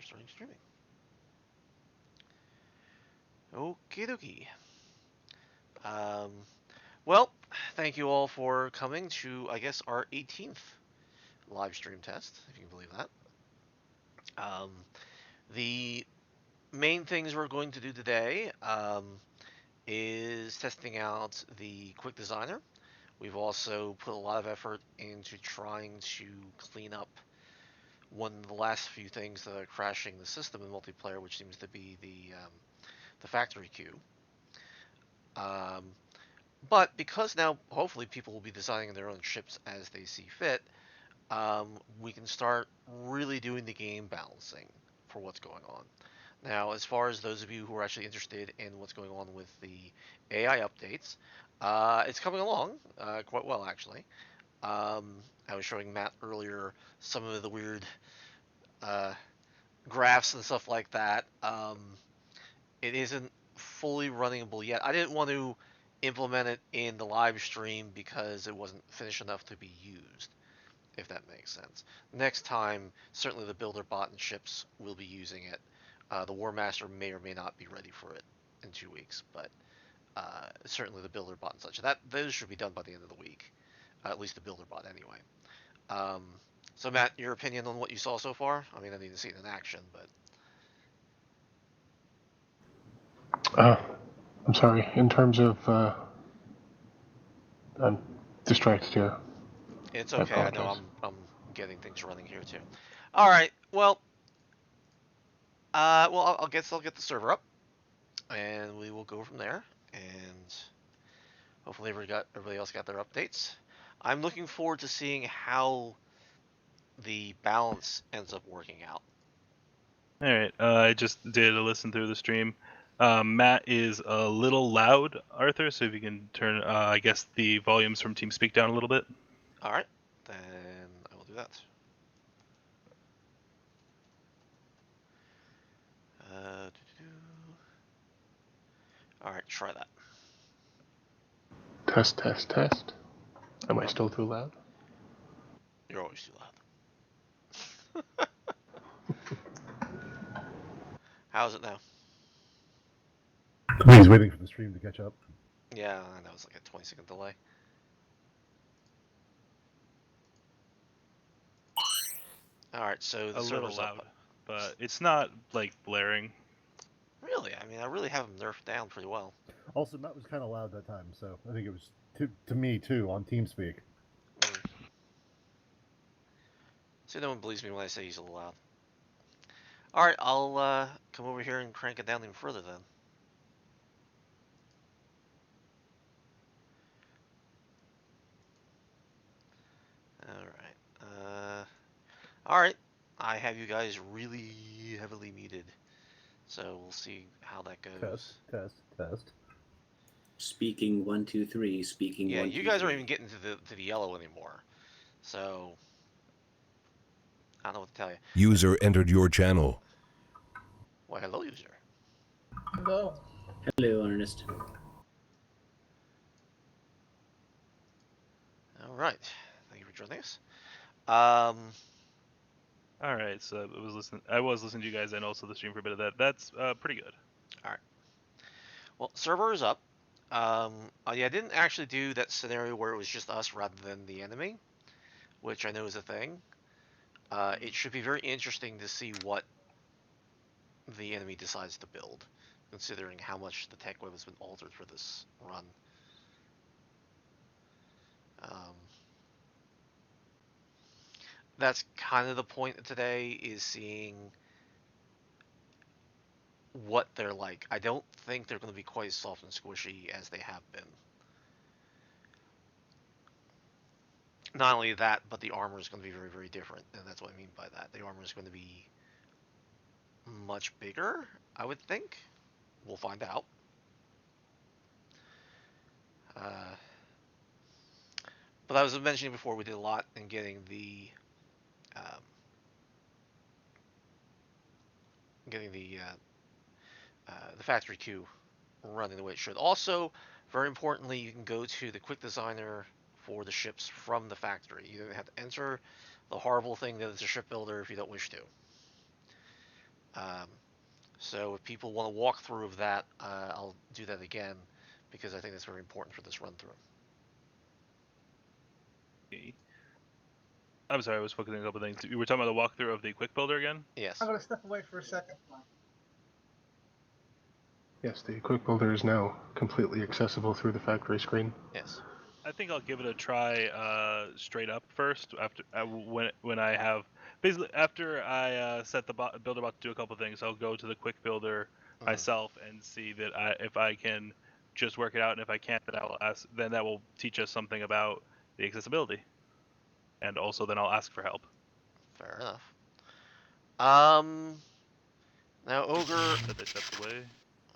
starting streaming. Okie dokie. Um, well, thank you all for coming to, I guess, our 18th live stream test, if you can believe that. The main things we're going to do today is testing out the Quick Designer. We've also put a lot of effort into trying to clean up one of the last few things that are crashing the system in multiplayer, which seems to be the factory queue. But because now hopefully people will be designing their own ships as they see fit, we can start really doing the game balancing for what's going on. Now, as far as those of you who are actually interested in what's going on with the AI updates, it's coming along quite well, actually. I was showing Matt earlier some of the weird graphs and stuff like that. It isn't fully runnable yet. I didn't want to implement it in the live stream because it wasn't finished enough to be used, if that makes sense. Next time, certainly the builder bot and ships will be using it. The War Master may or may not be ready for it in 2 weeks, but certainly the builder bot and such. Those should be done by the end of the week, at least the builder bot anyway. So Matt, your opinion on what you saw so far? I mean, I didn't see it in action, but I'm sorry. In terms of, I'm distracted here. it's okay. I know I'm getting things running here too. All right. Well, I'll get the server up, and we will go from there. And hopefully everybody else got their updates. I'm looking forward to seeing how the balance ends up working out. All right, I just did a listen through the stream. Matt is a little loud, Arthur, so if you can turn, I guess, the volumes from TeamSpeak down a little bit. All right, then I will do that. All right, try that. Test, test, test. Am I still too loud? You're always too loud. How's it now? He's waiting for the stream to catch up. Yeah, I know, it's like a 20-second delay. All right, so the a little server's loud, up. but it's not like blaring. Really? I mean, I really have them nerfed down pretty well. Also, Matt was kind of loud that time, so I think it was to me too on TeamSpeak. See, no one believes me when I say he's a little loud. All right, I'll come over here and crank it down even further then. All right. I have you guys really heavily muted, so we'll see how that goes. Test, test, test. Speaking 1 2 3. Speaking. Yeah, 1 you 2, guys 3. aren't even getting to the yellow anymore, so I don't know what to tell you. User entered your channel. Well, hello, user. Hello. Hello, Ernest. All right. Thank you for joining us. All right, so I was listening to you guys and also the stream for a bit of that. That's pretty good. All right. Well, server is up. Yeah, I didn't actually do that scenario where it was just us rather than the enemy, which I know is a thing. It should be very interesting to see what the enemy decides to build, considering how much the tech web has been altered for this run. That's kind of the point of today, is seeing what they're like. I don't think they're going to be quite as soft and squishy as they have been. Not only that, but the armor is going to be very, very different, and that's what I mean by that. The armor is going to be much bigger, I would think. We'll find out. But I was mentioning before, we did a lot in getting the factory queue running the way it should. Also, very importantly, you can go to the quick designer for the ships from the factory. You don't have to enter the horrible thing that is a shipbuilder if you don't wish to. So if people want a walkthrough of that, I'll do that again because I think that's very important for this run through. I'm sorry, I was focusing on a couple things. You were talking about the walkthrough of the quick builder again? Yes. I'm gonna step away for a second. Yes, the quick builder is now completely accessible through the factory screen. Yes. I think I'll give it a try straight up first. After when I have basically after I set the builder about to do a couple things, I'll go to the quick builder myself and see that if I can just work it out, and if I can't, then I'll ask. Then that will teach us something about the accessibility, and also then I'll ask for help. Fair enough. Now Ogre. That they stepped away.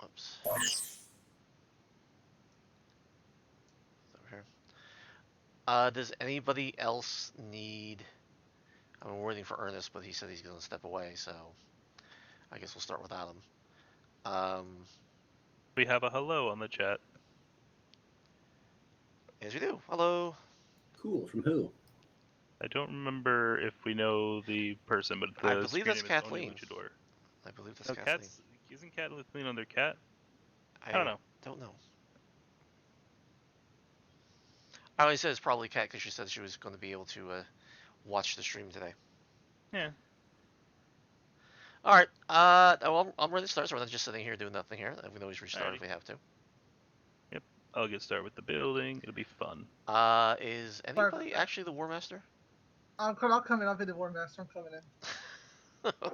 Whoops. Over here. Does anybody else need? I'm waiting for Ernest, but he said he's going to step away, so I guess we'll start with Adam. We have a hello on the chat. Yes, we do. Hello. Cool. From who? I don't remember if we know the person, but I the believe screen that's name is Oni Kathleen. Luchador. I believe that's No, Kathleen. cats. Isn't Cat Kathleen on their cat? I don't know. Don't know. I only said it's probably Kat because she said she was going to be able to watch the stream today. Yeah. All right. Well, I'm ready to start. So we're not just sitting here doing nothing here. We can always restart if we have to. Yep. I'll get started with the building. It'll be fun. Is anybody actually the War Master? I'll come in. I'll be the War Master. I'm coming in.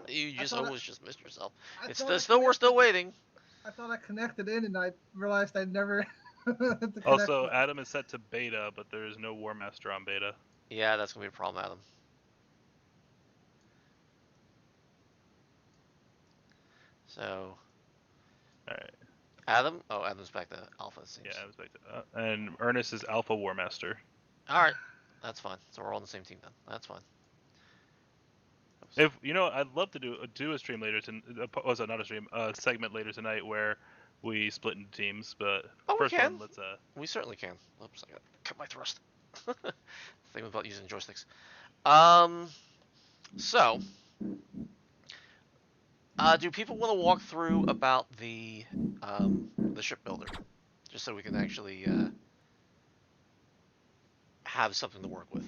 You just almost just missed yourself. We're still waiting. I thought I connected in, and I realized I never. Also, Adam is set to beta, but there is no War Master on beta. Yeah, that's gonna be a problem, Adam. So. All right. Adam? Oh, Adam's back to Alpha, it seems. Yeah, Adam's back to and Ernest is Alpha War Master. All right, that's fine. So we're all on the same team then. That's fine. Oops. If I'd love to do a stream later not a stream, a segment later tonight where we split into teams. But first one, let's We certainly can. Oops, I got to cut my thrust. Thing about using joysticks. So, do people want to walk through about the shipbuilder, just so we can actually have something to work with?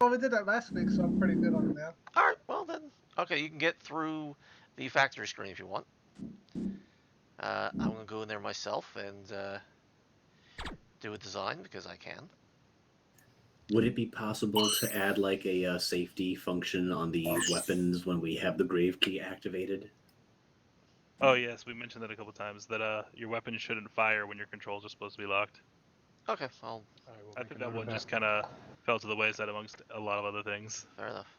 Well, we did that last week, so I'm pretty good on it now. All right. Well then, okay, you can get through the factory screen if you want. I'm gonna go in there myself and do a design because I can. Would it be possible to add like a safety function on the weapons when we have the grave key activated? Oh yes, we mentioned that a couple times. That your weapon shouldn't fire when your controls are supposed to be locked. Okay. I think that one just kind of fell to the wayside amongst a lot of other things. Fair enough.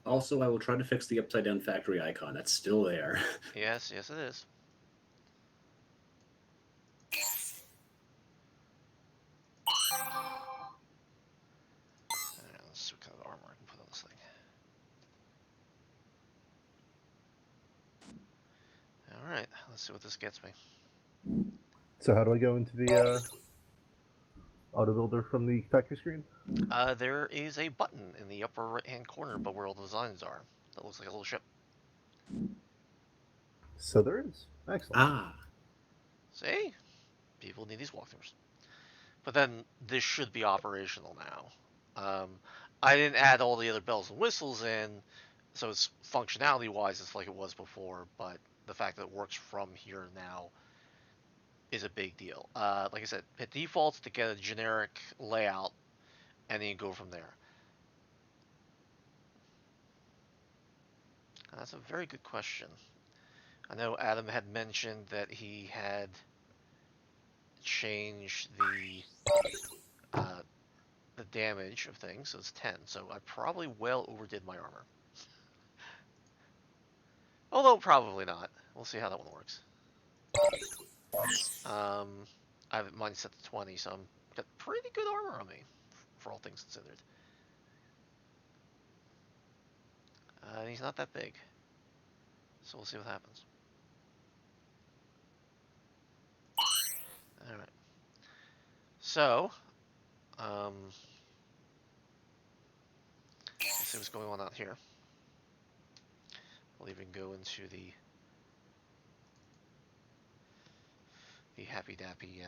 Also, I will try to fix the upside down factory icon. That's still there. Yes, it is. Let's see what kind of armor I can put on this thing. All right, let's see what this gets me. So how do I go into the auto builder from the factory screen? There is a button in the upper right-hand corner, but where all the designs are. That looks like a little ship. So there is. Excellent. Ah. See? People need these walkthroughs. But then this should be operational now. I didn't add all the other bells and whistles in, so it's functionality-wise, it's like it was before, but the fact that it works from here now is a big deal. Like I said, it defaults to get a generic layout, and then you go from there. That's a very good question. I know Adam had mentioned that he had changed the damage of things, so it's 10. So I probably well overdid my armor. Although probably not. We'll see how that one works. I have mine set to 20, so I'm got pretty good armor on me, for all things considered. And he's not that big, so we'll see what happens. All right. So, Let's see what's going on out here. We'll even go into the happy dappy.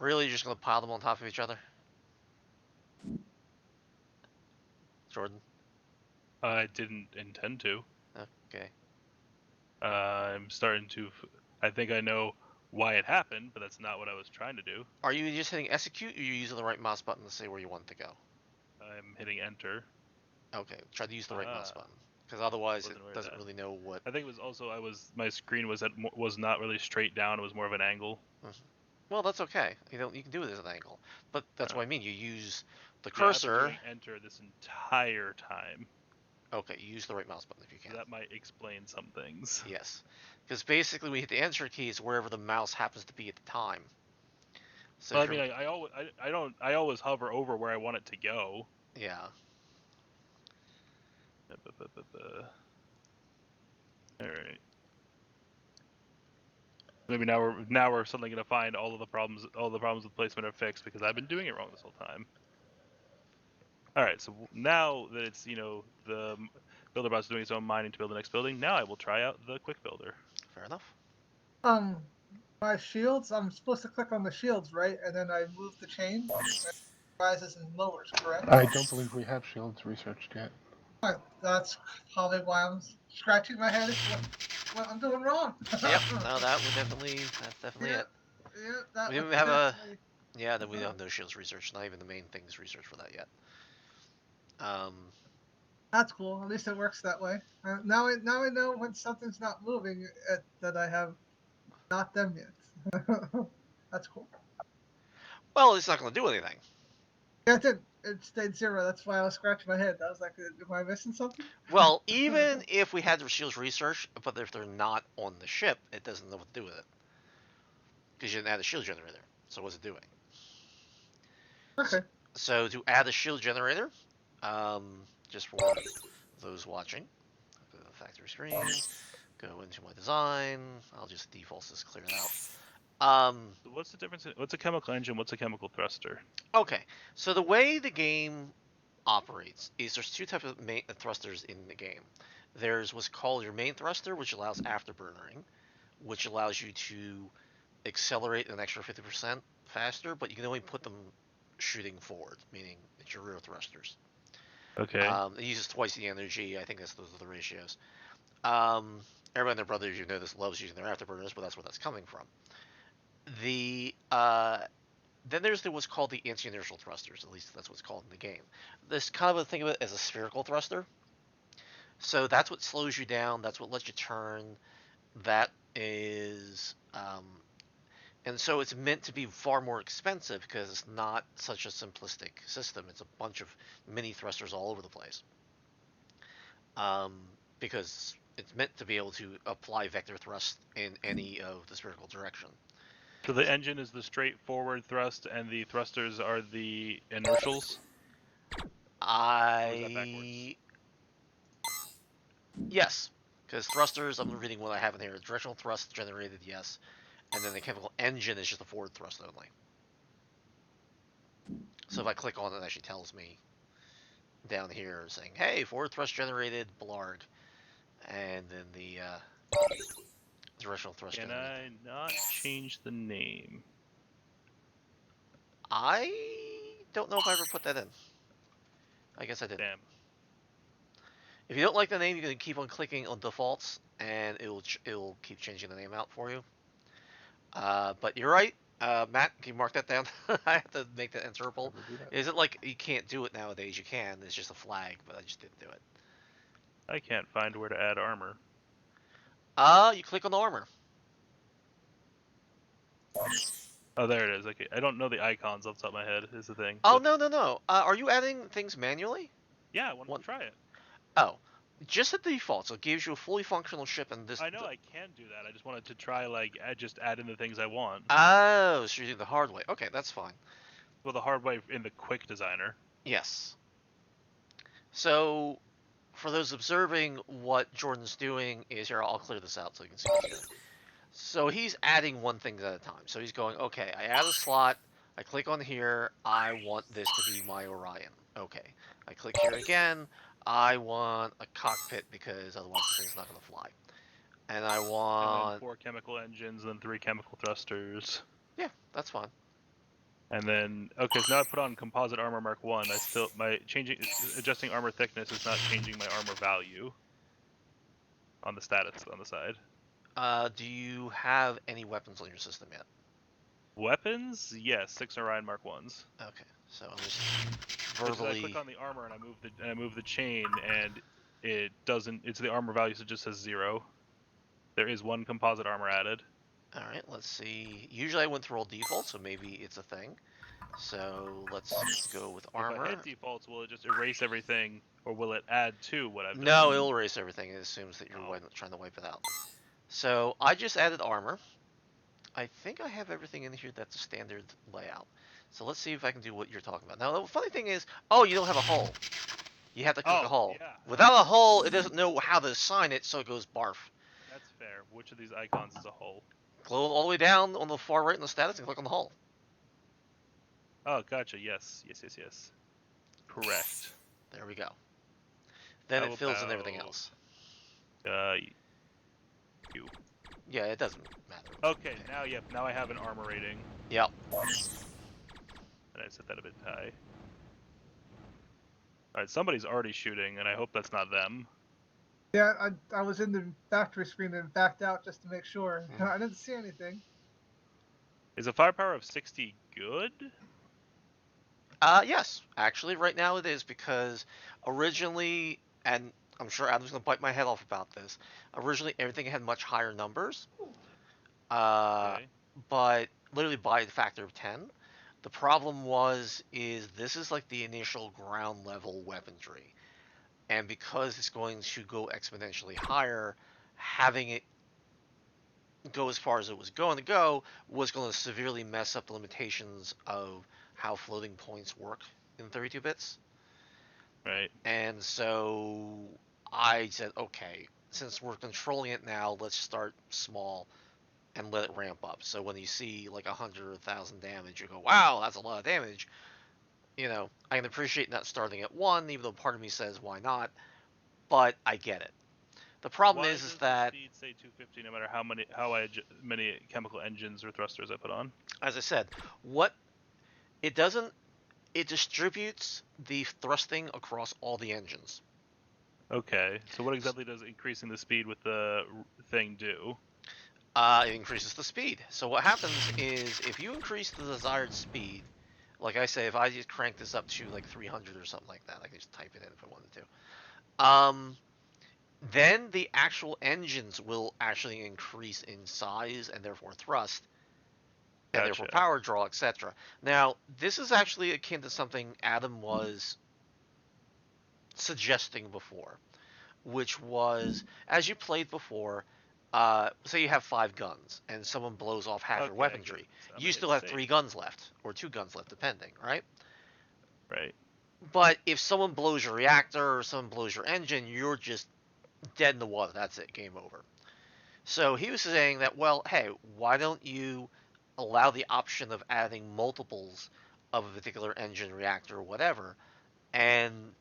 Really, you're just gonna pile them on top of each other, Jordan? I didn't intend to. Okay. I'm starting to. I think I know why it happened, but that's not what I was trying to do. Are you just hitting execute, or are you using the right mouse button to say where you want it to go? I'm hitting enter. Okay, try to use the right mouse button, because otherwise it Wasn't aware of doesn't that. really know what. I think it was also my screen was not really straight down. It was more of an angle. Well, that's okay. You can do it as an angle, but that's what I mean. You use the Yeah, I've been cursor. doing enter this entire time. Okay, you use the right mouse button if you So can. that might explain some things. Yes, because basically when you hit the enter key, it's wherever the mouse happens to be at the time. So Well, I mean, I always hover over where I want it to go. yeah. All right. Maybe now we're suddenly gonna find all the problems with placement are fixed because I've been doing it wrong this whole time. All right, so now that it's the builder bot's doing its own mining to build the next building, now I will try out the quick builder. Fair enough. My shields, I'm supposed to click on the shields, right? And then I move the chain, and it rises and lowers, correct? I don't believe we have shields researched yet. That's probably why I'm scratching my head. What I'm doing wrong. Yep. No, that's definitely Yeah. it. Yeah, that We would didn't have a. definitely. Yeah, then we don't have no shields research. Not even the main things research for that yet. That's cool. At least it works that way. Now I know when something's not moving that I have not them yet. That's cool. Well, it's not going to do anything. Yeah, it did. It stayed 0. That's why I was scratching my head. I was like, am I missing something? Well, even if we had the shields research, but if they're not on the ship, it doesn't know what to do with it. Because you didn't add a shield generator. So what's it doing? Okay. So to add a shield generator, just for those watching, go to the factory screen, go into my design. I'll just default this clear it out. What's the difference? What's a chemical engine? What's a chemical thruster? Okay, so the way the game operates is there's two types of main thrusters in the game. There's what's called your main thruster, which allows afterburnering, which allows you to accelerate an extra 50% faster, but you can only put them shooting forward, meaning it's your rear thrusters. Okay. It uses twice the energy. I think those are the ratios. Everyone and their brothers, you know this, loves using their afterburners, but that's where that's coming from. Then there's what's called the anti-inertial thrusters. At least that's what's called in the game. This kind of think of it as a spherical thruster. So that's what slows you down. That's what lets you turn. That is, and so it's meant to be far more expensive because it's not such a simplistic system. It's a bunch of mini thrusters all over the place. Because it's meant to be able to apply vector thrust in any of the spherical direction. So the engine is the straight forward thrust, and the thrusters are the inertials. Or is that backwards? Yes, because thrusters. I'm reading what I have in here. Directional thrust generated, yes, and then the chemical engine is just a forward thrust only. So if I click on it, it actually tells me down here saying, "Hey, forward thrust generated, blarg," and then the directional thrust. Can I not change the name? I don't know if I ever put that in. I guess I did. Damn. If you don't like the name, you can keep on clicking on defaults, and it'll keep changing the name out for you. But you're right, Matt. Can you mark that down? I have to make that enterable. Is it like you can't do it nowadays? You can. It's just a flag, but I just didn't do it. I can't find where to add armor. You click on the armor. Oh, there it is. Okay, I don't know the icons off the top of my head. Is the thing. Oh, no. Are you adding things manually? Yeah, I want to try it. Oh, just at the default. So it gives you a fully functional ship and this. I know I can do that. I just wanted to try just add in the things I want. Oh, so you're doing the hard way. Okay, that's fine. Well, the hard way in the quick designer. Yes. So, for those observing, what Jordan's doing is here. I'll clear this out so you can see what he's doing. So he's adding one thing at a time. So he's going, okay, I add a slot, I click on here. I want this to be my Orion. Okay. I click here again. I want a cockpit because otherwise this thing's not going to fly. And I And then want... 4 chemical engines, and then 3 chemical thrusters. Yeah, that's fine. And then, okay, so now I put on composite armor Mark 1. Adjusting armor thickness is not changing my armor value on the status on the side. Do you have any weapons on your system yet? Weapons? Yes, 6 Orion Mark 1s. Okay, so I'm just Because I verbally... click on the armor and I move the chain, and it doesn't. It's the armor value, so it just says 0. There is 1 composite armor added. Alright, let's see. Usually I went through all defaults, so maybe it's a thing. So let's go with armor. If I hit defaults, will it just erase everything, or will it add to what I've done? No, it'll erase everything. It assumes that you're Oh. trying to wipe it out. So I just added armor. I think I have everything in here that's a standard layout. So let's see if I can do what you're talking about. Now, the funny thing is, oh, you don't have a hull. You have to click a hull. Yeah. Without a hull, it doesn't know how to assign it, so it goes barf. That's fair. Which of these icons is a hull? Go all the way down on the far right in the status and click on the hull. Oh, gotcha. Yes. Correct. There we go. Then How it fills in about- everything else. You. Yeah, it doesn't matter. Okay, now I have an armor rating, Yep. and I set that a bit high. Alright, somebody's already shooting, and I hope that's not them. Yeah, I was in the factory screen and backed out just to make sure. I didn't see anything. Is a firepower of 60 good? Yes. Actually, right now it is, because originally, and I'm sure Adam's going to bite my head off about this, originally everything had much higher numbers. Okay. But literally by a factor of 10. The problem is this is like the initial ground level weaponry. And because it's going to go exponentially higher, having it go as far as it was going to go was going to severely mess up the limitations of how floating points work in 32 bits. Right. And so I said, okay, since we're controlling it now, let's start small and let it ramp up. So when you see like 100 or 1,000 damage, you go, wow, that's a lot of damage. You know, I can appreciate not starting at 1, even though part of me says, why not? But I get it. The problem Why is does that, the speed say 250 no matter many chemical engines or thrusters I put on? as I said, what it doesn't, it distributes the thrusting across all the engines. Okay, so what exactly does increasing the speed with the thing do? It increases the speed. So what happens is if you increase the desired speed, like I say, if I just crank this up to like 300 or something like that, I can just type it in if I wanted to. Then the actual engines will actually increase in size and therefore thrust, and therefore Gotcha. power draw, etc. Now, this is actually akin to something Adam was suggesting before, which was, as you played before, say you have 5 guns and someone blows off half your Okay, weaponry, so I'm you gonna still hit have save. 3 guns left, or 2 guns left, depending, right? Right. But if someone blows your reactor or someone blows your engine, you're just dead in the water. That's it, game over. So he was saying that, well, hey, why don't you allow the option of adding multiples of a particular engine, reactor, or whatever, and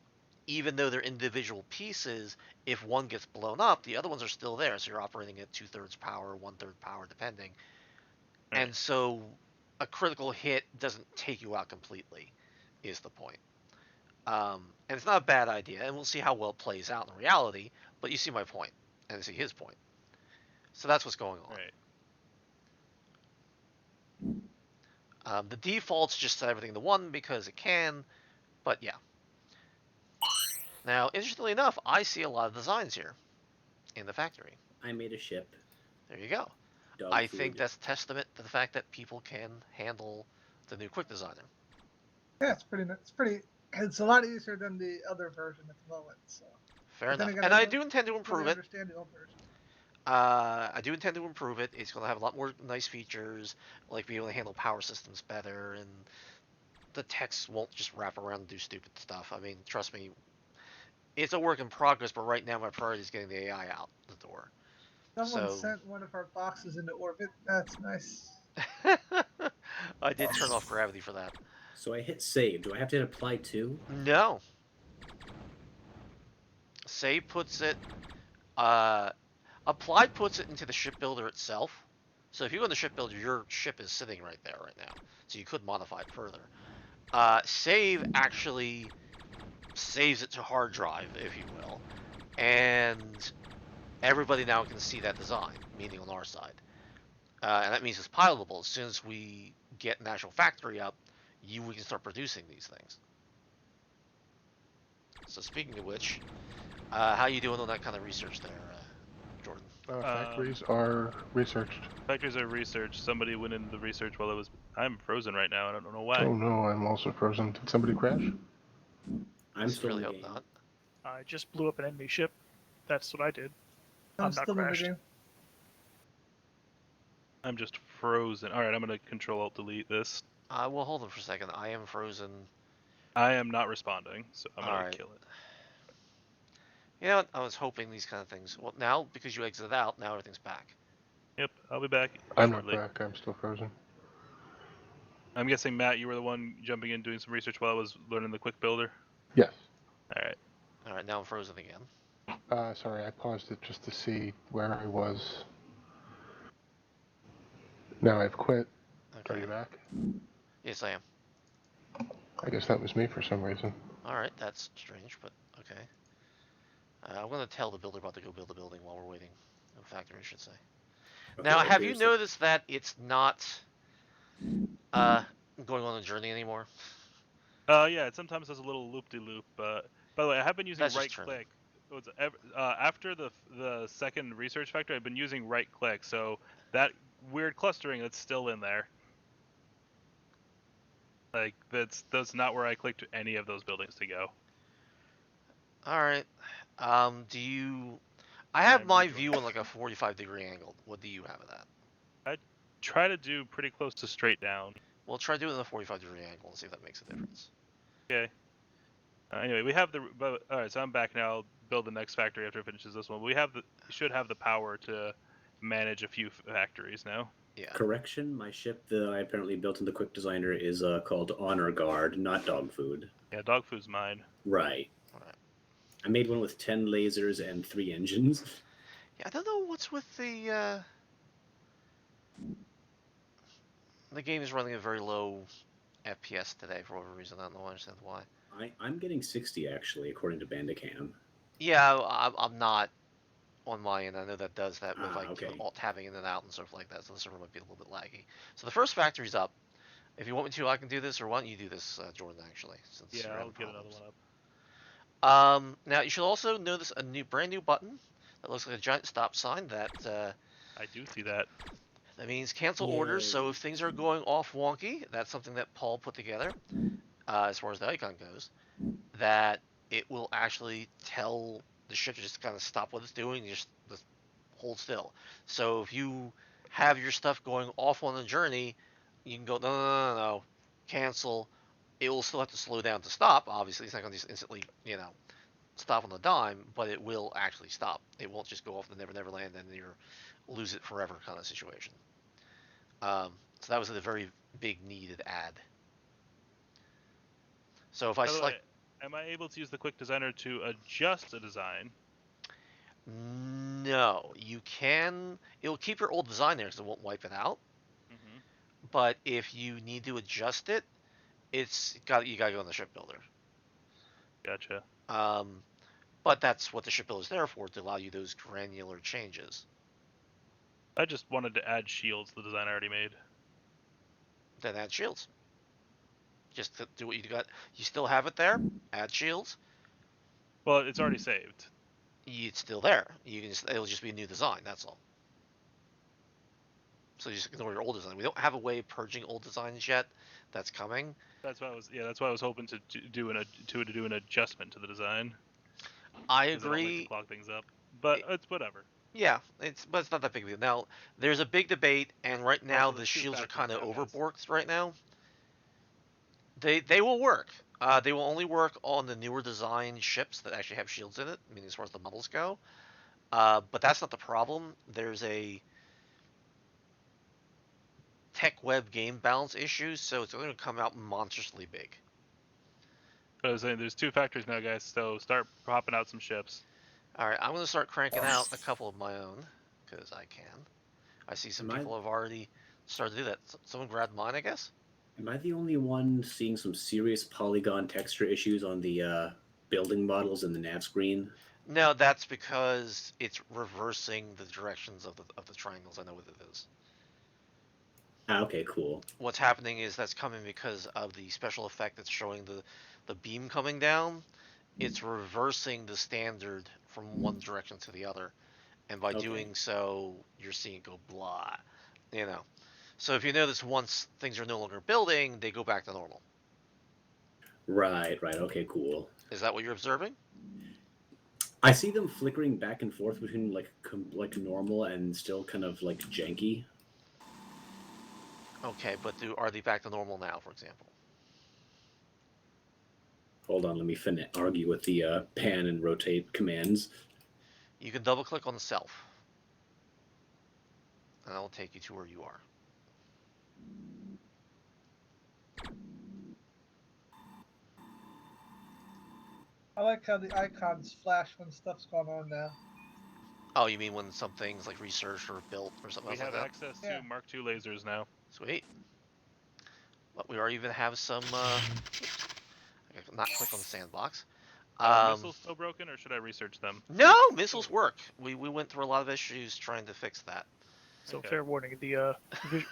even though they're individual pieces, if one gets blown up, the other ones are still there. So you're operating at 2/3 power, 1/3 power, depending. Right. And so a critical hit doesn't take you out completely, is the point. And it's not a bad idea, and we'll see how well it plays out in reality, but you see my point, and I see his point. So that's what's going on. Right. The defaults just set everything to 1 because it can, but yeah. Now, interestingly enough, I see a lot of designs here in the factory. I made a ship. There you go. Dog I food. think that's testament to the fact that people can handle the new Quick Designer. Yeah, it's a lot easier than the other version at the moment. So. Fair But then enough. again, And I I don't do intend to improve really it. understand the old version. I do intend to improve it. It's going to have a lot more nice features, like be able to handle power systems better, and the text won't just wrap around and do stupid stuff. I mean, trust me, it's a work in progress, but right now my priority is getting the AI out the door. Someone So- sent one of our boxes into orbit. That's nice. I did turn off gravity for that. So I hit save. Do I have to hit apply too? No. Save puts it. Uh, apply puts it into the shipbuilder itself. So if you go in the shipbuilder, your ship is sitting right there right now. So you could modify it further. Save actually saves it to hard drive, if you will, and everybody now can see that design, meaning on our side. And that means it's pilotable. As soon as we get an actual factory up, we can start producing these things. So speaking of which, how you doing on that kind of research there, Jordan? Factories are researched. Factories are research. Somebody went into the research while it was. I'm frozen right now. I don't know why. Oh no, I'm also frozen. Did somebody crash? I'm still really in the hope game. not. I just blew up an enemy ship. That's what I did. I'm I'm not still crashed. in the game. I'm just frozen. All right, I'm gonna Control Alt Delete this. Well, hold on for a second. I am frozen. I am not responding, so I'm gonna Alright. kill it. You know what? I was hoping these kind of things. Well, now because you exited out, now everything's back. Yep, I'll be back I'm not shortly. back. I'm still frozen. I'm guessing Matt, you were the one jumping in doing some research while I was learning the quick builder. Yes. All right. All right, now I'm frozen again. Sorry, I paused it just to see where I was. Now I've quit. Okay. Are you back? Yes, I am. I guess that was me for some reason. All right, that's strange, but okay. I'm gonna tell the builder about to go build a building while we're waiting. A factory, I should say. Okay, Now, I have you previously- noticed that it's not going on a journey anymore? Yeah, it sometimes does a little loop-de-loop. By the way, I have been using That's just right turning. click. After the second research factor, I've been using right click, so that weird clustering that's still in there. Like that's not where I clicked any of those buildings to go. All right. Do you? I have I'm my rejoining. view on like a 45-degree angle. What do you have of that? Try to do pretty close to straight down. Well, try doing the 45-degree angle and see if that makes a difference. Okay. Anyway, we have the. But, all right, so I'm back now. I'll build the next factory after it finishes this one. We should have the power to manage a few factories now. Yeah. Correction, my ship that I apparently built in the Quick Designer is called Honor Guard, not Dog Food. Yeah, dog food's mine. Right. All right. I made one with 10 lasers and 3 engines. Yeah, I don't know what's with the. The game is running a very low FPS today for whatever reason. I don't know. I understand why. I'm getting 60 actually, according to Bandicam. Yeah, I'm not on my end. I know that does that with like okay. alt tabbing in and out and stuff like that, so the server might be a little bit laggy. So the first factory's up. If you want me to, I can do this, or why don't you do this, Jordan? Actually, since Yeah, you're I'll having get another problems. one up. Now you should also notice a brand new button that looks like a giant stop sign. That I do see that. that means cancel orders. So Yay. if things are going off wonky, that's something that Paul put together. As far as the icon goes, that it will actually tell the ship to just kind of stop what it's doing, just hold still. So if you have your stuff going off on the journey, you can go no, cancel. It will still have to slow down to stop. Obviously, it's not going to just instantly stop on the dime, but it will actually stop. It won't just go off the Never Land and you lose it forever kind of situation. So that was a very big needed add. So if I By the select, way, am I able to use the quick designer to adjust a design? no, you can. It'll keep your old design there because it won't wipe it out. Mm-hmm. But if you need to adjust it, you gotta go in the shipbuilder. Gotcha. But that's what the shipbuilder is there for, to allow you those granular changes. I just wanted to add shields the design I already made. Then add shields. Just to do what you got. You still have it there. Add shields. Well, it's already saved. It's still there. It'll just be a new design. That's all. So you just ignore your old design. We don't have a way of purging old designs yet. That's coming. That's why I was hoping to do an adjustment to the design. I 'Cause I don't like to agree. clog things up, but it's whatever. Yeah, but it's not that big of a deal. Now, there's a big debate, and right now Also, the there's two shields are factors kind of now, guys. overworked right now. They will work. They will only work on the newer design ships that actually have shields in it, I mean, as far as the models go. But that's not the problem. There's a tech web game balance issues, so it's going to come out monstrously big. But I was saying there's 2 factories now, guys. So start popping out some ships. All right, I'm going to start cranking out a couple of my own because I can. I see some Am I- people have already started to do that. Someone grabbed mine, I guess. Am I the only one seeing some serious polygon texture issues on the building models in the nav screen? No, that's because it's reversing the directions of the triangles. I know what it is. Ah, okay, cool. What's happening is that's coming because of the special effect that's showing the beam coming down. It's reversing the standard from one direction to the other, and by Okay. doing so, you're seeing it go blah, you know. So if you notice, once things are no longer building, they go back to normal. Right. Okay, cool. Is that what you're observing? I see them flickering back and forth between like normal and still kind of like janky. Okay, but are they back to normal now, for example? Hold on, let me argue with the pan and rotate commands. You can double click on the self, and that will take you to where you are. I like how the icons flash when stuff's going on now. Oh, you mean when something's like researched or built or something We else like have that? access Yeah. to Mark II lasers now. Sweet. But we already even have some. Oops, I gotta not click on the sandbox. Are missiles still broken, or should I research them? No, missiles work. We went through a lot of issues trying to fix that. So Okay. fair warning: the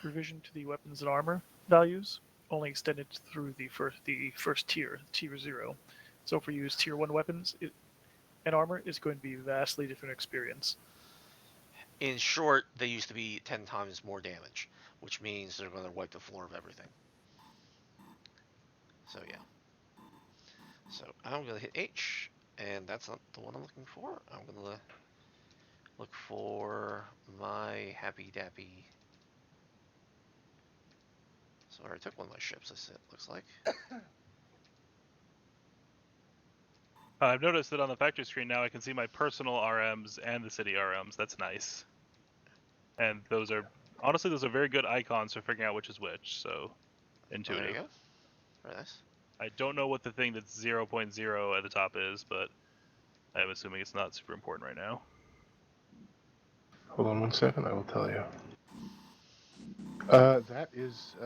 revision to the weapons and armor values only extended through the first tier, tier 0. So if we use tier 1 weapons and armor, it's going to be a vastly different experience. In short, they used to be 10 times more damage, which means they're going to wipe the floor of everything. So yeah. So I'm going to hit H, and that's not the one I'm looking for. I'm going to look for my happy dappy. So I already took one of my ships, it looks like. I've noticed that on the factory screen now I can see my personal RMs and the city RMs. That's nice. And those are very good icons for figuring out which is which. So Oh, there intuitive. you go. Very nice. I don't know what the thing that's 0.0 at the top is, but I'm assuming it's not super important right now. Hold on 1 second, I will tell you. That is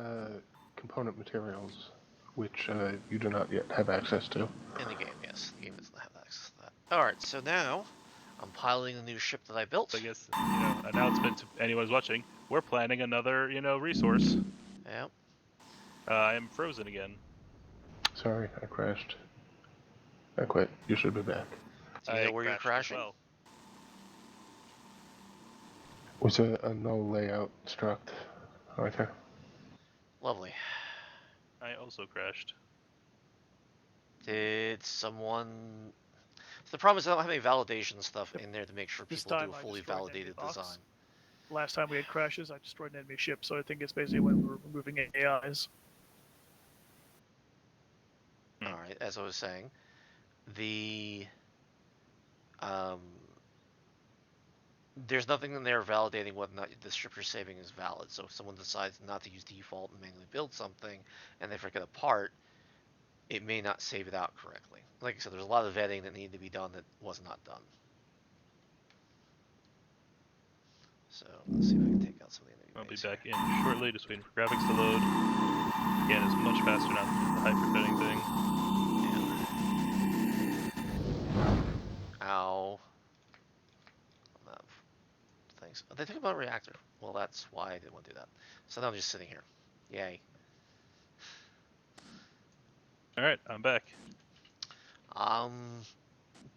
component materials, which you do not yet have access to. In the game, yes. The game doesn't have access to that. Alright, so now I'm piloting the new ship that I built. So I guess, announcement to anyone who's watching, we're planning another, resource. Yep. I am frozen again. Sorry, I crashed. I quit. You should be back. Do you know where you're crashed as crashing? well. Was a null layout struct, Arthur? Lovely. I also crashed. Did someone... So the problem is I don't have any validation stuff in there to make sure This people do time a I fully destroyed an enemy validated box. design. Last time we had crashes, I destroyed an enemy ship, so I think it's basically when we're removing AIs. Alright, as I was saying, there's nothing in there validating whether or not the ship you're saving is valid. So if someone decides not to use default and manually build something, and they forget a part, it may not save it out correctly. Like I said, there's a lot of vetting that needed to be done that was not done. So let's see if I can take out some of the enemy I'll be base back here. in shortly, just waiting for graphics to load. Again, it's much faster now than the hyper-fitting thing. Yeah. Ow. Thanks. They took about a reactor. Well, that's why I didn't want to do that. So now I'm just sitting here. Yay. Alright, I'm back.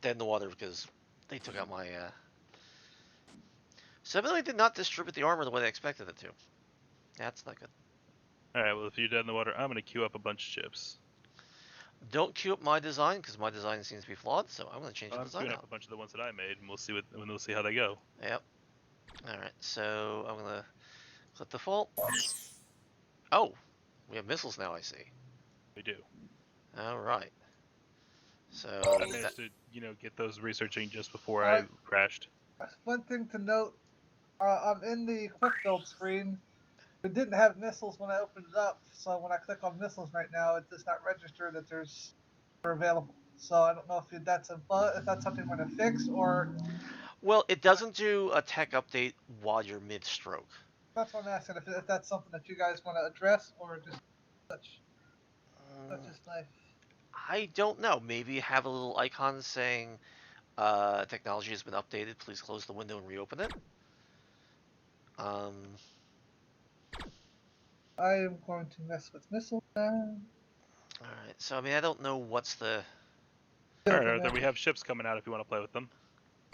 Dead in the water because they took out my, So evidently did not distribute the armor the way they expected it to. That's not good. Alright, well if you're dead in the water, I'm gonna queue up a bunch of ships. Don't queue up my design because my design seems to be flawed, so I'm going to change the I'm design queuing out. up a bunch of the ones that I made, and we'll see how they go. Yep. Alright, so I'm going to click default. Oh, we have missiles now, I see. We do. Alright. So, I managed to, get those researching just before I crashed. One thing to note, I'm in the quick build screen. It didn't have missiles when I opened it up, so when I click on missiles right now, it does not register that there's are available. So I don't know if that's a bug, if that's something I'm going to fix, or Well, it doesn't do a tech update while you're mid-stroke. that's what I'm asking. If that's something that you guys want to address, or just such is life. I don't know. Maybe have a little icon saying technology has been updated. Please close the window and reopen it. I am going to mess with missiles now. All right. So I mean, I don't know what's the. All right, Arthur, we have ships coming out if you want to play with them.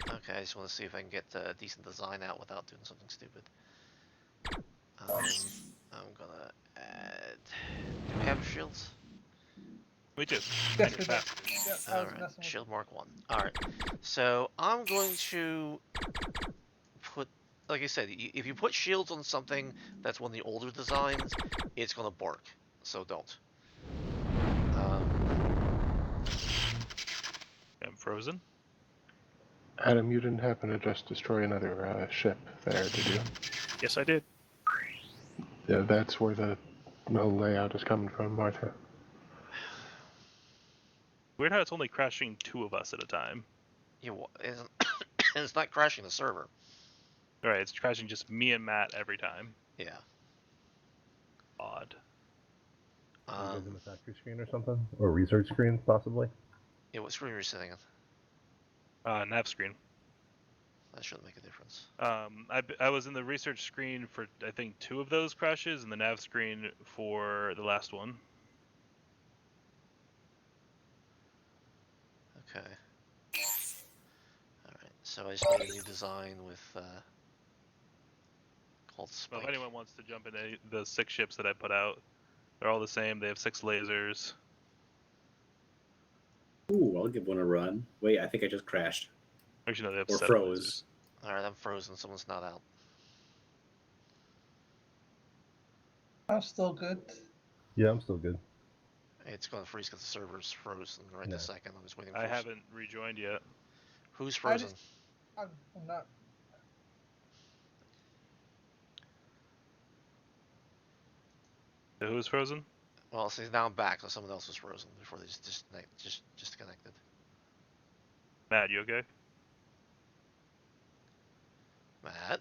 Okay, I just want to see if I can get a decent design out without doing something stupid. I'm gonna add. Do we have shields? We do. Yes, And we you're do. fast. Yeah, I All was right. messing with. Shield Mark 1. All right. So I'm going to put, like I said, if you put shields on something that's one of the older designs, it's gonna bark. So don't. I'm frozen. Adam, you didn't happen to just destroy another ship there, did you? Yes, I did. Yeah, that's where the layout is coming from, Martha. Weird how it's only crashing 2 of us at a time. Yeah, it's not crashing the server. All right, it's crashing just me and Matt every time. Yeah. Odd. Are you guys in the factory screen or something? Or research screen, possibly? Yeah, what screen are you sitting on? Nav screen. That shouldn't make a difference. I was in the research screen for I think 2 of those crashes, and the nav screen for the last one. Okay. Alright, so I just made a new design with, called Spike. Well, if anyone wants to jump into the 6 ships that I put out, they're all the same. They have 6 lasers. Ooh, I'll give one a run. Wait, I think I just crashed. Actually, no, they have Or 7 froze. Alright, I'm frozen. Someone's not out. I'm still good. Yeah, I'm still good. It's going to freeze because the server's frozen right No. this second. I was waiting for I haven't rejoined yet. Who's frozen? I'm not. Who's frozen? Well, see, now I'm back, so someone else was frozen before they just disconnected. Matt, you okay? Matt?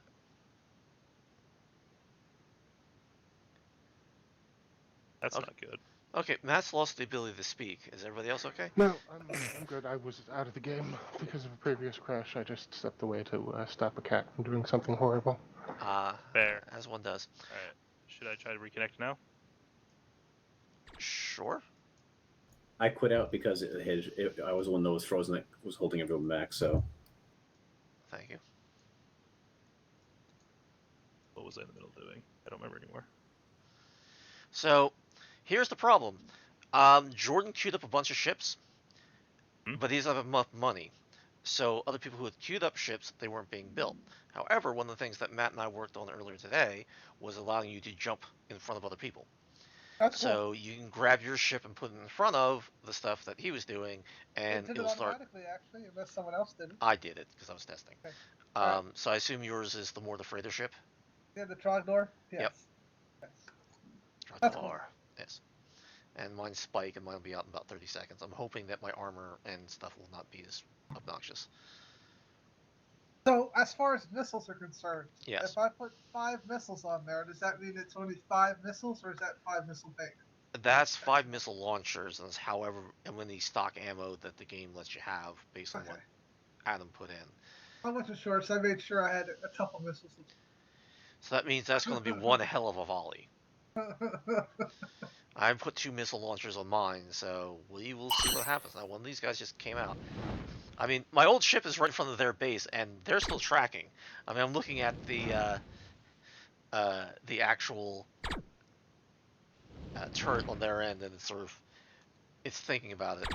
That's Okay. not good. Okay, Matt's lost the ability to speak. Is everybody else okay? No, I'm good. I was out of the game because of a previous crash. I just stepped away to stop a cat from doing something horrible. Fair. As one does. Alright. Should I try to reconnect now? Sure. I quit out because I was one that was frozen that was holding everyone back, so. Thank you. What was I in the middle of doing? I don't remember anymore. So, here's the problem. Jordan queued up a bunch of ships, but he doesn't have enough money. So other people who had queued up ships, they weren't being built. However, one of the things that Matt and I worked on earlier today was allowing you to jump in front of other people. That's cool. So you can grab your ship and put it in front of the stuff that he was doing, and It did it will start. automatically, actually, unless someone else did it. I did it because I was testing. Okay. Alright. So I assume yours is the more the freighter ship. Yeah, the Trogdor? Yes. Yep. Yes. That's cool. Yes. And mine's Spike, and mine will be out in about 30 seconds. I'm hoping that my armor and stuff will not be as obnoxious. So, as far as missiles are concerned, Yes. if I put 5 missiles on there, does that mean it's only 5 missiles, or is that 5 missile bank? That's 5 missile launchers, and it's however many stock ammo that the game lets you have based on what Adam put in. I wasn't sure, so I made sure I had a couple missiles. So that means that's going to be one hell of a volley. I put 2 missile launchers on mine, so we will see what happens. Now, one of these guys just came out. I mean, my old ship is right in front of their base, and they're still tracking. I mean, I'm looking at the actual turret on their end, and it's thinking about it.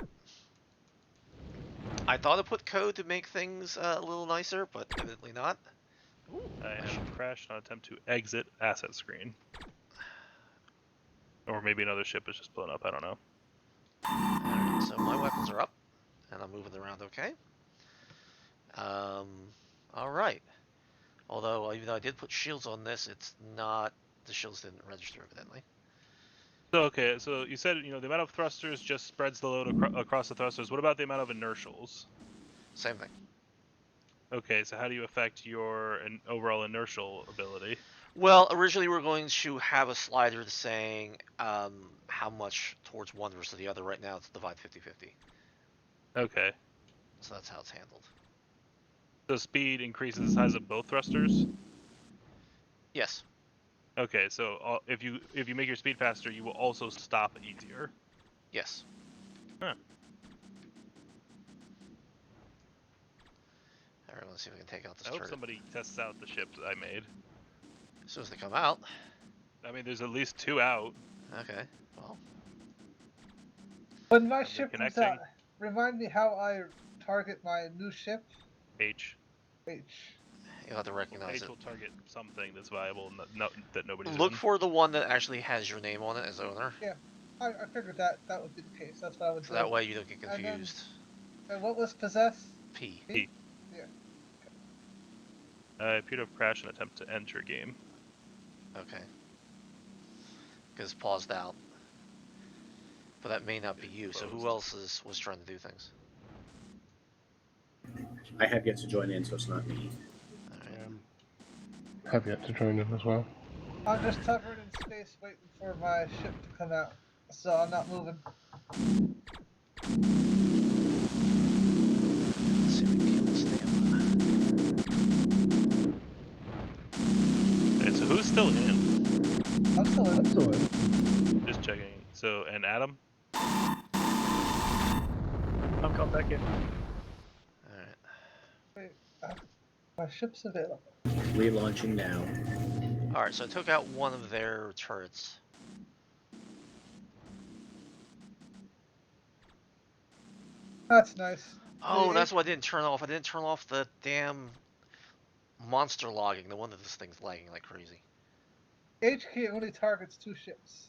I thought I put code to make things a little nicer, but evidently not. Ooh, I have crashed on attempt to exit asset screen. Or maybe another ship is just blown up, I don't know. Alright, so my weapons are up, and I'm moving around okay. Alright. Although, even though I did put shields on this, it's not the shields didn't register evidently. So okay, so you said the amount of thrusters just spreads the load across the thrusters. What about the amount of inertials? Same thing. Okay, so how do you affect your overall inertial ability? Well, originally we were going to have a slider saying how much towards one versus the other. Right now it's divide 50-50. Okay. So that's how it's handled. So speed increases the size of both thrusters? Yes. Okay, so if you make your speed faster, you will also stop easier. Yes. Huh. Alright, let's see if we can take out this I hope turret. somebody tests out the ships I made. As soon as they come out. I mean, there's at least 2 out. Okay. Well, When my And they're ship comes connecting. out, remind me how I target my new ship. H. H. you'll have to recognize H it. will target something that's viable, that nobody's Look in. for the one that actually has your name on it as owner. Yeah, I figured that would be the case. That's what I would So do. that way you don't get And then, confused. and what was possess? P. P. Yeah. I appear to have crashed an attempt to enter game. Okay. Because paused out. But that may not be you. So who else was trying to do things? I have yet to join in, so it's not me. Alright. Have yet to join in as well. I'm just hovering in space waiting for my ship to come out, so I'm not moving. Let's see if we can kill this damn. Okay, so who's still in? I'm still in. So, Just checking. So, and Adam? I'm coming back in. Alright. Wait, my ship's available. Relaunching now. Alright, so I took out one of their turrets. That's nice. Oh, The that's what I didn't turn off. I didn't turn off the damn monster logging, the one that this thing's lagging like crazy. HK only targets 2 ships.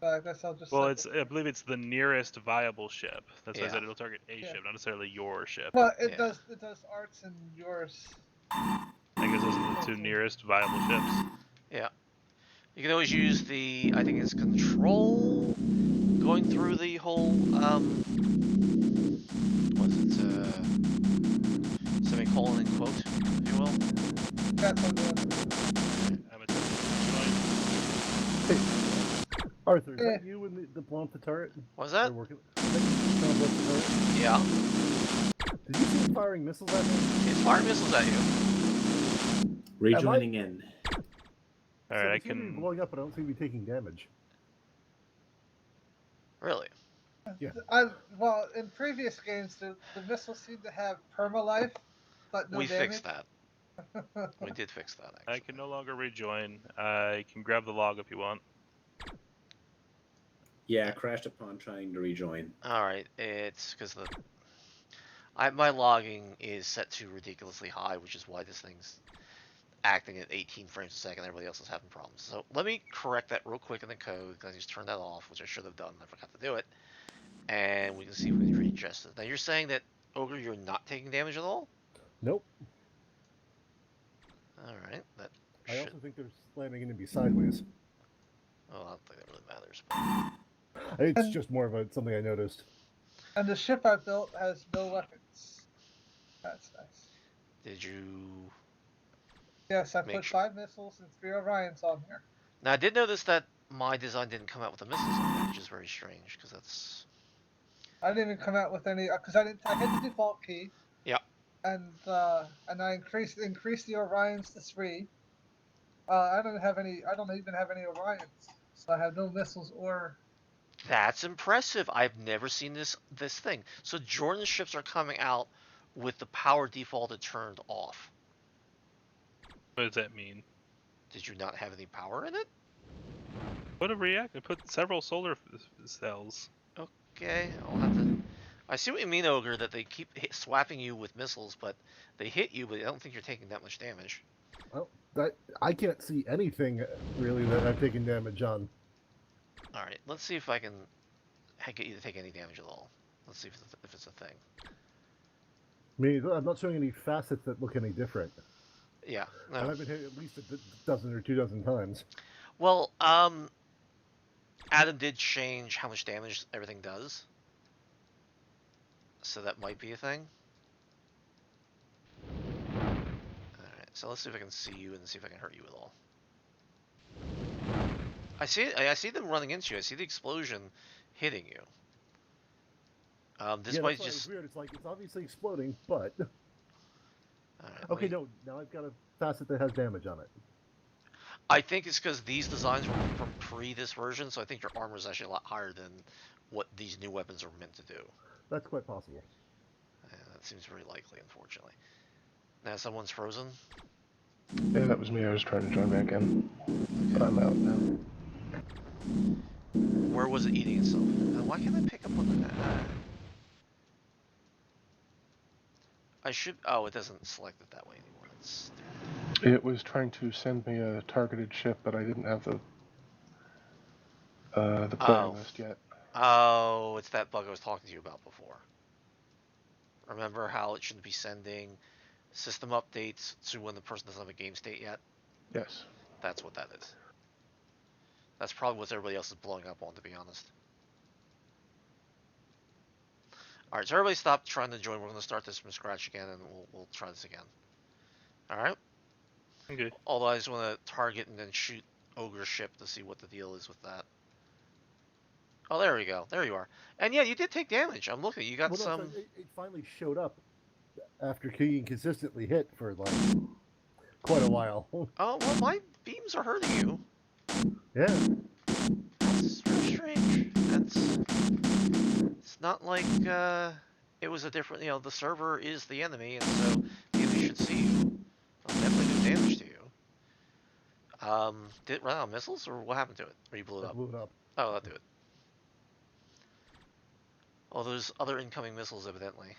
So I guess I'll just. Well, cycle I believe it's the nearest viable ship. That's why I Yeah. said it'll target a Yeah. ship, not necessarily your ship. Well, it Yeah. does. It does arts and yours. I guess those are the 2 nearest viable ships. Yeah. You can always use the, I think it's control, going through the whole, what is it, semicolon and quote, if you will. That's what I'm doing. I'm attempting hey, Arthur, is Yeah. that you in the blown up the turret? What was that? Or working? Is that you trying to blow up the turret? Yeah. Did you see him firing missiles at me? It's firing missiles at you. Rejoining in. Alright, I So seem to be can. blowing up, but I don't seem to be taking damage. Really? Well, in previous games, the missiles seem to have perma-life, but no We damage. fixed that. We did fix that, actually. I can no longer rejoin. I can grab the log if you want. Yeah, crashed upon trying to rejoin. Alright, it's because my logging is set to ridiculously high, which is why this thing's acting at 18 frames a second. Everybody else is having problems. So let me correct that real quick in the code. I just turned that off, which I should have done. I forgot to do it. And we can see if we can readjust it. Now you're saying that, Ogre, you're not taking damage at all? Nope. Alright, that I should... also think they're slamming into me sideways. Oh, I don't think that really matters. It's just more of something I noticed. And the ship I built has no weapons. That's nice. Did you... Yes, I Make put sure- 5 missiles and 3 Orions on here. Now, I did notice that my design didn't come out with the missiles on it, which is very strange, because that's... I didn't even come out with any because I hit the default key. Yeah. And I increased the Orions to 3. I don't even have any Orions, so I have no missiles or. That's impressive. I've never seen this thing. So Jordan's ships are coming out with the power defaulted turned off. What does that mean? Did you not have any power in it? Put a reactor. Put several solar cells. Okay, I'll have to... I see what you mean, Ogre, that they keep swapping you with missiles, but they hit you, but I don't think you're taking that much damage. Well, I can't see anything really that I've taken damage on. Alright, let's see if I can get you to take any damage at all. Let's see if it's a thing. I mean, I'm not showing any facets that look any different. Yeah, And no. I've been hit at least a dozen or 2 dozen times. Well, Adam did change how much damage everything does, so that might be a thing. Alright, so let's see if I can see you and see if I can hurt you at all. I see them running into you. I see the explosion hitting you. This yeah, might that's why it was just... weird. It's like it's obviously exploding, but Alright, okay, no. Now I've got a facet that has damage on it. I think it's because these designs were from pre this version, so I think your armor is actually a lot higher than what these new weapons are meant to do. That's quite possible. Yeah, that seems very likely, unfortunately. Now someone's frozen. Yeah, that was me. I was trying to join back in. But I'm out now. Where was it eating itself? Why can't I pick up on the... I should... Oh, it doesn't select it that way anymore. That's... It was trying to send me a targeted ship, but I didn't have the player Oh. list yet. Oh, it's that bug I was talking to you about before. Remember how it shouldn't be sending system updates to when the person doesn't have a game state yet? Yes. That's what that is. That's probably what everybody else is blowing up on, to be honest. Alright, so everybody stop trying to join. We're going to start this from scratch again, and we'll try this again. Alright? Okay. Although I just want to target and then shoot Ogre ship to see what the deal is with that. Oh, there we go. There you are. And yeah, you did take damage. I'm looking. You got Well, no, some... it finally showed up after being consistently hit for like quite a while. Oh, well, my beams are hurting you. Yeah. It's very strange. It's not like, it was a different, the server is the enemy, and so the enemy should see you. I'll definitely do damage to you. Did it run out of missiles, or what happened to it? Or you blew it I up? blew it up. Oh, that'll do it. Oh, there's other incoming missiles, evidently.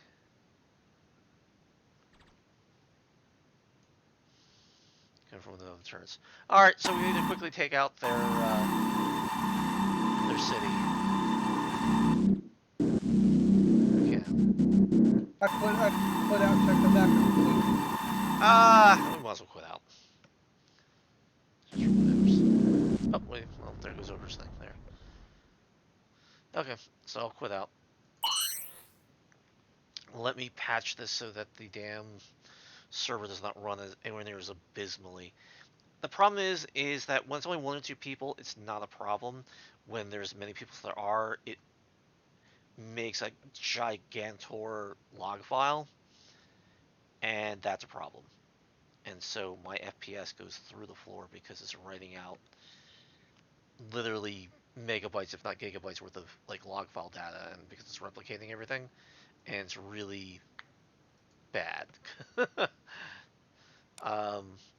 Coming from the other turrets. Alright, so we need to quickly take out their city. Yeah. I quit out and check them back. We might as well quit out. Just remove those. Oh, wait, well, there goes Ogre's thing, there. Okay, so I'll quit out. Let me patch this so that the damn server does not run anywhere near as abysmally. The problem is that when it's only 1 or 2 people, it's not a problem. When there's many people as there are, it makes a gigantor log file, and that's a problem. And so my FPS goes through the floor because it's writing out literally megabytes, if not gigabytes, worth of like log file data, and because it's replicating everything, and it's really bad.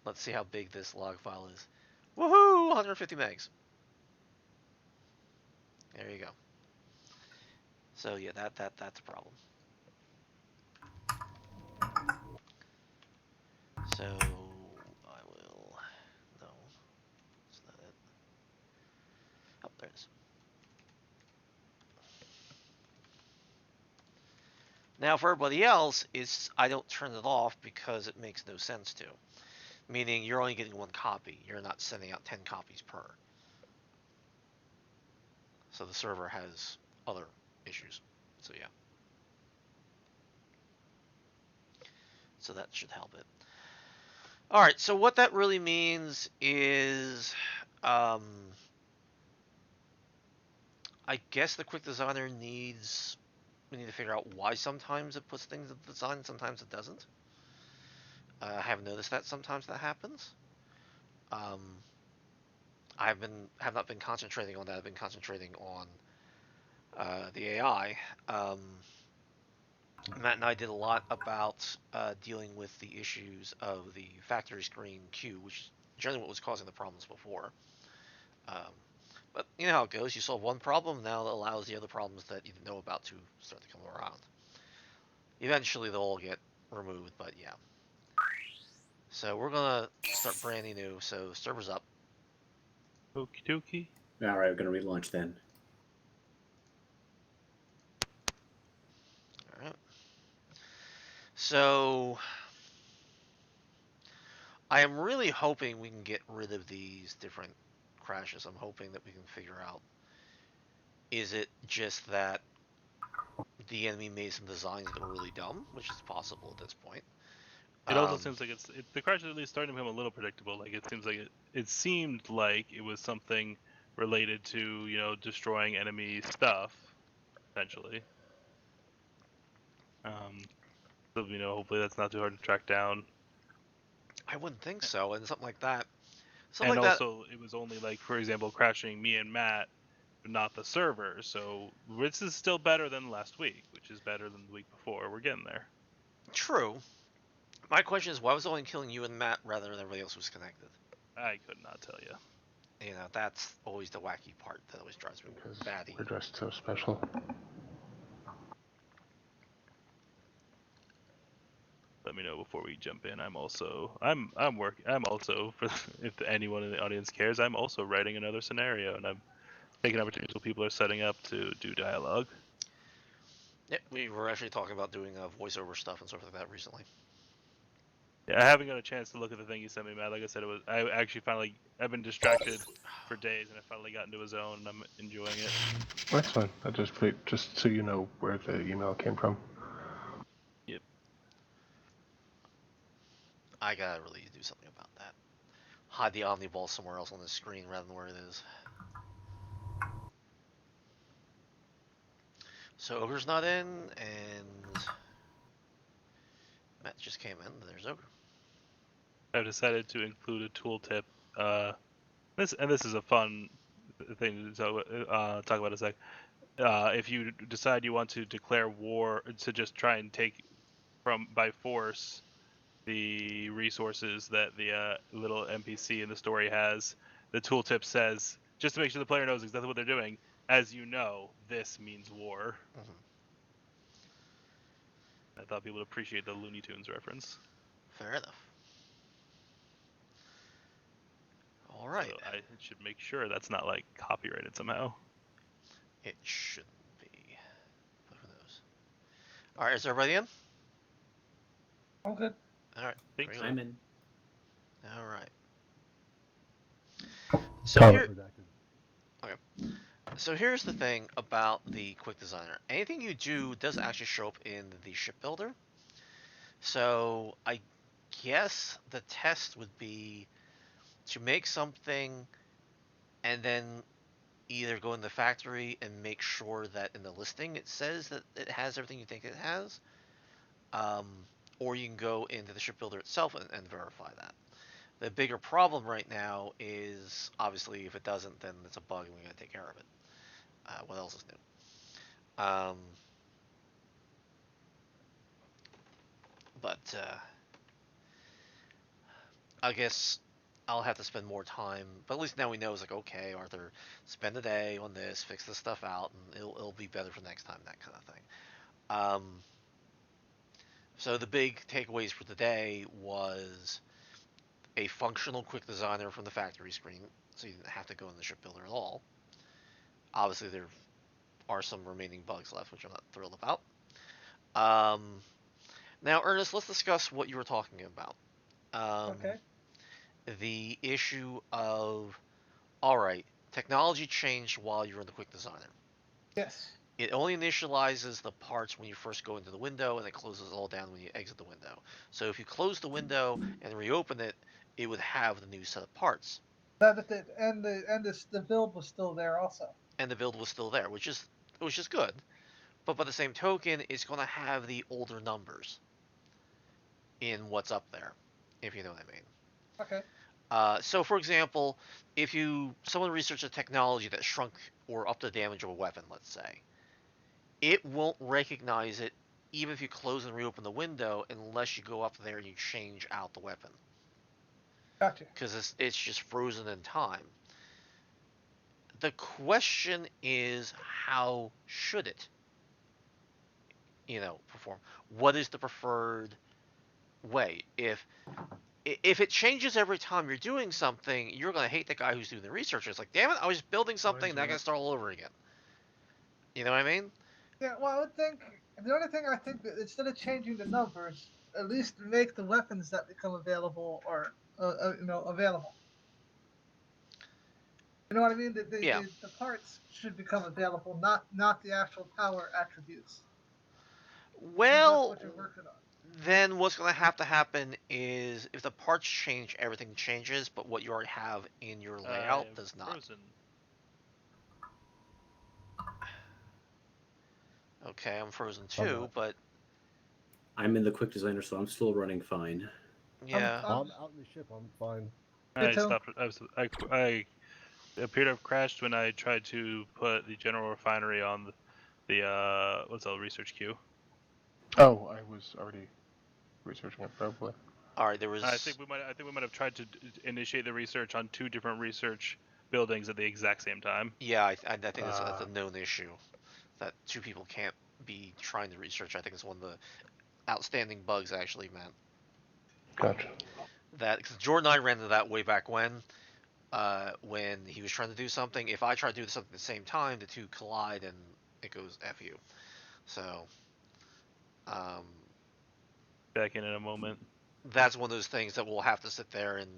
Let's see how big this log file is. Woohoo! 150 megs. There you go. So yeah, that's a problem. So I will... No, it's not it. Oh, there it is. Now for everybody else, I don't turn it off because it makes no sense to. Meaning you're only getting 1 copy. You're not sending out 10 copies per. So the server has other issues. So yeah. So that should help it. Alright, so what that really means is... I guess the quick designer needs... We need to figure out why sometimes it puts things in the design, sometimes it doesn't. I have noticed that sometimes that happens. I have not been concentrating on that. I've been concentrating on the AI. Matt and I did a lot about dealing with the issues of the factory screen queue, which is generally what was causing the problems before. But you know how it goes. You solve one problem, now it allows the other problems that you didn't know about to start to come around. Eventually they'll all get removed, but yeah. So we're gonna start brand new. So server's up. Okie dokie. All right, we're gonna relaunch then. All right. So I am really hoping we can get rid of these different crashes, I'm hoping that we can figure out, is it just that the enemy made some designs that were really dumb, which is possible at this point. It also seems like the crash is at least starting to become a little predictable. Like it seems like it seemed like it was something related to destroying enemy stuff potentially. So hopefully that's not too hard to track down. I wouldn't think so, and something like that. And also, it was only like, for example, crashing me and Matt, but not the server. So this is still better than last week, which is better than the week before. We're getting there. True. My question is, why was it only killing you and Matt rather than everybody else who was connected? I could not tell you. That's always the wacky part that always drives me Because batty. we're dressed so special. Let me know before we jump in. I'm also for if anyone in the audience cares, I'm also writing another scenario, and I'm taking opportunities while people are setting up to do dialogue. Yeah, we were actually talking about doing voiceover stuff and stuff like that recently. Yeah, I haven't got a chance to look at the thing you sent me, Matt. Like I said, I've been distracted for days, and I finally got into a zone, and I'm enjoying it. That's fine. I just so you know where the email came from. Yep. I gotta really do something about that. Hide the Omni Ball somewhere else on the screen rather than where it is. So Ogre's not in, and Matt just came in. There's Ogre. I've decided to include a tooltip. This is a fun thing to talk about in a sec. If you decide you want to declare war, to just try and take by force the resources that the little NPC in the story has, the tooltip says, just to make sure the player knows exactly what they're doing, as you know, this means war. Mm-hmm. I thought people would appreciate the Looney Tunes reference. Fair enough. All right. So I should make sure that's not like copyrighted somehow. It shouldn't be, but who knows? All right, is everybody in? I'm good. All right. Thanks. I'm in. All right. So here's the thing about the Quick Designer. Anything you do does actually show up in the ship builder. So I guess the test would be to make something and then either go in the factory and make sure that in the listing it says that it has everything you think it has, or you can go into the ship builder itself and verify that. The bigger problem right now is obviously if it doesn't, then it's a bug and we gotta take care of it. What else is new? But I guess I'll have to spend more time. But at least now we know it's like, okay, Arthur, spend a day on this, fix this stuff out, and it'll be better for next time, that kind of thing. So the big takeaways for today was a functional quick designer from the factory screen, so you didn't have to go in the ship builder at all. Obviously, there are some remaining bugs left, which I'm not thrilled about. Now, Ernest, let's discuss what you were talking about. Okay. The issue of, all right, technology changed while you're in the quick designer. Yes. It only initializes the parts when you first go into the window, and it closes it all down when you exit the window. So if you close the window and reopen it, it would have the new set of parts. That it did, and the build was still there also. And the build was still there, which is good. But by the same token, it's going to have the older numbers in what's up there, if you know what I mean. Okay. So, for example, if someone researched a technology that shrunk or upped the damage of a weapon, let's say, it won't recognize it even if you close and reopen the window unless you go up there and you change out the weapon. Gotcha. Because it's just frozen in time. The question is, how should it, perform? What is the preferred way? If it changes every time you're doing something, you're going to hate the guy who's doing the research. It's like, damn it, I was building something, and I got to start all over again. You know what I mean? Yeah, well, I would think the only thing I think that instead of changing the numbers, at least make the weapons that become available or available. You know what I mean? Yeah. The parts should become available, not the actual power attributes. Because that's Well, what you're working on. then what's going to happen is if the parts change, everything changes, but what you already have in your layout does not. Frozen. Okay, I'm frozen I'm too, not. but I'm in the quick designer, so I'm still running fine. yeah. I'm out in the ship. I'm fine. Me I too. stopped. I appeared to have crashed when I tried to put the general refinery on the what's the research queue. Oh, I was already researching it, probably. All right, there was. I think we might have tried to initiate the research on 2 different research buildings at the exact same time. Yeah, I think that's a known issue. That 2 people can't be trying to research. I think it's one of the outstanding bugs actually, man. Gotcha. That because Jordan and I ran into that way back when he was trying to do something. If I try to do something at the same time, the 2 collide and it goes F you. So, um, Back in a moment. that's one of those things that we'll have to sit there and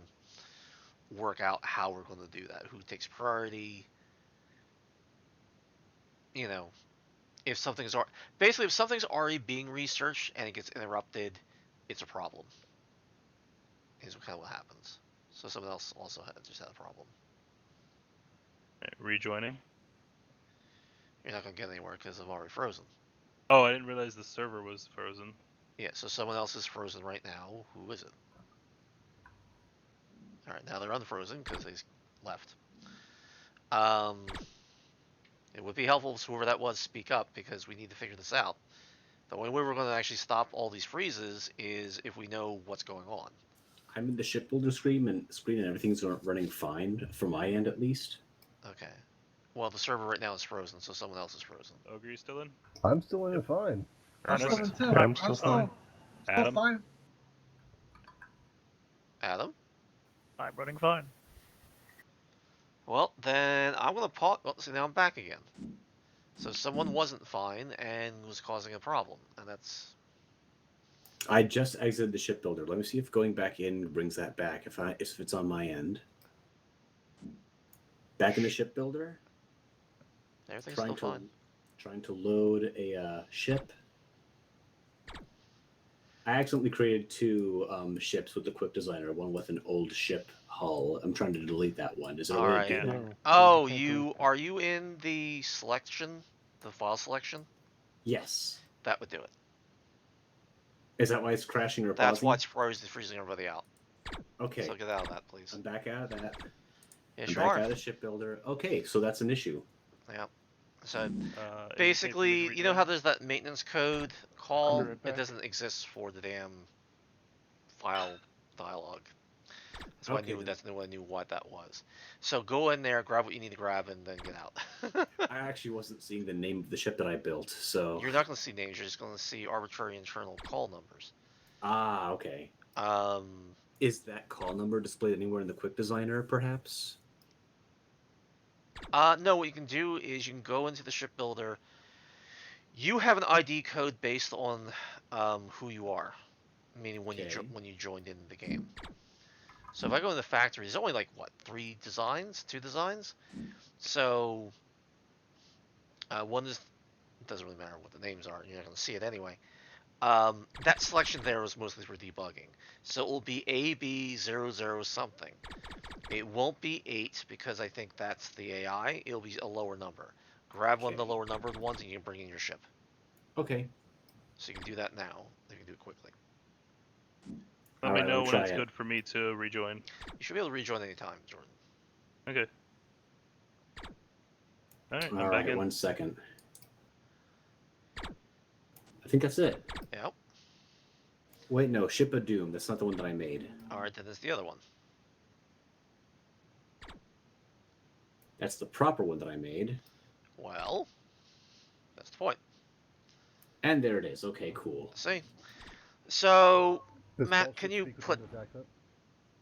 work out how we're going to do that. Who takes priority? You know, if something's basically if something's already being researched and it gets interrupted, it's a problem. Is kind of what happens. So someone else also just had a problem. Right, rejoining. You're not going to get anywhere because I'm already frozen. Oh, I didn't realize the server was frozen. Yeah, so someone else is frozen right now. Who is it? All right, now they're unfrozen because they left. It would be helpful if whoever that was speak up because we need to figure this out. The only way we're going to actually stop all these freezes is if we know what's going on. I'm in the shipbuilder screen and everything's running fine from my end at least. Okay. Well, the server right now is frozen, so someone else is frozen. Ogre, you still in? I'm still in it fine. I'm still in Ernest? too. Yeah, I'm still fine. Still Adam? fine. Adam? I'm running fine. Well, then I'm going to pause. Well, see, now I'm back again. So someone wasn't fine and was causing a problem, and that's... I just exited the shipbuilder. Let me see if going back in brings that back. If it's on my end. Back in the shipbuilder. Everything's still fine. Trying to load a ship. I accidentally created 2 ships with the quick designer. One with an old ship hull. I'm trying to delete that one. Is there a way to do that? Oh, are you in the selection, the file selection? Yes. That would do it. Is that why it's crashing or That's pausing? why it's freezing everybody out. Okay. So get out of that, please. I'm back out of that. Yes, I'm you back are. out of the shipbuilder. Okay, so that's an issue. Yeah. So Is it basically, safe for me to you know rejoin? how there's that maintenance code call? Right back. It doesn't exist for the damn file dialog. That's why Okay, I knew what that was. So go in there, grab what you need to grab, and then get out. I actually wasn't seeing the name of the ship that I built, so... You're not going to see names. You're just going to see arbitrary internal call numbers. Ah, okay. Um, Is that call number displayed anywhere in the quick designer, perhaps? no, what you can do is you can go into the shipbuilder. You have an ID code based on who you are, meaning when Okay. you joined in the game. So if I go in the factory, there's only like what 2 designs. So one is doesn't really matter what the names are. You're not going to see it anyway. That selection there was mostly for debugging. So it will be AB00 something. It won't be 8 because I think that's the AI. It'll be a lower number. Grab one of the lower numbered ones and you can bring in your ship. Okay. So you can do that now. You can do it quickly. Let me know when it's good for me to rejoin. You should be able to rejoin anytime, Jordan. Okay. Alright, I'm All back right, in. 1 second. I think that's it. Yep. Wait, no, Ship of Doom. That's not the one that I made. Alright, then there's the other one. That's the proper one that I made. Well, that's the point. And there it is. Okay, cool. See? So, Does Matt, Paul can ship you speak with put... English accent?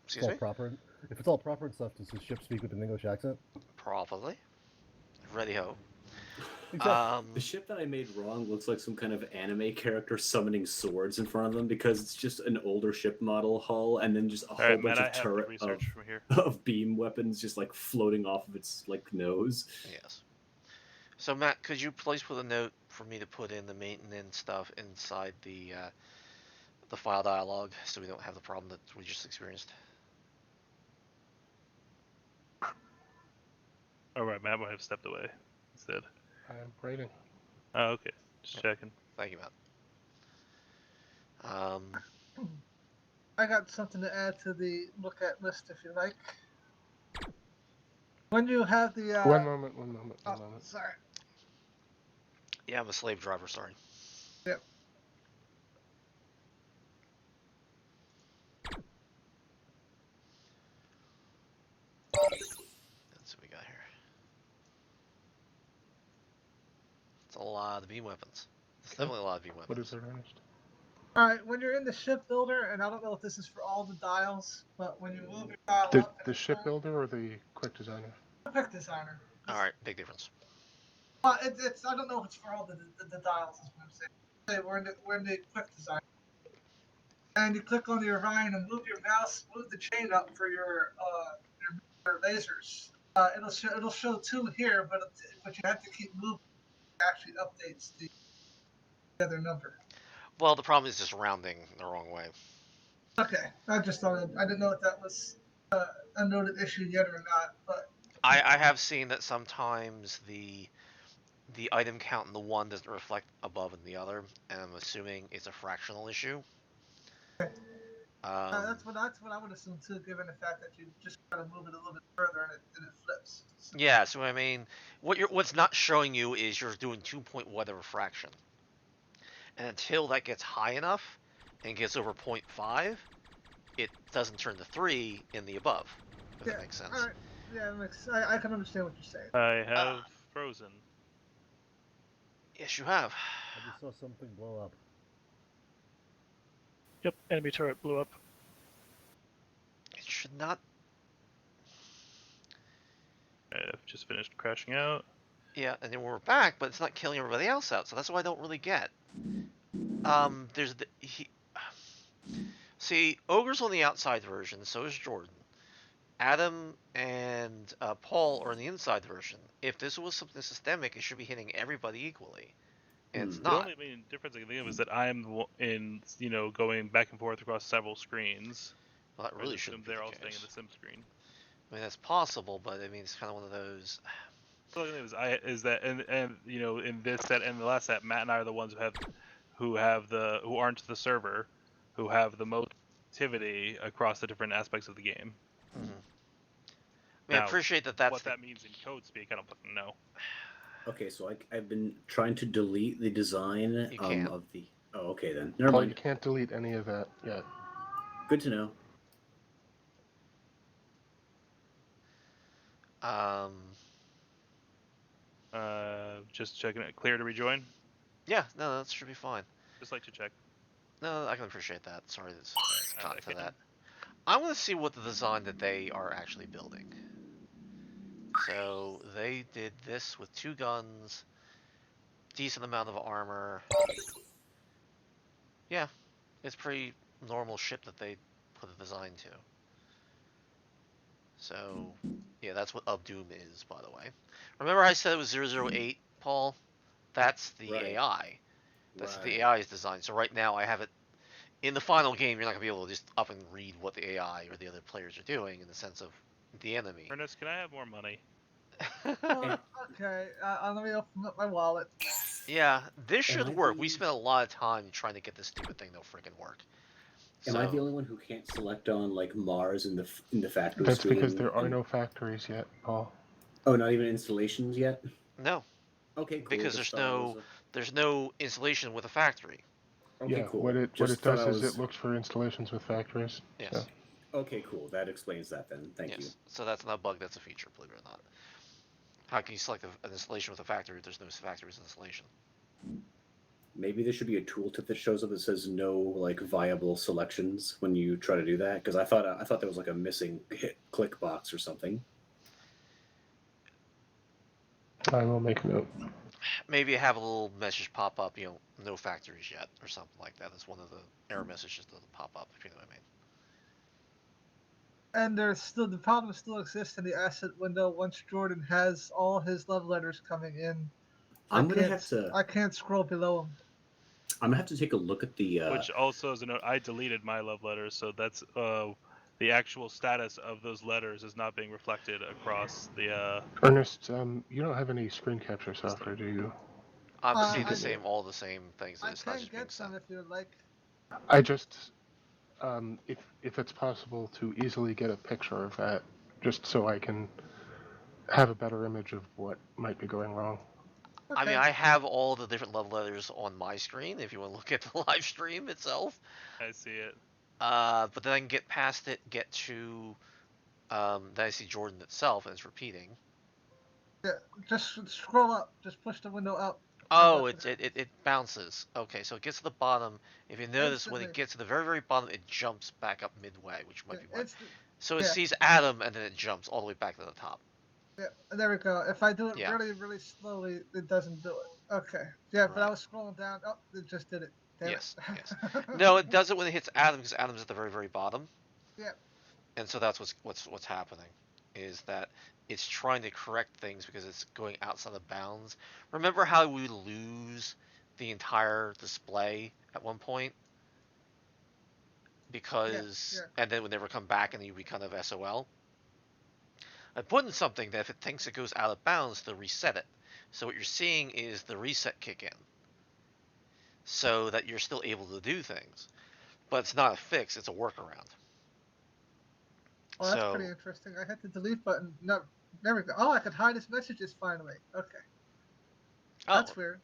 Excuse It's me? all proper. If it's all proper and stuff, does his ship speak with an English accent? Probably. Ready ho. The ship that I made wrong looks like some kind of anime character summoning swords in front of them because it's just an older ship model hull and then just a All whole right, bunch Matt, of I have the turret research from here. of beam weapons just like floating off of its like nose. Yes. So Matt, could you please put a note for me to put in the maintenance stuff inside the file dialog so we don't have the problem that we just experienced? All right, Matt might have stepped away instead. I am writing. Oh, okay. Just Yep. checking. Thank you, Matt. I got something to add to the look at list if you like. When you have the One moment. oh, sorry. Yeah, I'm a slave driver. Sorry. Yep. That's what we got here. It's a lot of beam weapons. It's definitely a lot of beam weapons. What is it, Ernest? All right, when you're in the ship builder, and I don't know if this is for all the dials, but when you move your dial up, The ship builder or the quick designer? quick designer. All right, big difference. It's I don't know if it's for all the dials. Is what I'm saying. Okay, we're in the quick design, and you click on the Orion and move your mouse, move the chain up for your lasers. It'll show 2 here, but you have to keep moving. It actually updates the other number. Well, the problem is just rounding the wrong way. Okay, I just thought I didn't know if that was a noted issue yet or not, but I have seen that sometimes the item count in the one doesn't reflect above in the other, and I'm assuming it's a fractional issue. that's what I would assume too, given the fact that you just gotta move it a little bit further and it flips. So, Yeah, so I mean, what's not showing you is you're doing 2 point whatever fraction, and until that gets high enough and gets over 0.5, it doesn't turn to 3 in the above. If that makes sense. All right. Yeah, I can understand what you're saying. I have frozen. Yes, you have. I just saw something blow up. Yep, enemy turret blew up. It should not. I've just finished crashing out. Yeah, and then we're back, but it's not killing everybody else out, so that's what I don't really get. There's see, Ogre's on the outside version, so is Jordan. Adam and Paul are in the inside version. If this was something systemic, it should be hitting everybody equally, and it's The not. only main difference I can think of is that I'm going back and forth across several screens. Well, that really shouldn't be they're the all case. staying in the sim screen. I mean, that's possible, but I mean, it's kind of one of those. The only thing is that and in this set and the last set, Matt and I are the ones who aren't the server, who have the most activity across the different aspects of the game. Mm-hmm. I mean, I appreciate that. That's what that means in code speak. I don't fucking know. Okay, so I've been trying to delete the design of the. Oh, okay then. Never Paul, mind. you can't delete any of that yet. Good to know. Just checking it. Clear to rejoin? Yeah, no, that should be fine. Just like to check. No, I can appreciate that. Sorry, it's caught to that. I want to see what the design that they are actually building. So they did this with 2 guns, decent amount of armor. Yeah, it's pretty normal ship that they put a design to. So, yeah, that's what Doom is, by the way. Remember I said it was 008, Paul? That's the AI. That's the AI is designed. So right now I have it in the final game. You're not gonna be able to just up and read what the AI or the other players are doing in the sense of the enemy. Ernest, can I have more money? Okay, let me open up my wallet. Yeah, this should work. We spent a lot of time trying to get this stupid thing to freaking work. Am I the only one who can't select on like Mars in the factory That's screen? because there are no factories yet, Paul. Oh, not even installations yet? No. Okay, cool. Because there's no installation with a factory. Okay, yeah, cool. what it does is it looks for installations with factories. Yes. So. Okay, cool. That explains that then. Thank you. So that's not a bug, that's a feature, believe it or not. How can you select an installation with a factory if there's no factory's installation? Maybe there should be a tooltip that shows up that says no like viable selections when you try to do that. Because I thought there was like a missing click box or something. I will make a note. maybe have a little message pop up, no factories yet, or something like that. That's one of the error messages that'll pop up, if you know what I mean. And there's still the problem still exists in the asset window once Jordan has all his love letters coming in. I'm gonna have to. I can't scroll below them. I'm gonna have to take a look at the. Which also is a note. I deleted my love letters, so that's the actual status of those letters is not being reflected across the. Ernest, you don't have any screen capture software, do you? I'm seeing I- all the same things. I It's not can just being get some sent. if you like. I just, if it's possible to easily get a picture of that, just so I can have a better image of what might be going wrong. Okay. I mean, I have all the different love letters on my screen. If you want to look at the live stream itself, I see it. but then I can get past it, get to, then I see Jordan itself, and it's repeating. Yeah, just scroll up. Just push the window up. Oh, it bounces. Okay, so it gets to the bottom. If you notice, when Instantly. it gets to the very, very bottom, it jumps back up midway, which might be why. Instant. So it yeah. sees Adam, and then it jumps all the way back to the top. Yeah, there we go. If I do it Yeah. really, really slowly, it doesn't do it. Okay. Yeah, but I Right. was scrolling down. Oh, it just did it. Damn Yes, it. yes. No, it does it when it hits Adam, because Adam's at the very, very bottom. Yeah. And so that's what's happening, is that it's trying to correct things because it's going outside of bounds. Remember how we lose the entire display at one point? Because and then we never come back and we kind of SOL. I put in something that if it thinks it goes out of bounds, they'll reset it. So what you're seeing is the reset kick in, so that you're still able to do things, but it's not a fix; it's a workaround. Oh, that's pretty interesting. I hit the delete button. No, there we go. Oh, I could hide his messages finally. Okay. That's weird.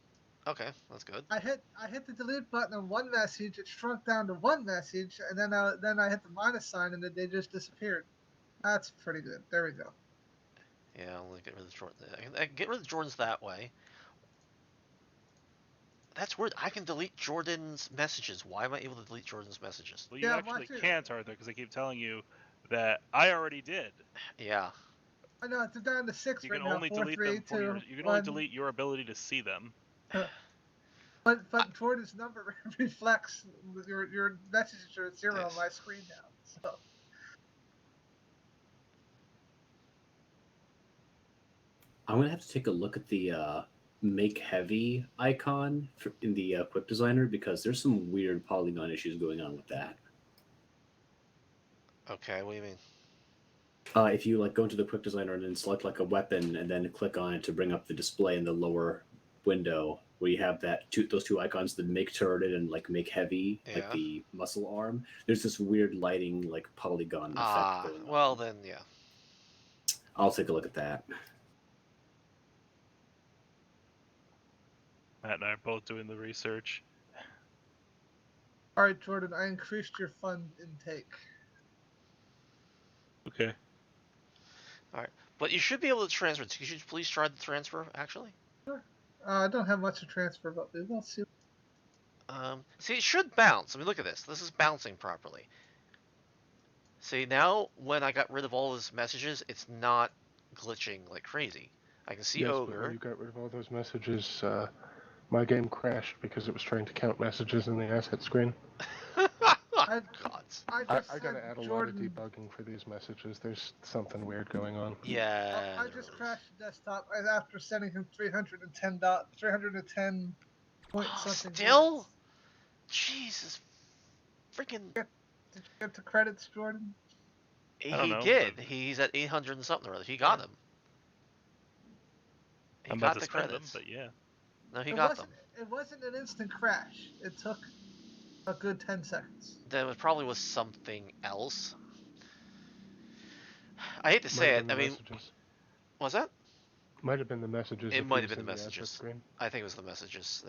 Okay, that's good. I hit the delete button on one message. It shrunk down to one message, and then I hit the minus sign, and they just disappeared. That's pretty good. There we go. Yeah, I'll get rid of Jordan. I can get rid of Jordan's that way. That's weird. I can delete Jordan's messages. Why am I able to delete Jordan's messages? Well, you actually can't, Arthur, because I keep telling you that I already did. Yeah. I know it's down to 6 you right can now. only 4, delete 3, them 2, you can 1. only delete your ability to see them. But Jordan's number reflects your messages are 0 on my screen now. So. I'm gonna have to take a look at the make heavy icon in the Quick Designer because there's some weird polygon issues going on with that. Okay, what do you mean? If you go into the Quick Designer and then select a weapon and then click on it to bring up the display in the lower window where you have those two icons, the make turreted and make heavy, like the muscle arm. There's this weird lighting polygon effect going on. Well then, yeah. I'll take a look at that. Matt and I are both doing the research. All right, Jordan, I increased your fund intake. Okay. All right, but you should be able to transfer. Could you please try the transfer, actually? Sure. I don't have much to transfer, but we will see. See, it should bounce. I mean, look at this. This is bouncing properly. See, now when I got rid of all his messages, it's not glitching like crazy. I can see Ogre. But when you got rid of all those messages, my game crashed because it was trying to count messages in the asset screen. I gotta add a lot of debugging for these messages. There's something weird going on. Yeah. I just crashed the desktop after sending him 310 point something. Still? Jesus. Freaking. Did you get the credits, Jordan? He did. He's at 800 and something or other. He got them. I'm about to spend them, but yeah. No, he got them. It wasn't an instant crash. It took a good 10 seconds. Then it probably was something else. I hate to say it. I mean, was that? Might have been the messages. It might have been the messages. Screen. I think it was the messages.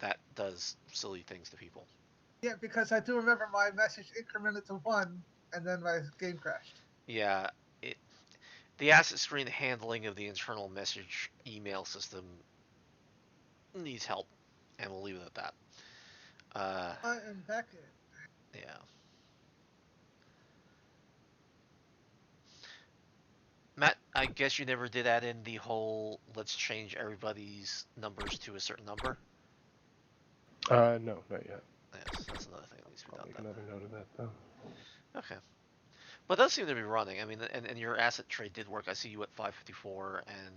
That does silly things to people. Yeah, because I do remember my message incremented to 1, and then my game crashed. Yeah, the asset screen handling of the internal message email system needs help, and we'll leave it at that. I am back in. Yeah. Matt, I guess you never did add in the whole let's change everybody's numbers to a certain number. No, not yet. Yes, that's another thing that needs to be I'll done. make another note of that though. Okay. But it does seem to be running. I mean, and your asset trade did work. I see you at 554 and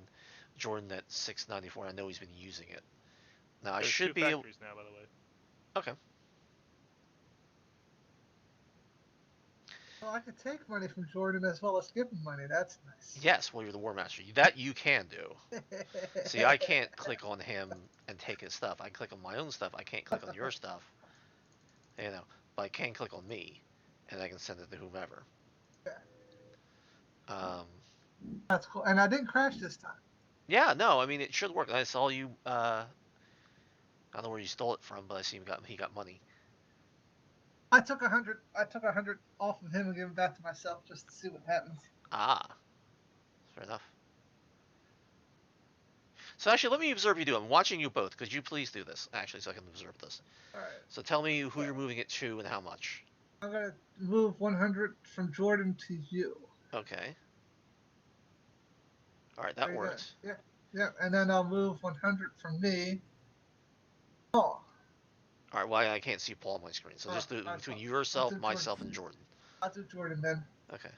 Jordan at 694. I know he's been using it. Now I There's should two be able. factories now, by the way. Okay. Well, I could take money from Jordan as well as give him money. That's nice. Yes, well, you're the War Master. That you can do. See, I can't click on him and take his stuff. I click on my own stuff. I can't click on your stuff. You know, but I can click on me, and I can send it to whomever. That's cool. And I didn't crash this time. Yeah, no, I mean it should work. I saw you. I don't know where you stole it from, but I see he got money. I took 100. I took 100 off of him and gave it back to myself just to see what happens. Ah, fair enough. So actually, let me observe you do. I'm watching you both. Could you please do this, actually, so I can observe this? All right. So tell me who you're moving it to and how much. I'm gonna move 100 from Jordan to you. Okay. All right, that works. Yeah, yeah, and then I'll move 100 from me. Paul. All right, well, I can't see Paul on my screen, so just do it between yourself, myself, and Jordan. I'll do Jordan then. Okay.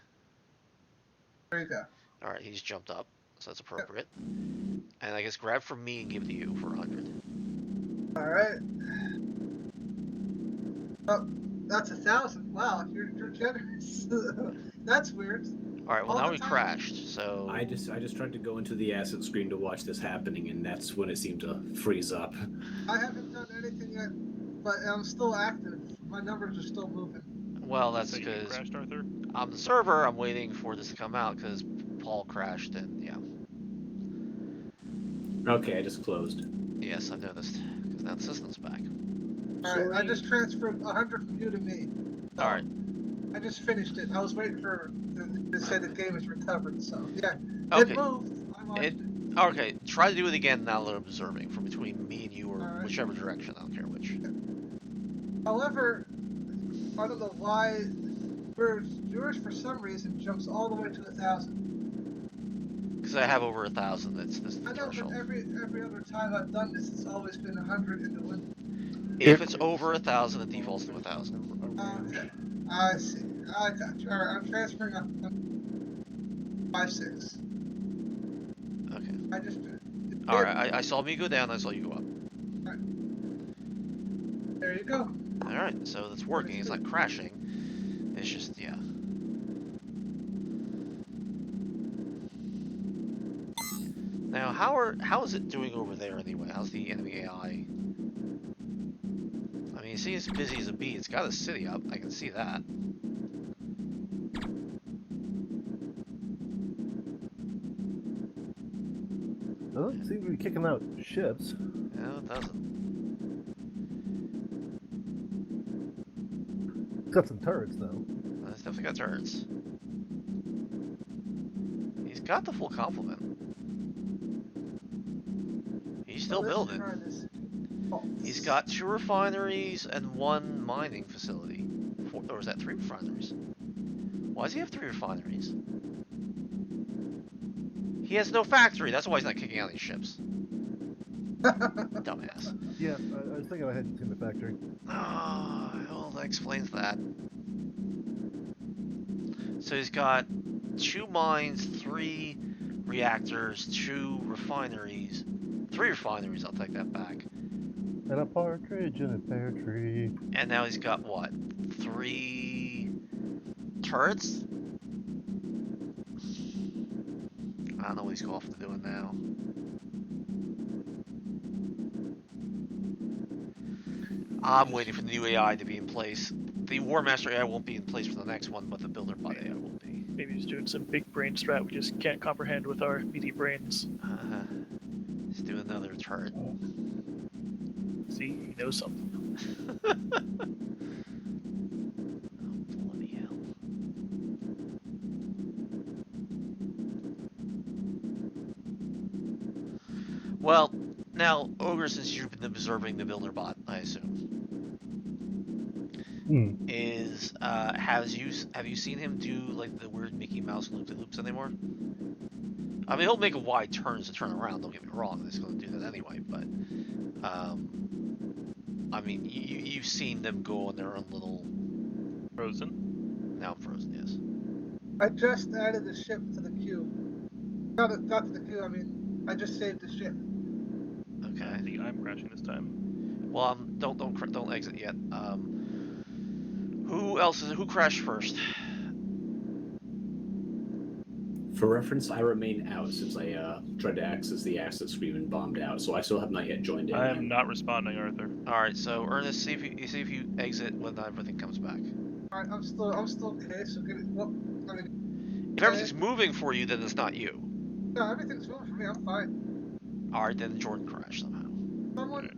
There you go. All right, he's jumped up, so that's appropriate. And I guess grab from me and give it to you for 100. All right. Oh, that's 1,000. Wow, you're generous. That's weird. All right, well now we crashed, so I just tried to go into the asset screen to watch this happening, and that's when it seemed to freeze up. I haven't done anything yet, but I'm still active. My numbers are still moving. Well, that's So you because crashed, Arthur? I'm the server. I'm waiting for this to come out because Paul crashed, and yeah. Okay, I just closed. Yes, I noticed because now the system's back. All right, I just transferred 100 from you to me. So All right. I just finished it. I was waiting for to say the game is recovered. So yeah, Okay. it moved. I watched it. Okay, try to do it again now that I'm observing from between me and you or Alright. whichever direction. I don't care which. However, I don't know why yours for some reason jumps all the way to 1,000. Because I have over 1,000. That's the I know, threshold. but every other time I've done this, it's always been 100 in the window. If it's over 1,000, it defaults to 1,000. Okay, I see. I got you. All right, I'm transferring up 5-6. Okay. I just did. All right. I saw me go down. I saw you go up. There you go. All right. So that's working. It's not crashing. It's just yeah. Now, how is it doing over there anyway? How's the enemy AI? I mean, you see, it's busy as a bee. It's got a city up. I can see that. Doesn't seem to be kicking out ships. No, it doesn't. It's got some turrets though. It's definitely got turrets. He's got the full complement. He's still building. He's got 2 refineries and 1 mining facility. Or is that 3 refineries? Why does he have 3 refineries? He has no factory. That's why he's not kicking out these ships. Dumbass. Yeah, I was thinking I hadn't seen the factory. Oh, well, that explains that. So he's got 2 mines, 3 reactors, 2 refineries. 3 refineries, I'll take that back. And a partridge in a pear tree. And now he's got what? 3 turrets? I don't know what he's off to doing now. I'm waiting for the new AI to be in place. The War Master AI won't be in place for the next one, but the Builder Bot AI will be. Maybe he's doing some big brain strat we just can't comprehend with our meaty brains. Let's do another turret. See, he knows something. Oh, bloody hell. Well, now, Ogre, since you've been observing the Builder Bot, I assume, is, have you seen him do, like, the weird Mickey Mouse loop-de-loops anymore? I mean, he'll make a wide turn to turn around. Don't get me wrong; he's going to do that anyway. But, I mean, you've seen them go on their own little. Frozen. Now I'm frozen. Yes. I just added the ship to the queue. Not to the queue. I mean, I just saved the ship. I Okay. think I'm crashing this time. Well, don't exit yet. Who crashed first? For reference, I remain out since I tried to access the access screen and bombed out, so I still have not yet joined in. I am not responding, Arthur. All right. So Ernest, see if you exit when everything comes back. All right, I'm still okay. So get it. Well, I mean, If everything's moving for you, then it's not you. no, everything's moving for me. I'm fine. All right, then Jordan crashed somehow.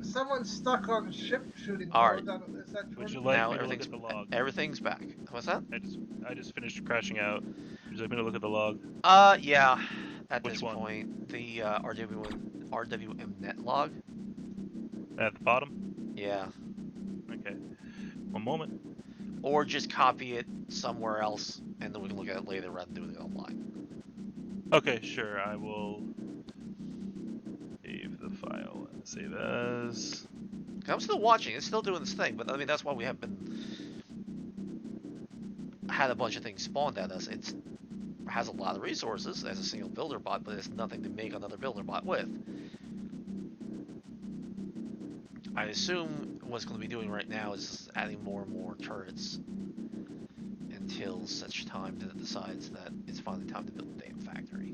Someone's stuck on ship shooting All mode. right. Is that Would you Jordan? like Now me to look at the log? everything's back. What's that? I just finished crashing out. Would you like me to look at the log? Yeah. At Which this one? point, the RWM net log. At the bottom? Yeah. Okay. One moment. Or just copy it somewhere else, and then we can look at it later rather than doing it online. Okay, sure. I will save the file and save as. I'm still watching. It's still doing this thing, but I mean that's why we have had a bunch of things spawned at us. It has a lot of resources as a single builder bot, but it's nothing to make another builder bot with. I assume what's going to be doing right now is adding more and more turrets until such time that it decides that it's finally time to build the damn factory.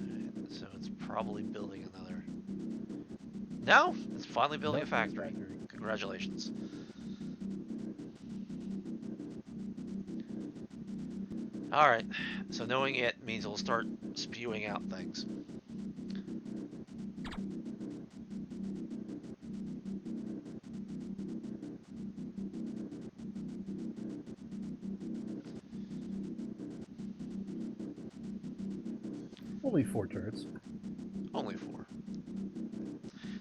Alright, so it's probably building another. No, it's finally building a factory. Congratulations. Alright, so knowing it means it'll start spewing out things. Only 4 turrets. Only 4.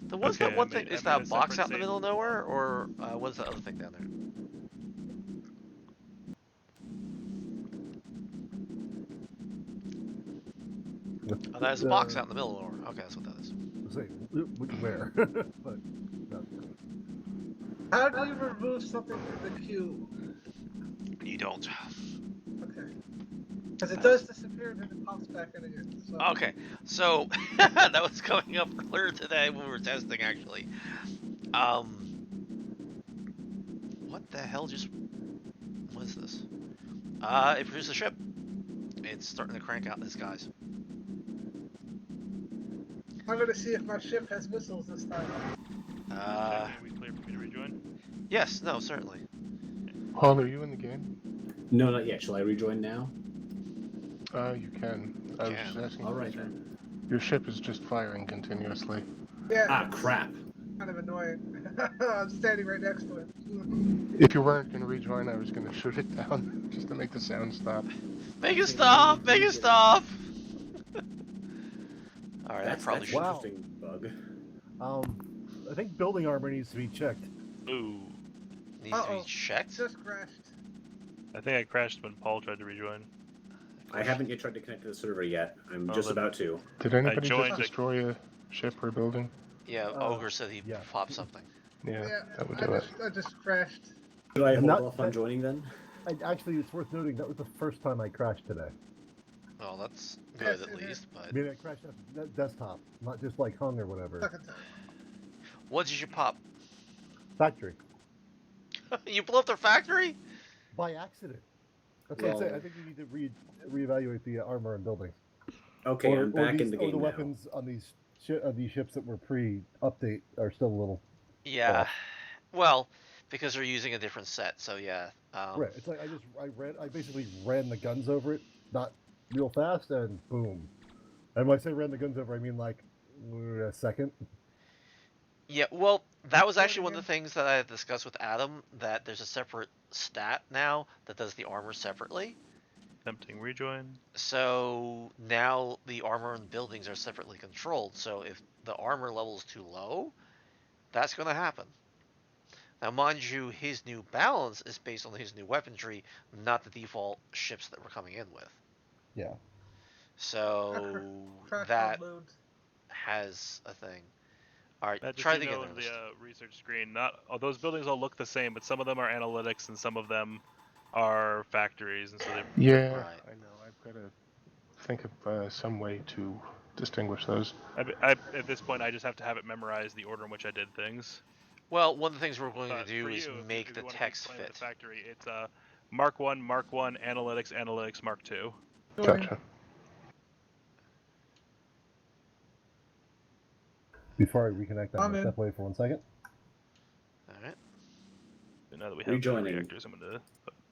There was Okay, that one thing, is I made that a box separate out in the save middle of of the log. nowhere, or what is that other thing down there? Oh, that is a box out in the middle of nowhere. Okay, that's what that is. Say, where? But no. How do you remove something from the queue? You don't. Okay. Because it does disappear and then it pops back in again. So. Okay, so that was coming up earlier today when we were testing, actually. What the hell just... What is this? It produced a ship. It's starting to crank out these guys. I'm gonna see if my ship has missiles this time. Are we clear for me to rejoin? Yes, no, certainly. Paul, are you in the game? No, not yet. Shall I rejoin now? You can. I was Can. just asking. All right because then. Your ship is just firing continuously. Yeah. Ah, crap. Kind of annoying. I'm standing right next to it. If you weren't going to rejoin, I was going to shoot it down just to make the sound stop. Make it stop! Make it stop! Alright, That's probably an should. Wow. interesting bug. I think building armor needs to be checked. Ooh. Needs to be Uh-oh. checked. Just crashed. I think I crashed when Paul tried to rejoin. I haven't yet tried to connect to the server yet. I'm Well, just then- about to. Did anybody joined just the- destroy a ship or building? Yeah, Ogre said he yeah. popped something. Yeah, that would do it. I just crashed. Should I And hold that- off on joining then? Actually, it's worth noting that was the first time I crashed today. Well, that's Yes, good at it is. least, I but... mean, I crashed at the desktop, not just like hung or whatever. Second time. What did you pop? Factory. You blew up their factory? By accident. That's what I'm saying. I Well- think we need to reevaluate the armor and buildings. Okay, I'm back in the game the now. weapons on these ships that were pre-update are still a little... Yeah. off. Well, because they're using a different set, so yeah. Right. It's like I basically ran the guns over it, not real fast, and boom. And when I say ran the guns over, I mean like a second. Yeah, well, that was actually one of the things that I had discussed with Adam, that there's a separate stat now that does the armor separately. Attempting rejoin. So now the armor and buildings are separately controlled. So if the armor level is too low, that's going to happen. Now, mind you, his new balance is based on his new weaponry, not the default ships that we're coming in with. Yeah. So Crash that mode. has a thing. All right, Just try so it you again know, there. in the research screen, not all those buildings all look the same, but some of them are analytics and some of them are factories, and so they. Yeah, Right. I know. I've got to think of some way to distinguish those. At this point, I just have to have it memorize the order in which I did things. Well, one of the things we're going to But do for is you, make if the you want to keep text playing with fit. the factory, it's Mark 1, Analytics, Analytics, Mark 2. Join. Gotcha. Before I reconnect, I'm I'm going to in. step away for 1 second. All right. And now that we have the Rejoining. reactors, I'm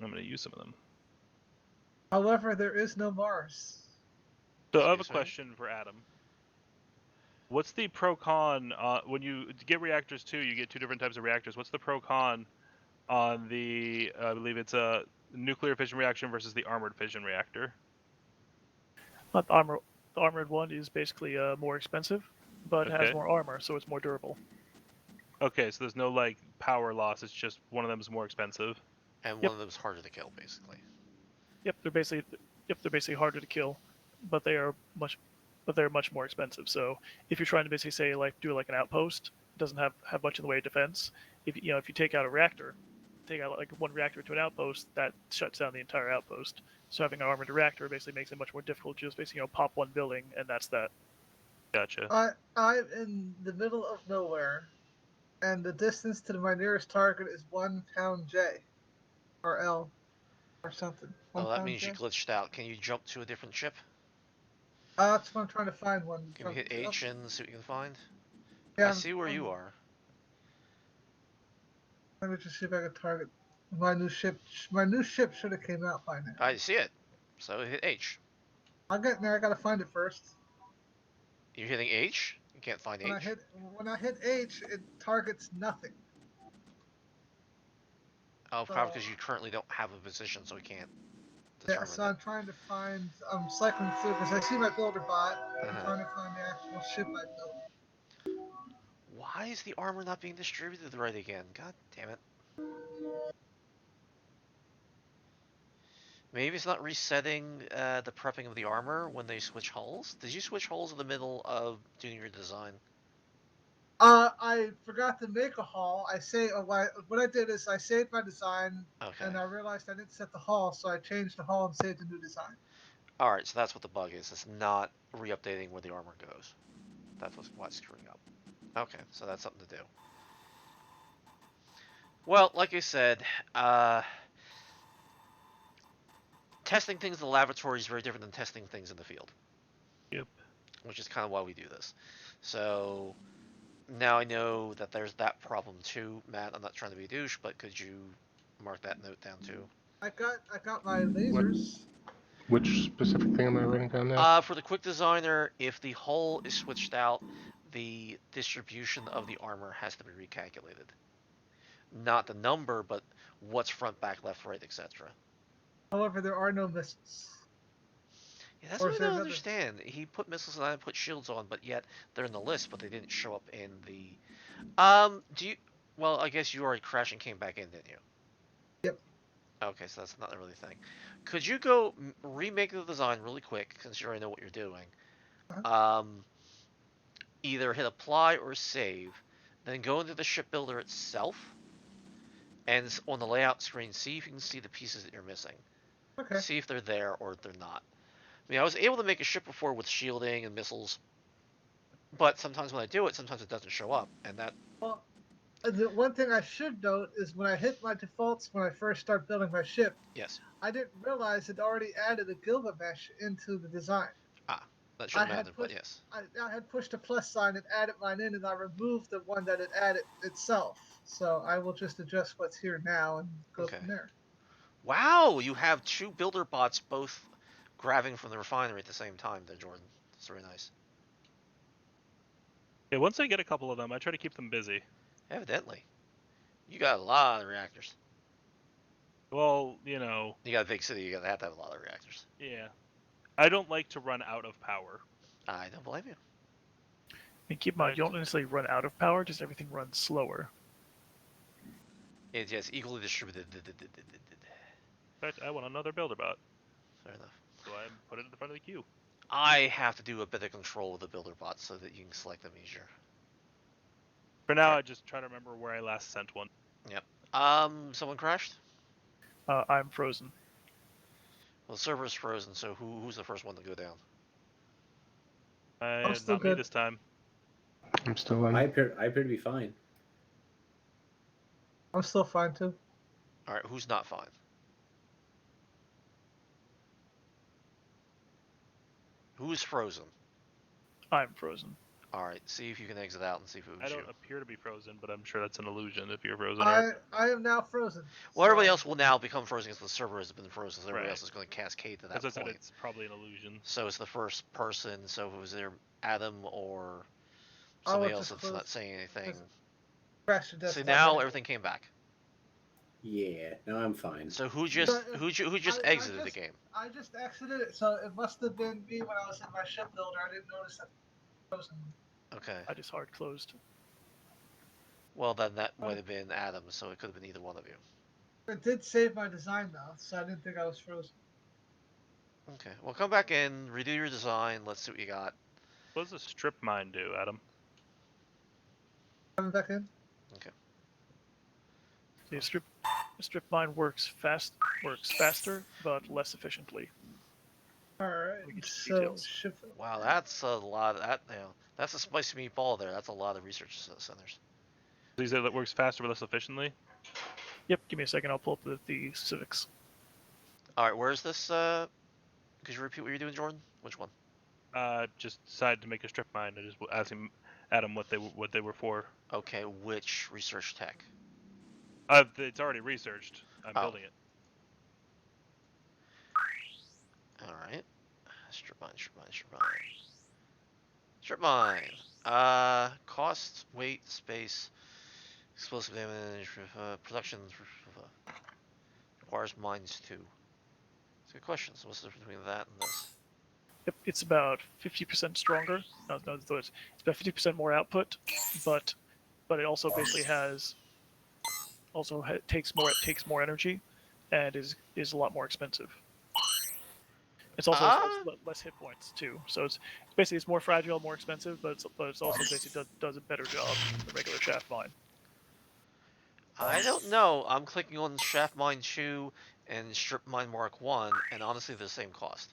gonna use some of them. However, there is no Mars. So I have a Excuse me? question for Adam. What's the pro con when you get reactors too? You get two different types of reactors. What's the pro con on the I believe it's a nuclear fission reaction versus the armored fission reactor? The armored one is basically more expensive, but has Okay. more armor, so it's more durable. Okay, so there's no like power loss. It's just one of them is more expensive. And Yep. one of them's harder to kill, basically. They're basically harder to kill, but they're much more expensive. So if you're trying to basically say like do like an outpost, it doesn't have much in the way of defense. If you take out a reactor, take out like one reactor to an outpost, that shuts down the entire outpost. So having an armored reactor basically makes it much more difficult. Just basically pop one building and that's that. Gotcha. I'm in the middle of nowhere, and the distance to my nearest target is 1 pound J, or L, or something. Oh, that pound means J. you glitched out. Can you jump to a different ship? That's what I'm trying to find one. Can you hit H and see what you can find? Yeah, I see where you are. Let me just see if I can target my new ship. My new ship should have came out by now. I see it. So hit H. I'll get there. I gotta find it first. You're hitting H? You can't find When H? I hit H, it targets nothing. Oh, So probably because you currently don't have a position, so we can't yeah, determine so it. I'm trying to find. I'm cycling through because I see my builder bot. I'm Uh-huh. trying to find the actual ship I built. Why is the armor not being distributed right again? God damn it. Maybe it's not resetting the prepping of the armor when they switch hulls? Did you switch hulls in the middle of doing your design? I forgot to make a hull. What I did is I saved my design, Okay. and I realized I didn't set the hull, so I changed the hull and saved the new design. Alright, so that's what the bug is. It's not re-updating where the armor goes. That's what's screwing up. Okay, so that's something to do. Well, like I said, testing things in the laboratory is very different than testing things in the field. Yep. Which is kind of why we do this. So now I know that there's that problem too, Matt. I'm not trying to be a douche, but could you mark that note down too? I got my lasers. Which specific thing am I writing down now? For the quick designer, if the hull is switched out, the distribution of the armor has to be recalculated. Not the number, but what's front, back, left, right, etc. However, there are no missiles. Yeah, that's Or what is I there don't another? understand. He put missiles and I put shields on, but yet they're in the list, but they didn't show up in the. Do you? Well, I guess you already crashed and came back in, didn't you? Yep. Okay, so that's not really a thing. Could you go remake the design really quick, since you already know what you're doing? Either hit apply or save, then go into the shipbuilder itself, and on the layout screen, see if you can see the pieces that you're missing. Okay. See if they're there or they're not. I mean, I was able to make a ship before with shielding and missiles, but sometimes when I do it, sometimes it doesn't show up, and that. Well, the one thing I should note is when I hit my defaults when I first start building my ship, Yes. I didn't realize it already added a Gilgamesh into the design. That shouldn't matter, but yes. I had pushed a plus sign and added mine in, and I removed the one that it added itself. So I will just adjust what's here now and go from there. Wow, you have two builder bots both grabbing from the refinery at the same time there, Jordan. That's very nice. Yeah, once I get a couple of them, I try to keep them busy. Evidently. You got a lot of reactors. Well, You got a big city, you have to have a lot of reactors. Yeah. I don't like to run out of power. I don't blame you. And keep in mind, you don't necessarily run out of power, just everything runs slower. It's yes, equally distributed. In fact, I want another builder bot, Fair enough. so I put it at the front of the queue. I have to do a bit of control with the builder bot so that you can select them easier. For now, I just try to remember where I last sent one. Yep. Someone crashed? I'm frozen. Well, the server's frozen, so who's the first one to go down? still Not me good. this time. I'm still in. I appear to be fine. I'm still fine too. Alright, who's not fine? Who's frozen? I'm frozen. Alright, see if you can exit out and see if it was I you. don't appear to be frozen, but I'm sure that's an illusion if you're frozen. I am now frozen. Well, everybody so- else will now become frozen because the server has been frozen, so everybody Right. else is going to cascade to that As I said, point. it's probably an illusion. So it's the first person, so if it was either Adam or I somebody will else just that's not close- saying anything. just Crash the See, desktop. now anyway. everything came back. Yeah, now I'm fine. So who just I exited the just- game? I just exited it, so it must have been me when I was in my ship builder. I didn't notice that. Frozen. Okay. I just hard closed. Well, then that would have been Adam, so it could have been either one of you. It did save my design though, so I didn't think I was frozen. Okay. Well, come back in, redo your design. Let's see what you got. What does a strip mine do, Adam? Coming back in. The strip mine works faster, but less efficiently. All right. We get to So details. shift. Wow, that's a lot. That's a spicy meatball there. That's a lot of research centers. So you said that works faster but less efficiently? Yep, give me a second. I'll pull up the civics. All right, where's this? Could you repeat what you're doing, Jordan? Which one? Just decided to make a strip mine. I just asking Adam what they were for. Okay, which research tech? It's already researched. I'm Oh. building it. All right. Strip mine. Strip mine. Cost, weight, space, explosive damage, production requires mines too. It's a good question. So what's the difference between that and this? Yep, it's about 50% stronger. No, it's about 50% more output, but it also basically takes more energy, and is a lot more expensive. It's also less hit points too. So it's basically it's more fragile, more expensive, but it's also basically does a better job than the regular shaft mine. I don't know. I'm clicking on Shaft Mine 2 and Strip Mine Mark 1, and honestly, they're the same cost.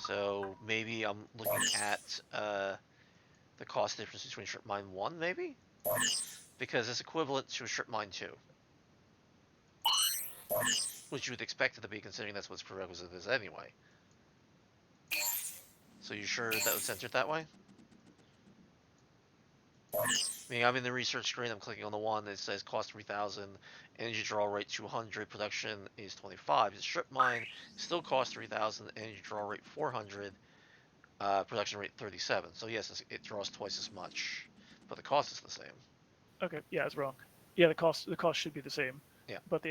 So maybe I'm looking at the cost difference between Strip Mine 1, maybe? Because it's equivalent to Strip Mine 2. Which you would expect it to be, considering that's what its prerequisite is anyway. So you sure that was entered that way? I mean, I'm in the research screen, I'm clicking on the one that says cost 3,000, energy draw rate 200, production is 25. The strip mine still costs 3,000, energy draw rate 400, production rate 37. So yes, it draws twice as much, but the cost is the same. Okay, yeah, it's wrong. Yeah, the cost should be the same. Yeah. But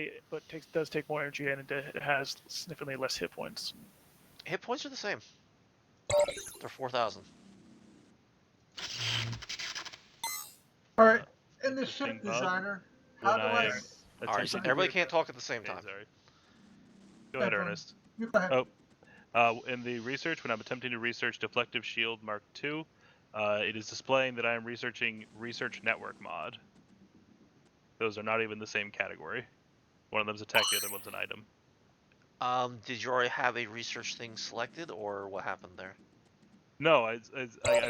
does take more energy, and it has significantly less hit points. Hit points are the same. They're 4,000. All right. In the Interesting ship bug. designer, how When do I I? am All right, so attempting to everybody do- can't talk at the same Okay, time. sorry. Go ahead, Everyone. Ernest. You go ahead. In the research, when I'm attempting to research Deflective Shield Mark II, it is displaying that I am researching Research Network mod. Those are not even the same category. One of them's a tech, the other one's an item. Did you already have a research thing selected, or what happened there? No, I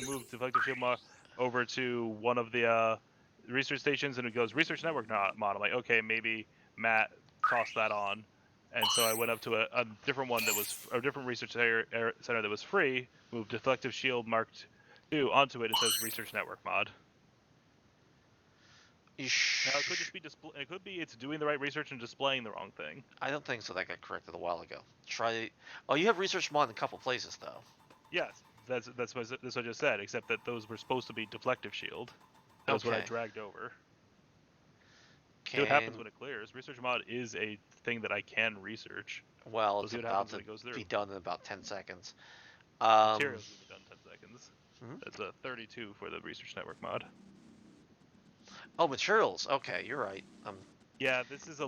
moved Deflective Shield mod over to one of the research stations, and it goes Research Network mod. I'm like, okay, maybe Matt tossed that on. And so I went up to a different one that was a different research center that was free, moved Deflective Shield Mark II onto it. It says Research Network mod. Now it could just be it could be it's doing the right research and displaying the wrong thing. I don't think so. That got corrected a while ago. Try. Oh, you have research mod in a couple places though. Yes, that's what I just said. Except that those were supposed to be Deflective Shield. That was what I Okay. dragged over. See what happens Can when it clears. Research mod is a thing that I can research. well, We'll it's see what about happens to when it goes through. be done in about 10 seconds. Materials will be done in 10 seconds. Hmm? That's a 32 for the Research Network mod. Oh, materials. Okay, you're right. Yeah, this is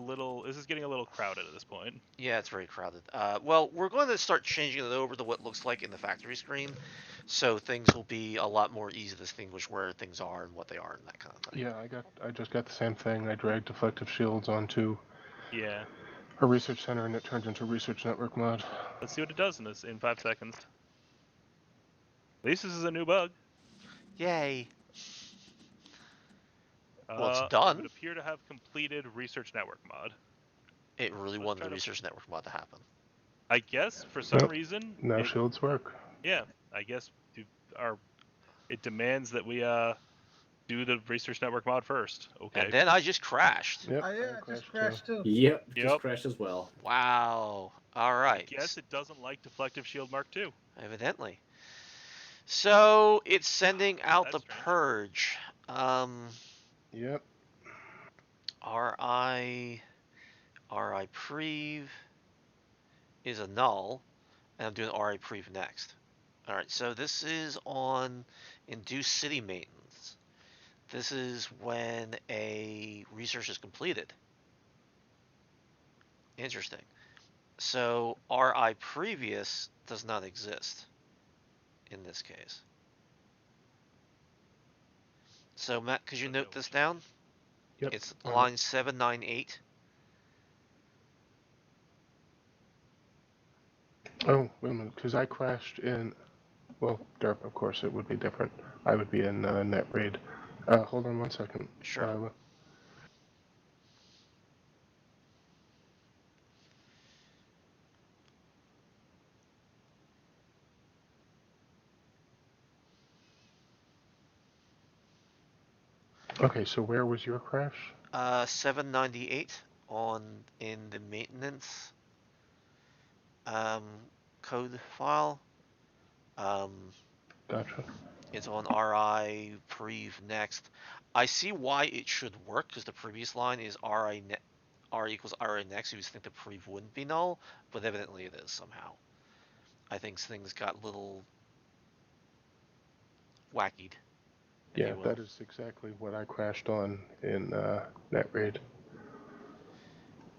getting a little crowded at this point. Yeah, it's very crowded. Well, we're going to start changing it over to what it looks like in the factory screen, so things will be a lot more easy to distinguish where things are and what they are and that kind of thing. Yeah, I just got the same thing. I dragged deflective shields onto Yeah. a research center and it turned into research network mod. Let's see what it does in 5 seconds. At least this is a new bug. Yay! Well, it's It done. would appear to have completed Research Network mod. It really Let's wanted try the to- research network mod to happen. I guess for some Nope. reason, Now shields work. yeah, I guess it demands that we do the Research Network mod first. Okay. And then I just crashed. Yep. I just crashed too. Yep, Yep. just crashed as well. Wow. All I right. guess it doesn't like Deflective Shield Mark II. Evidently. So it's sending out the That's strange. purge. Yep. RI prev is a null, and I'm doing RI prev next. All right, so this is on induce city maintenance. This is when a research is completed. Interesting. So RI previous does not exist in this case. So Matt, could you Okay, note this down? Yep. It's line 798. Oh, wait a minute, because I crashed in. Well, derp, of course, it would be different. I would be in net raid. Hold on 1 second. Sure. Okay, so where was your crash? 798 in the maintenance code file. Gotcha. It's on RI prev next. I see why it should work because the previous line is RI equals RI next. You would think the prev wouldn't be null, but evidently it is somehow. I think things got a little wackied. Yeah, that is exactly what I crashed on in net raid.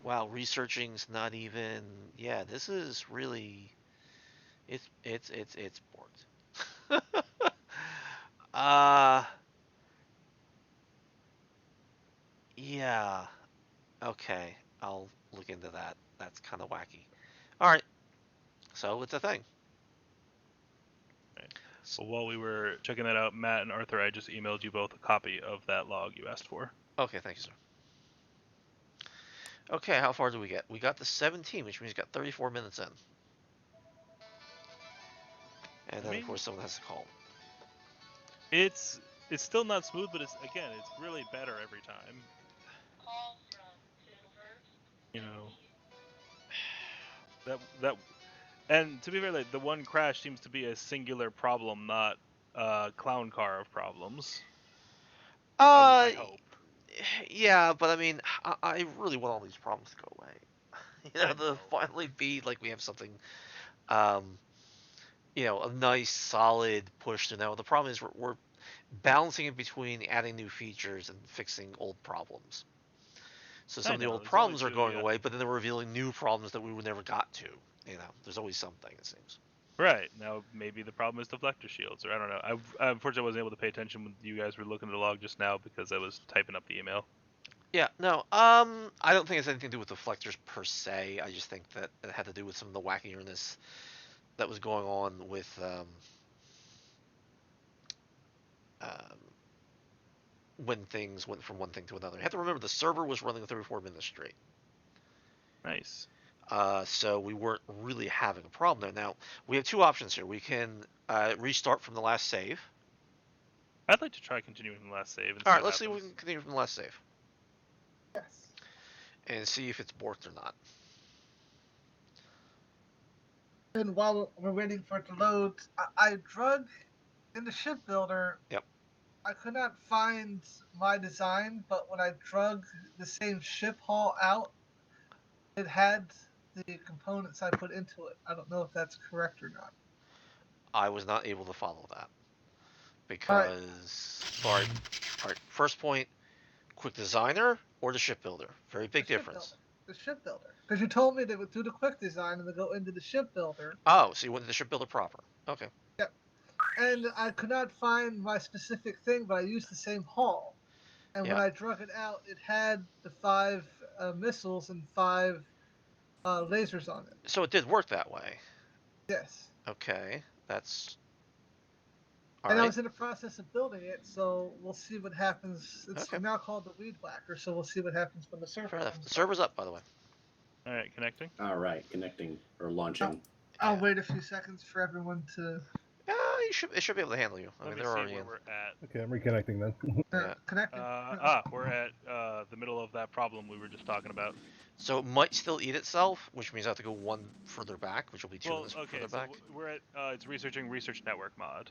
Wow, researching's not even. Yeah, this is really. It's bored. Yeah. Okay, I'll look into that. That's kind of wacky. All right, so it's a thing. Right. Well, while we were checking that out, Matt and Arthur, I just emailed you both a copy of that log you asked for. Okay, thank you, sir. Okay, how far do we get? We got to 17, which means we got 34 minutes in. And then, of course, someone has to call. It's still not smooth, but it's really better every time. You know, that and to be fair, like, the one crash seems to be a singular problem, not a clown car of problems. I hope. Yeah, but I mean, I really want all these problems to go away. To finally be like we have something, a nice solid push to know. The problem is we're balancing it between adding new features and fixing old problems. So some of the old problems are going away, but then they're revealing new problems that we would never got to. There's always something, it seems. Right. Now, maybe the problem is deflector shields, or I don't know. I unfortunately wasn't able to pay attention when you guys were looking at the log just now because I was typing up the email. Yeah, no, I don't think it's anything to do with deflectors per se. I just think that it had to do with some of the wackiness that was going on with when things went from one thing to another. You have to remember the server was running 34 minutes straight. Nice. So we weren't really having a problem there. Now, we have two options here. We can restart from the last save. I'd like to try continuing from the last save. All right, let's see if we can continue from the last save. Yes. And see if it's borked or not. And while we're waiting for it to load, I drug in the shipbuilder. Yep. I could not find my design, but when I drug the same ship hull out, it had the components I put into it. I don't know if that's correct or not. I was not able to follow that All right, because, all right. First point: quick designer or the shipbuilder. Very the big difference. shipbuilder. The shipbuilder. Because you told me they would do the quick design and then go into the shipbuilder. Oh, so you went to the shipbuilder proper. Okay. Yep. And I could not find my specific thing, but I used the same hull. And when Yeah. I drug it out, it had the 5 missiles and 5 lasers on it. So it did work that way. Yes. Okay. That's all And I right. was in the process of building it, so we'll see what happens. It's Okay. now called the Weed Whacker, so we'll see what happens when the server Fair enough. comes The back. server's up, by the way. All right, connecting. All right, connecting or launching. I'll Yeah. wait a few seconds for everyone to It should be able to handle you. I Let mean, me they're see already where in. we're at. Okay, I'm reconnecting then. Yeah. connect. We're at the middle of that problem we were just talking about. So it might still eat itself, which means I have to go one further back, which will be 2 Well, minutes okay, further so back. we're at it's researching research network mod.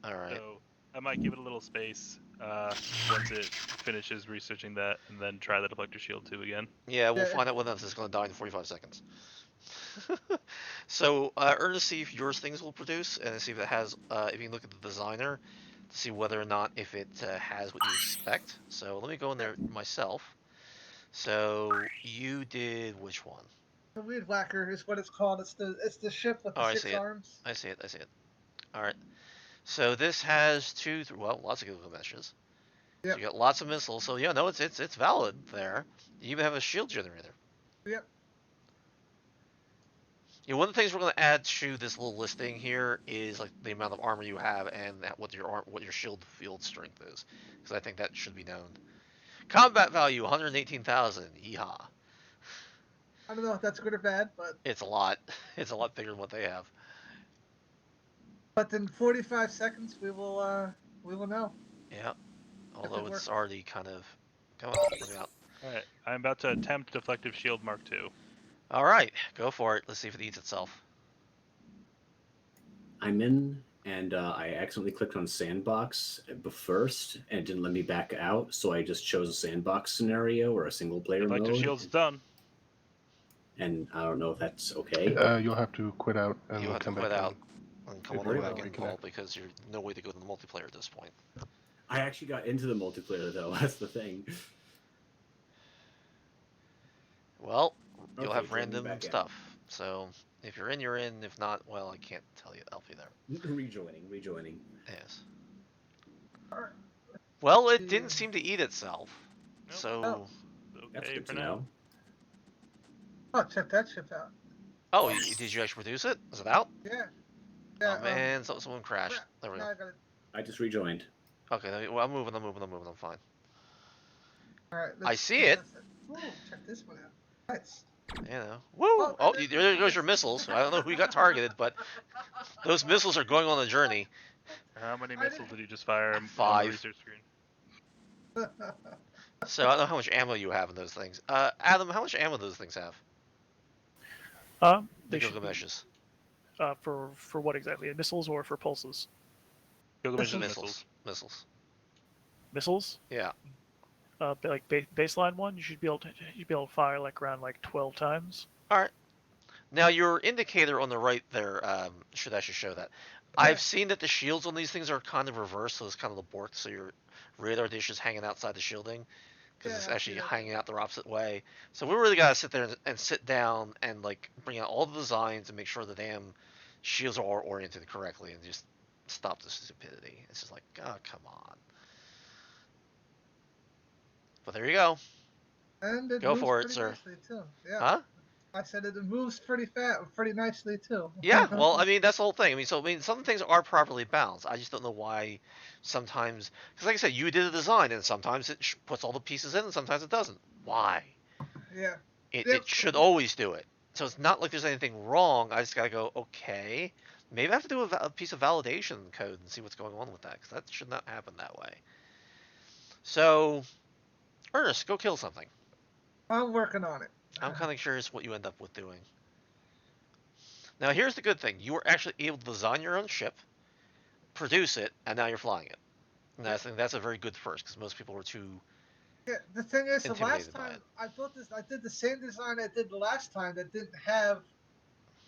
All right. So I might give it a little space once it finishes researching that, and then try the deflector shield 2 again. Yeah, we'll Yeah. find out whether this is going to die in 45 seconds. So, Ernest, see if yours things will produce, and see if it has. If you can look at the designer to see whether or not if it has what you expect. So let me go in there myself. So you did which one? The Weed Whacker is what it's called. It's the ship with the Oh, I 6 see it. arms. I see it. I see it. All right. So this has lots of Google meshes. So Yep. you got lots of missiles. So yeah, no, it's valid there. You even have a shield generator. Yep. Yeah, one of the things we're going to add to this little listing here is like the amount of armor you have and what your shield field strength is, because I think that should be known. Combat value 118,000. Yeehaw! I don't know if that's good or bad, but It's a lot. It's a lot bigger than what they have. in 45 seconds we will know. Yeah. Although it it's works. already kind of. Come on, bring it out. All right, I'm about to attempt deflective shield Mark II. All right, go for it. Let's see if it eats itself. I'm in, and I accidentally clicked on sandbox first, and it didn't let me back out. So I just chose a sandbox scenario or a single player Deflective mode. shield's done. And I don't know if that's okay. You'll have to quit out and You'll have to come quit back out and come all the If way you back wanna in, reconnect. Paul, because there's no way to go to the multiplayer at this point. I actually got into the multiplayer though. That's the thing. Well, you'll Okay, have join me random back stuff. So if you're in, you're in. If not, well, I can't tell you. I'll be there. Rejoining. Yes. Alright. Well, it didn't seem to eat itself. Nope. So. That's Okay good for to now. know. Oh, check that ship out. Oh, did you actually produce it? Is it out? Yeah. Oh man, someone crashed. Crap. There we Now go. I got it. I just rejoined. Okay, well, I'm moving. I'm fine. All right. I see it. Ooh, check this one out. Nice. You know. Woo! Oh, Oh, and there goes your missiles. I don't know who got targeted, but those missiles are going on a journey. How many I missiles did you just fire on 5. the research screen? So I don't know how much ammo you have in those things. Adam, how much ammo do those things have? They The should be, Gilgameshes. for what exactly? Missiles or for pulses? Gilgamesh's Missiles. Missiles. Missiles? Yeah. Like baseline one, you should be able to fire like around like 12 times. All right. Now your indicator on the right there should actually show that. I've seen that the shields on these things are kind of reversed, so it's kind of the bork, so your radar dish is hanging outside the shielding, because it's Yeah, I actually see that. hanging out the opposite way. So we really gotta sit there and sit down and like bring out all the designs and make sure the damn shields are oriented correctly and just stop the stupidity. It's just like, oh, come on. But there you go. And it Go moves for it, pretty sir. nicely too. Yeah. Huh? I said it moves pretty nicely too. Yeah, well, I mean, that's the whole thing. I mean, some things are properly balanced. I just don't know why sometimes, because like I said, you did a design, and sometimes it puts all the pieces in, and sometimes it doesn't. Why? Yeah. It should always do it. So it's not like there's anything wrong. I just gotta go, okay, maybe I have to do a piece of validation code and see what's going on with that, because that should not happen that way. So, Ernest, go kill something. I'm working on it. I'm kind of curious what you end up with doing. Now, here's the good thing. You were actually able to design your own ship, produce it, and now you're flying it. And I think that's a very good first because most people were too. Yeah, the thing is, the last Intimidated by time it. I built this, I did the same design I did the last time that didn't have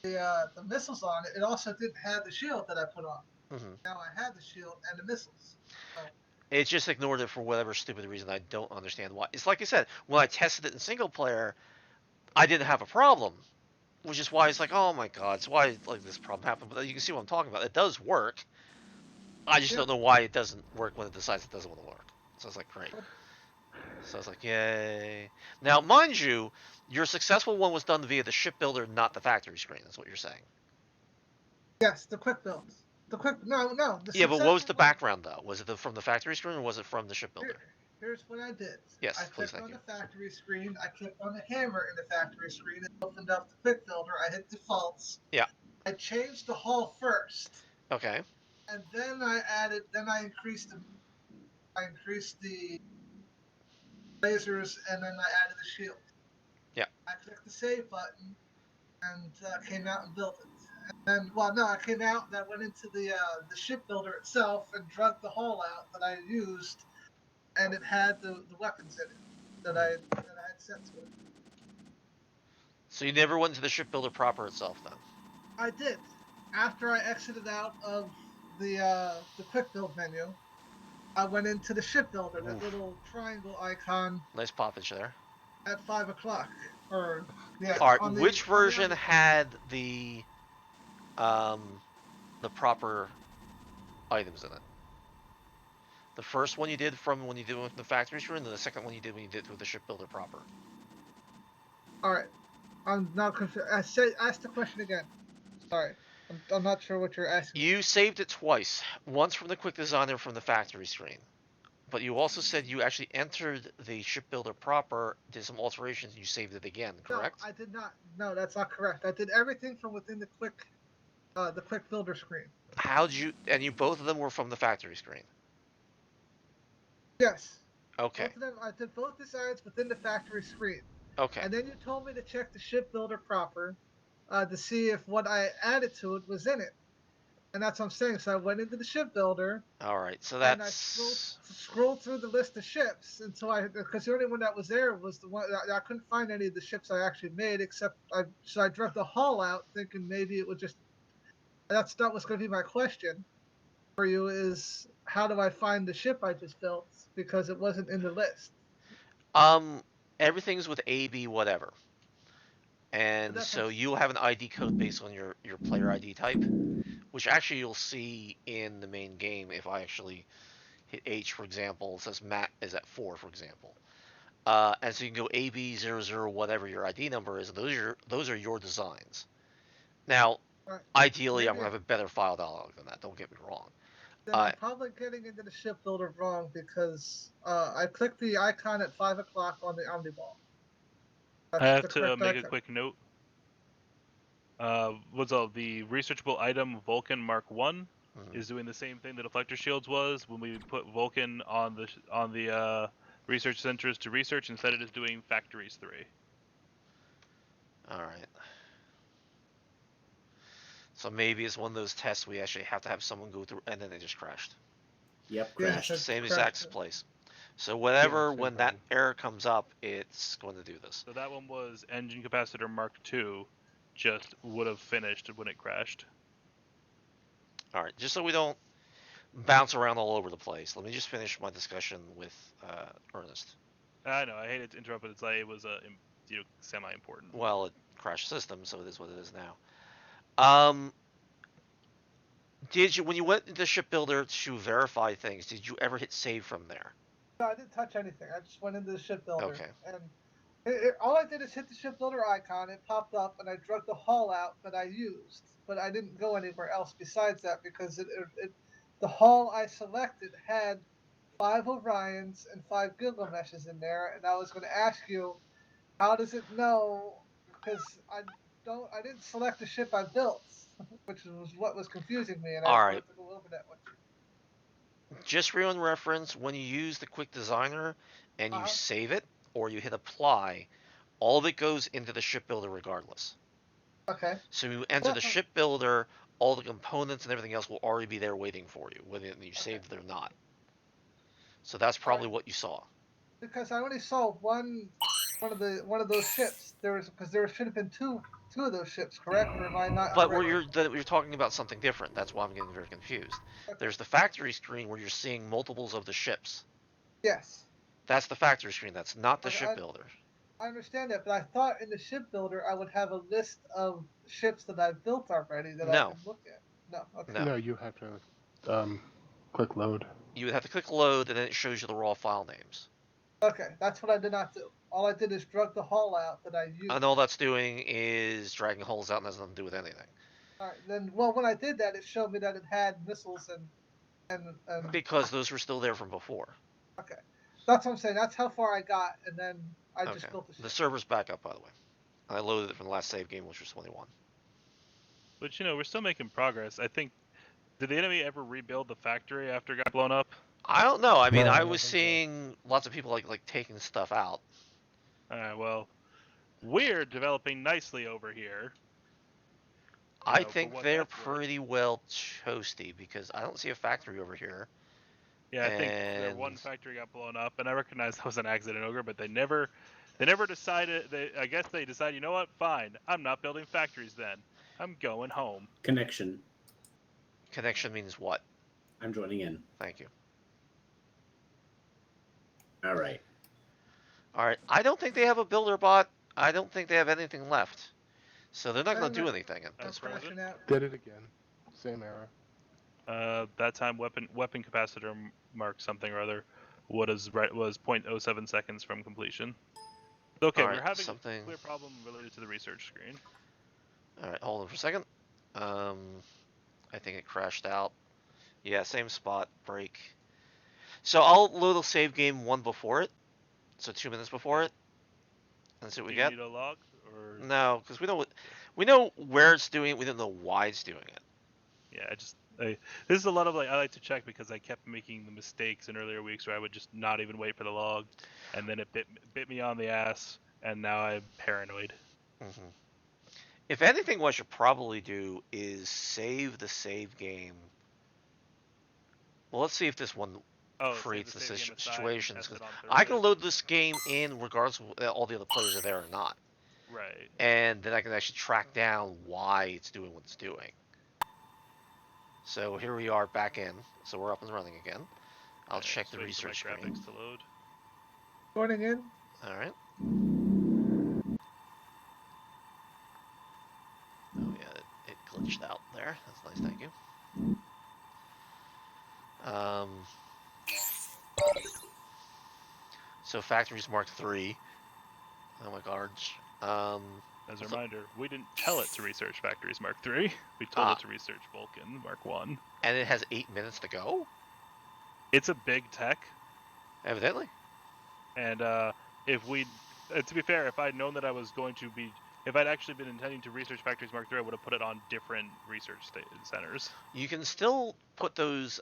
the missiles on it. It also didn't have the shield that I put on. Hmm. Now I had the shield and the missiles. So, It just ignored it for whatever stupid reason. I don't understand why. It's like I said, when I tested it in single player, I didn't have a problem, which is why it's like, oh my god, it's why like this problem happened. But you can see what I'm talking about. It does work. I just yeah, don't know why it doesn't work when it decides it doesn't want to work. So it's like, great. but So it's like, yay. Now, mind you, your successful one was done via the shipbuilder, not the factory screen. That's what you're saying. yes, the quick builds. The quick no, the Yeah, but what was successful the one. background though? Was it from the factory screen or was it from the Here, shipbuilder? here's what I did. I Yes, please, clicked thank on you. the factory screen. I clicked on the hammer in the factory screen. It opened up the quick builder. I hit defaults. Yeah. I changed the hull first, Okay. and then I added. Then I increased the. I increased the lasers, and then I added the shield. Yeah. I clicked the save button and came out and built it. And well, no, I came out and I went into the shipbuilder itself and drug the hull out that I used, and it had the weapons in it that I had set to it. So you never went into the shipbuilder proper itself then? I did. After I exited out of the quick build menu, I went into the shipbuilder, that Oof. little triangle icon Nice poppage there. at 5 o'clock, or yeah, All right. on Which the version Omni. had um the proper items in it? The first one you did from when you did it with the factory screen, and the second one you did when you did it with the shipbuilder proper. All right, I'm now confused. Ask the question again. Sorry, I'm not sure what you're asking. You saved it twice. Once from the quick design and from the factory screen. But you also said you actually entered the shipbuilder proper, did some alterations, and you saved it again, No, correct? I did not. No, that's not correct. I did everything from within the quick builder screen. How'd you? And you both of them were from the factory screen. Yes, Okay. both of them. I did both designs within the factory screen, Okay. and then you told me to check the shipbuilder proper, to see if what I added to it was in it, and that's what I'm saying. So I went into the shipbuilder All right. So and I scrolled that's scrolled through the list of ships until because the only one that was there was the one I couldn't find any of the ships I actually made except I drug the hull out thinking maybe it would just that was going to be my question for you is how do I find the ship I just built because it wasn't in the list. um everything's with A, B, whatever. But And that's what so you'll have an ID code based on your player ID type, which actually you'll see in the main game if I actually hit H, for example. It says Matt is at 4, for example. And so you can go AB00, whatever your ID number is, and those are your designs. Now, right. ideally, I'm Maybe gonna have a better file dialog than that. Don't get me wrong. then I'm probably getting into the shipbuilder wrong because I clicked the icon at 5 o'clock on the Omniball. I That's have the to correct make a icon. quick note. What's all the researchable item Vulcan Mark One Mhm. is doing the same thing that Deflector Shields was when we put Vulcan on the research centers to research. Instead, it is doing Factories 3. All right. So maybe it's one of those tests we actually have to have someone go through, and then they just crashed. Yep, Yeah, crashed. it Same crashed. exact place. So whatever, same when that problem. error comes up, it's going to do this. So that one was engine capacitor Mark II, just would have finished when it crashed. All right, just so we don't bounce around all over the place, let me just finish my discussion with Ernest. I know, I hated to interrupt, but it's like it was semi-important. Well, it crashed system, so it is what it is now. Did you, when you went into Shipbuilder to verify things, did you ever hit save from there? No, I didn't touch anything. I just went into the shipbuilder. Okay. And all I did is hit the shipbuilder icon. It popped up, and I drug the hull out that I used. But I didn't go anywhere else besides that because the hull I selected had 5 Orions and 5 Gilgameshes in there. And I was going to ask you, how does it know? Because I didn't select the ship I built, which was what was confusing me, and I All just right. wanted to go over that with you. Just for your own reference, when you use the Quick Designer and you Uh-huh. save it or you hit apply, all of it goes into the Shipbuilder regardless. Okay. So you enter the Shipbuilder, all the components and everything else will already be there waiting for you, whether you saved it or not. So that's probably what you saw. Because I only saw one of those ships. Because there should have been two of those ships, correct? Or am I not? But you're talking about something different. That's why I'm getting very confused. Okay. There's the factory screen where you're seeing multiples of the ships. Yes. That's the factory screen. That's not the Okay, shipbuilder. I understand that, but I thought in the shipbuilder I would have a list of ships that I've built already that I No. can look at. No. Okay. No. No, you have to click load. You would have to click load, and then it shows you the raw file names. Okay, that's what I did not do. All I did is drug the hull out that I used. And all that's doing is dragging hulls out and has nothing to do with anything. All right, then. Well, when I did that, it showed me that it had missiles and. Because those were still there from before. Okay, that's what I'm saying. That's how far I got, and then I just built the ship. The server's back up, by the way. I loaded it from the last save game, which was 21. But we're still making progress. I think. Did the enemy ever rebuild the factory after it got blown up? I don't know. I mean, No, I I don't was think so. seeing lots of people like taking stuff out. Alright, well, we're developing nicely over here. I for think what they're that's worth. pretty well toasty because I don't see a factory over here. Yeah, I think their one And- factory got blown up, and I recognize that was an accident, Ogre, but they never decided. I guess they decided, you know what? Fine, I'm not building factories then. I'm going home. Connection. Connection means what? I'm joining in. Thank you. All right. All right. I don't think they have a builder bot. I don't think they have anything left. So they're not going to do anything at I'm this point. frozen. Did it again. Same error. That time weapon capacitor marked something or other was 0.07 seconds from completion. Okay, All right, we're having something- a clear problem related to the research screen. All right, hold on for a second. I think it crashed out. Yeah, same spot, break. So I'll load a save game one before it. So 2 minutes before it. And see what we Do you get. need a log or? No, because we know where it's doing it. We don't know why it's doing it. Yeah, this is a lot of I like to check because I kept making the mistakes in earlier weeks where I would just not even wait for the log, and then it bit me on the ass, and now I'm paranoid. Mm-hmm. If anything, what I should probably do is save the save game. Well, let's see if this one creates the situations. Because I can load this game in regardless of all the other players are there or not. Right. And then I can actually track down why it's doing what it's doing. So here we are back in. So we're up and running again. I'll check the research screen. Graphics to load. Joining in. All right. Oh yeah, it glitched out there. That's nice, thank you. So factories marked 3. Oh my god. As a reminder, we didn't tell it to research Factories Mark III. We told it to research Vulcan Mark 1. And it has 8 minutes to go? It's a big tech. Evidently. And if we, to be fair, if I'd known that I was going to be, if I'd actually been intending to research Factories Mark III, I would have put it on different research centers. You can still put those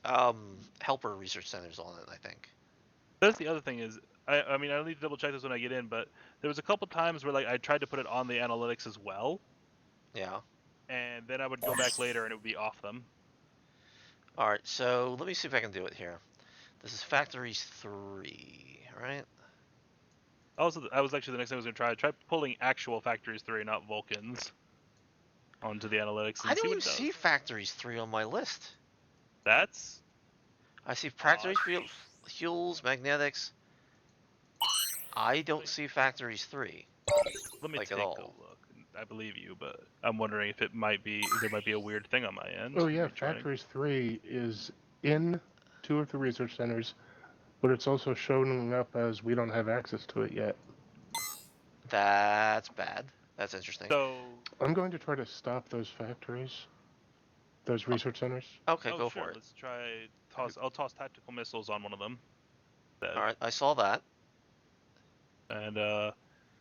helper research centers on it, I think. That's the other thing is, I mean, I'll need to double check this when I get in, but there was a couple times where I tried to put it on the analytics as well. Yeah. And then I would go back later and it would be off them. All right, so let me see if I can do it here. This is Factories 3, right? Also, I was actually the next thing I was going to try. Try pulling actual Factories 3, not Vulcans, onto the analytics and I see don't what even it does. see Factories 3 on my list. That's... I see Factories fuels, magnetics. I don't see Factories 3. Let me Like take at a all. look. I believe you, but I'm wondering if there might be a weird thing on my end. Oh yeah, Maybe trying- Factories 3 is in 2 of the research centers, but it's also showing up as we don't have access to it yet. That's bad. That's interesting. So... I'm going to try to stop those factories, those research centers. Okay, oh, go sure. for it. Let's try I'll toss tactical missiles on one of them. All right, I saw that. And I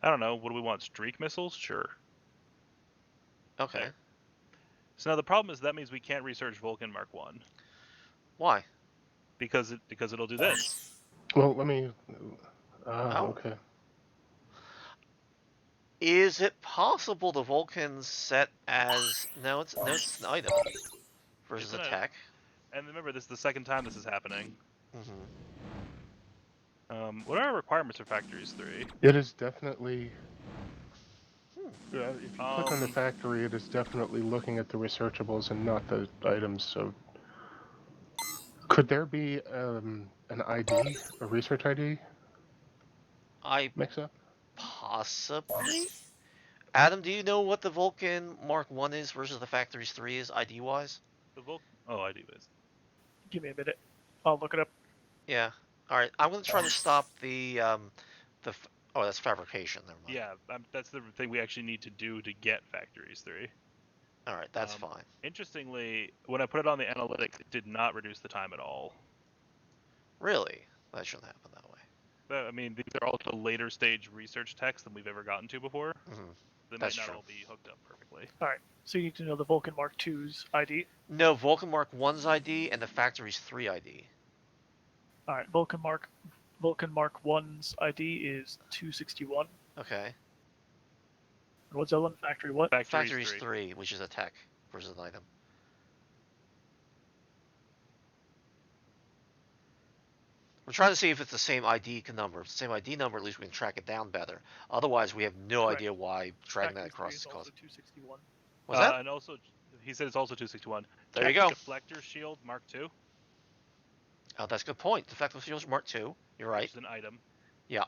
don't know. What do we want? Streak missiles? Sure. Okay. There. So now the problem is that means we can't research Vulcan Mark 1 Why? because it'll do this. Well, let me... Oh. okay. Is it possible the Vulcan's set as no? It's an item versus It's an a item. tech. And remember, this is the second time this is happening. Mm-hmm. What are our requirements for Factories 3? It is definitely. Hmm. If you click on the factory, it is definitely looking at the researchables and not the items. So, could there be an ID, a research ID I mix-up? possibly. Adam, do you know what the Vulcan Mark 1 is versus the Factories 3 is ID wise? The Vulcan. Oh, I do this. Give me a minute. I'll look it up. Yeah. All right. I'm gonna try to stop oh, that's fabrication. Never mind. Yeah, that's the thing we actually need to do to get Factories 3. All right. That's fine. Interestingly, when I put it on the analytics, it did not reduce the time at all. Really? That shouldn't happen that way. But, I mean, these are also later stage research techs than we've ever gotten to before. Mm-hmm. They That's might not true. all be hooked up perfectly. All right. So you need to know the Vulcan Mark II's ID. No, Vulcan Mark 1's ID and the Factories 3 ID. All right. Vulcan Mark 1's ID is 261. Okay. And what's that one? Factory what? Factories 3, which is a tech versus an item. We're trying to see if it's the same ID number. If it's the same ID number, at least we can track it down better. Otherwise, we have no Correct. idea why dragging that Factories 3 across is is also causing. 261. What's that? And also, he said it's also 261. There you go. Deflector shield Mark II. Oh, that's a good point. Defective Shields Mark 2. You're right. Which is an item. Yeah.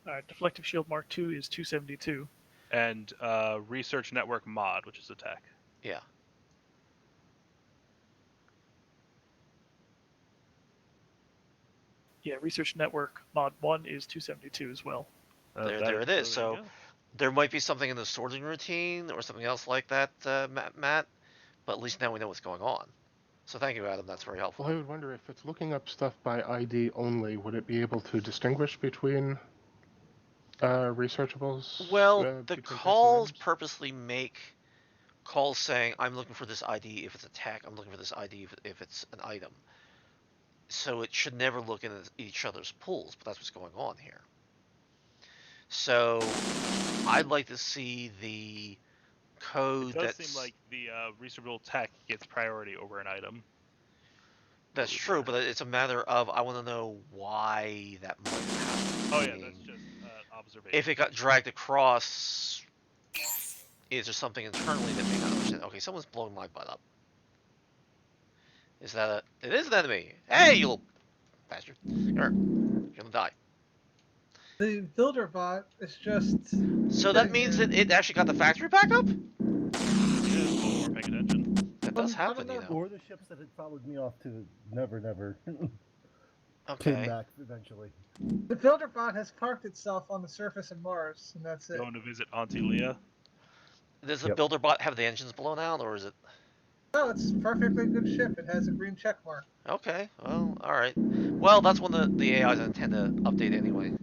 All right. Deflective Shield Mark II is 272. And Research Network Mod, which is a tech. Yeah. Yeah. Research Network Mod 1 is 272 as well. There it is. So there might be something in the sorting routine or something else like that, Matt. But at least now we know what's going on. So thank you, Adam. That's very helpful. Well, I would wonder if it's looking up stuff by ID only, would it be able to distinguish between researchables? Well, the between calls items? purposely make calls saying, I'm looking for this ID if it's a tech, I'm looking for this ID if it's an item. So it should never look in each other's pools, but that's what's going on here. So I'd like to see the code It does seem like the researchable tech gets priority over an item. That's true, but it's a matter of I want to know why that might have happened. Oh yeah, that's just observation. If it got dragged across, is there something internally that may not understand? Okay, someone's blowing my butt up. Is that a... It is an enemy! Hey, you little bastard. You're gonna die. The builder bot is just. So that means that it actually got the factory back up? We're paying attention. That does I happen, don't you know. know. Or the ships that had followed me off to never came Okay. back eventually. The builder bot has parked itself on the surface of Mars, and that's it. Going to visit Auntie Leah. Does the Yep. builder bot have the engines blown out, or is it... No, it's a perfectly good ship. It has a green check mark. Okay, well, alright. Well, that's when the AIs intend to update anyway.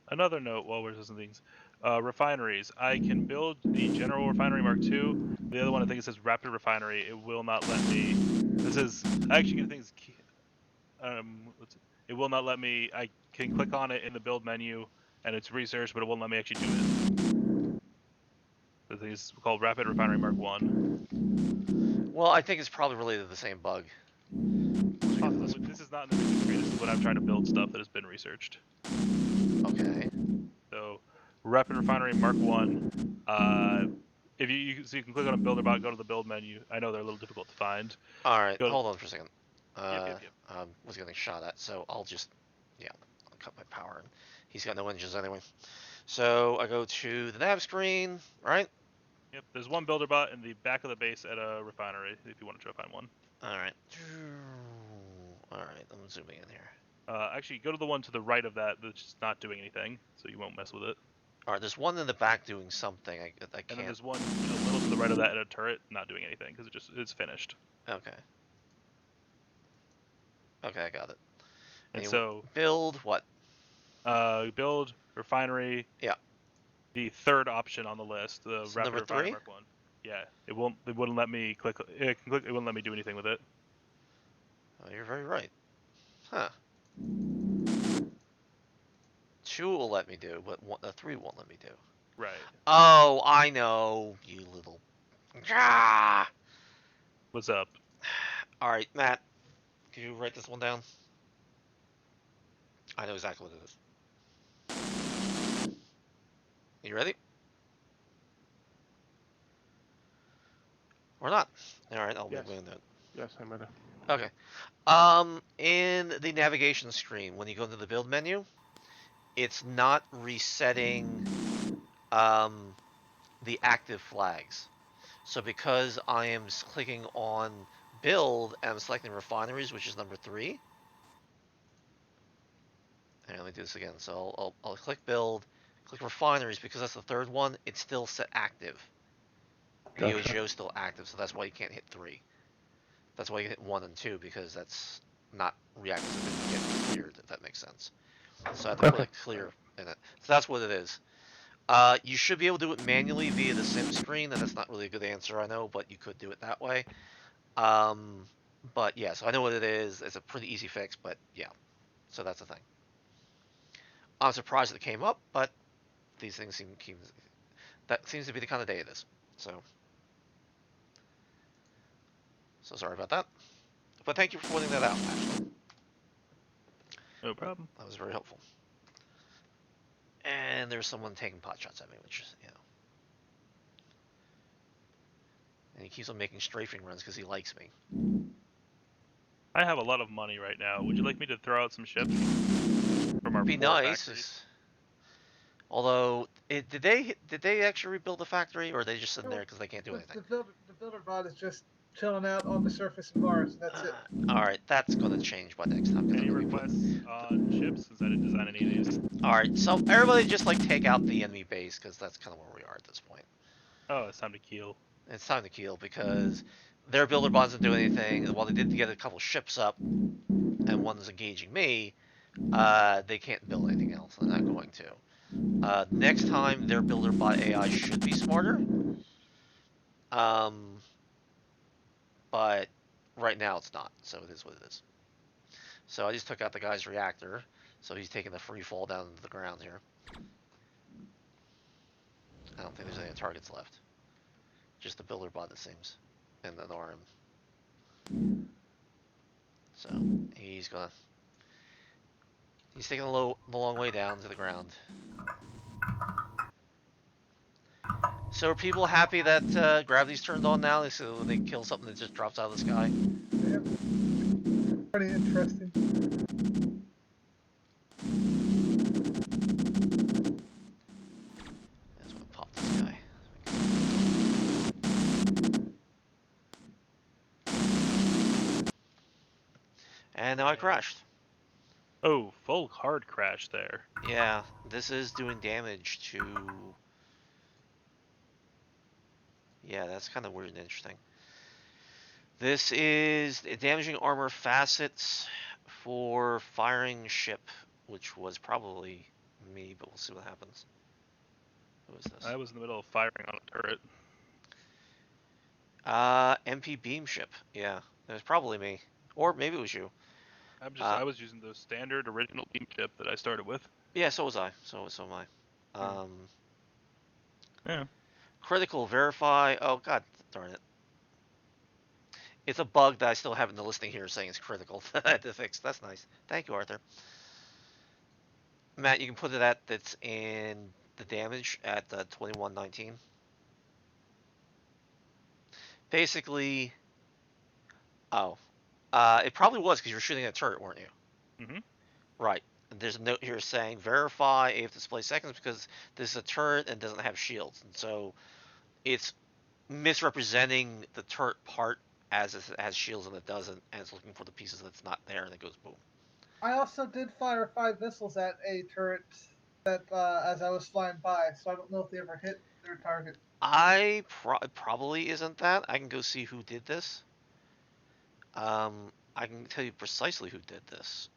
Another note while we're discussing things. Refineries. I can build the General Refinery Mark II. The other one, I think it says Rapid Refinery. It will not let me... This is... I actually get things... It will not let me... I can click on it in the build menu, and it's research, but it won't let me actually do it. The thing is called Rapid Refinery Mark I. Well, I think it's probably related to the same bug. This is not in the research tree. This is when I'm trying to build stuff that has been researched. Okay. So, Rapid Refinery Mark 1. If so you can click on a builder bot, go to the build menu. I know they're a little difficult to find. Alright, hold on for a second. Yep. Was getting shot at, so I'll just... Yeah, I'll cut my power. And he's got no engines anyway. So, I go to the nav screen, right? Yep, there's one builder bot in the back of the base at a refinery, if you want to try to find one. Alright. Alright, I'm zooming in here. Actually, go to the one to the right of that that's just not doing anything, so you won't mess with it. Alright, there's one in the back doing something. I can't... And then there's one a little to the right of that at a turret, not doing anything, because it's finished. Okay. Okay, I got it. And so... Build what? Build, refinery... Yeah. The third option on the list, the So Rapid number Refinery 3? Mark 1. Yeah, it wouldn't let me click... It wouldn't let me do anything with it. Oh, you're very right. Huh. 2 will let me do, but 3 won't let me do. Right. Oh, I know, you little. Ah! What's up? All right, Matt, can you write this one down? I know exactly what it is. You ready? Or not? All right, I'll Yes. make my own note. Yes, I'm ready. Okay. In the navigation screen, when you go into the build menu, it's not resetting um, the active flags. So because I am clicking on build and I'm selecting refineries, which is number 3. And let me do this again. So I'll click build, click refineries because that's the 3rd one. It's still set active. The Gotcha. OGO is still active, so that's why you can't hit 3. That's why you can hit 1 and 2 because that's not reactive. So it didn't get cleared, if that makes sense. So I have to put Okay. a clear in it. So that's what it is. You should be able to do it manually via the sim screen, and that's not really a good answer, I know, but you could do it that way. But yeah, so I know what it is. It's a pretty easy fix, but yeah. So that's the thing. I'm surprised it came up, but these things that seems to be the kind of day it is. So sorry about that. But thank you for pointing that out, actually. No problem. That was very helpful. And there's someone taking pot shots at me, which is, and he keeps on making strafing runs because he likes me. I have a lot of money right now. Would you like me to throw out some ships from our Be poor nice. factories? Although, did they actually rebuild the factory, or are they just sitting there because they can't do anything? The builder bot is just chilling out on the surface of Mars, and that's it. All right, that's gonna change by next time because I'm Any gonna be putting. requests on ships? Since I didn't design any of these. All right, so everybody just like take out the enemy base because that's kind of where we are at this point. Oh, it's time to keel. It's time to keel because their builder bonds didn't do anything. While they did get a couple ships up, and one's engaging me, they can't build anything else. They're not going to. Next time, their builder bot AI should be smarter. Um, but right now it's not. So it is what it is. So I just took out the guy's reactor. So he's taking the free fall down into the ground here. I don't think there's any targets left. Just the builder bot, it seems. And an RM. So he's taking the long way down to the ground. So are people happy that gravity's turned on now? So when they kill something that just drops out of the sky? Yeah. Pretty interesting. That's what popped this guy. And now I crashed. Oh, full hard crash there. Yeah, this is doing damage to... Yeah, that's kind of weird and interesting. This is damaging armor facets for firing ship, which was probably me, but we'll see what happens. Who is this? I was in the middle of firing on a turret. MP beam ship. Yeah, it was probably me. Or maybe it was you. I was using the standard original beam chip that I started with. Yeah, so was I. So am I. Yeah. Critical verify. Oh god darn it. It's a bug that I still have in the listing here saying it's critical that I had to fix. That's nice. Thank you, Arthur. Matt, you can put it at that's in the damage at 2119. Basically, oh, it probably was because you were shooting at a turret, weren't you? Mm-hmm. Right. There's a note here saying verify AF display seconds because this is a turret and doesn't have shields, and so it's misrepresenting the turret part as it has shields and it doesn't, and it's looking for the pieces that's not there, and it goes boom. I also did fire 5 missiles at a turret that as I was flying by, so I don't know if they ever hit their target. Probably isn't that. I can go see who did this. I can tell you precisely who did this.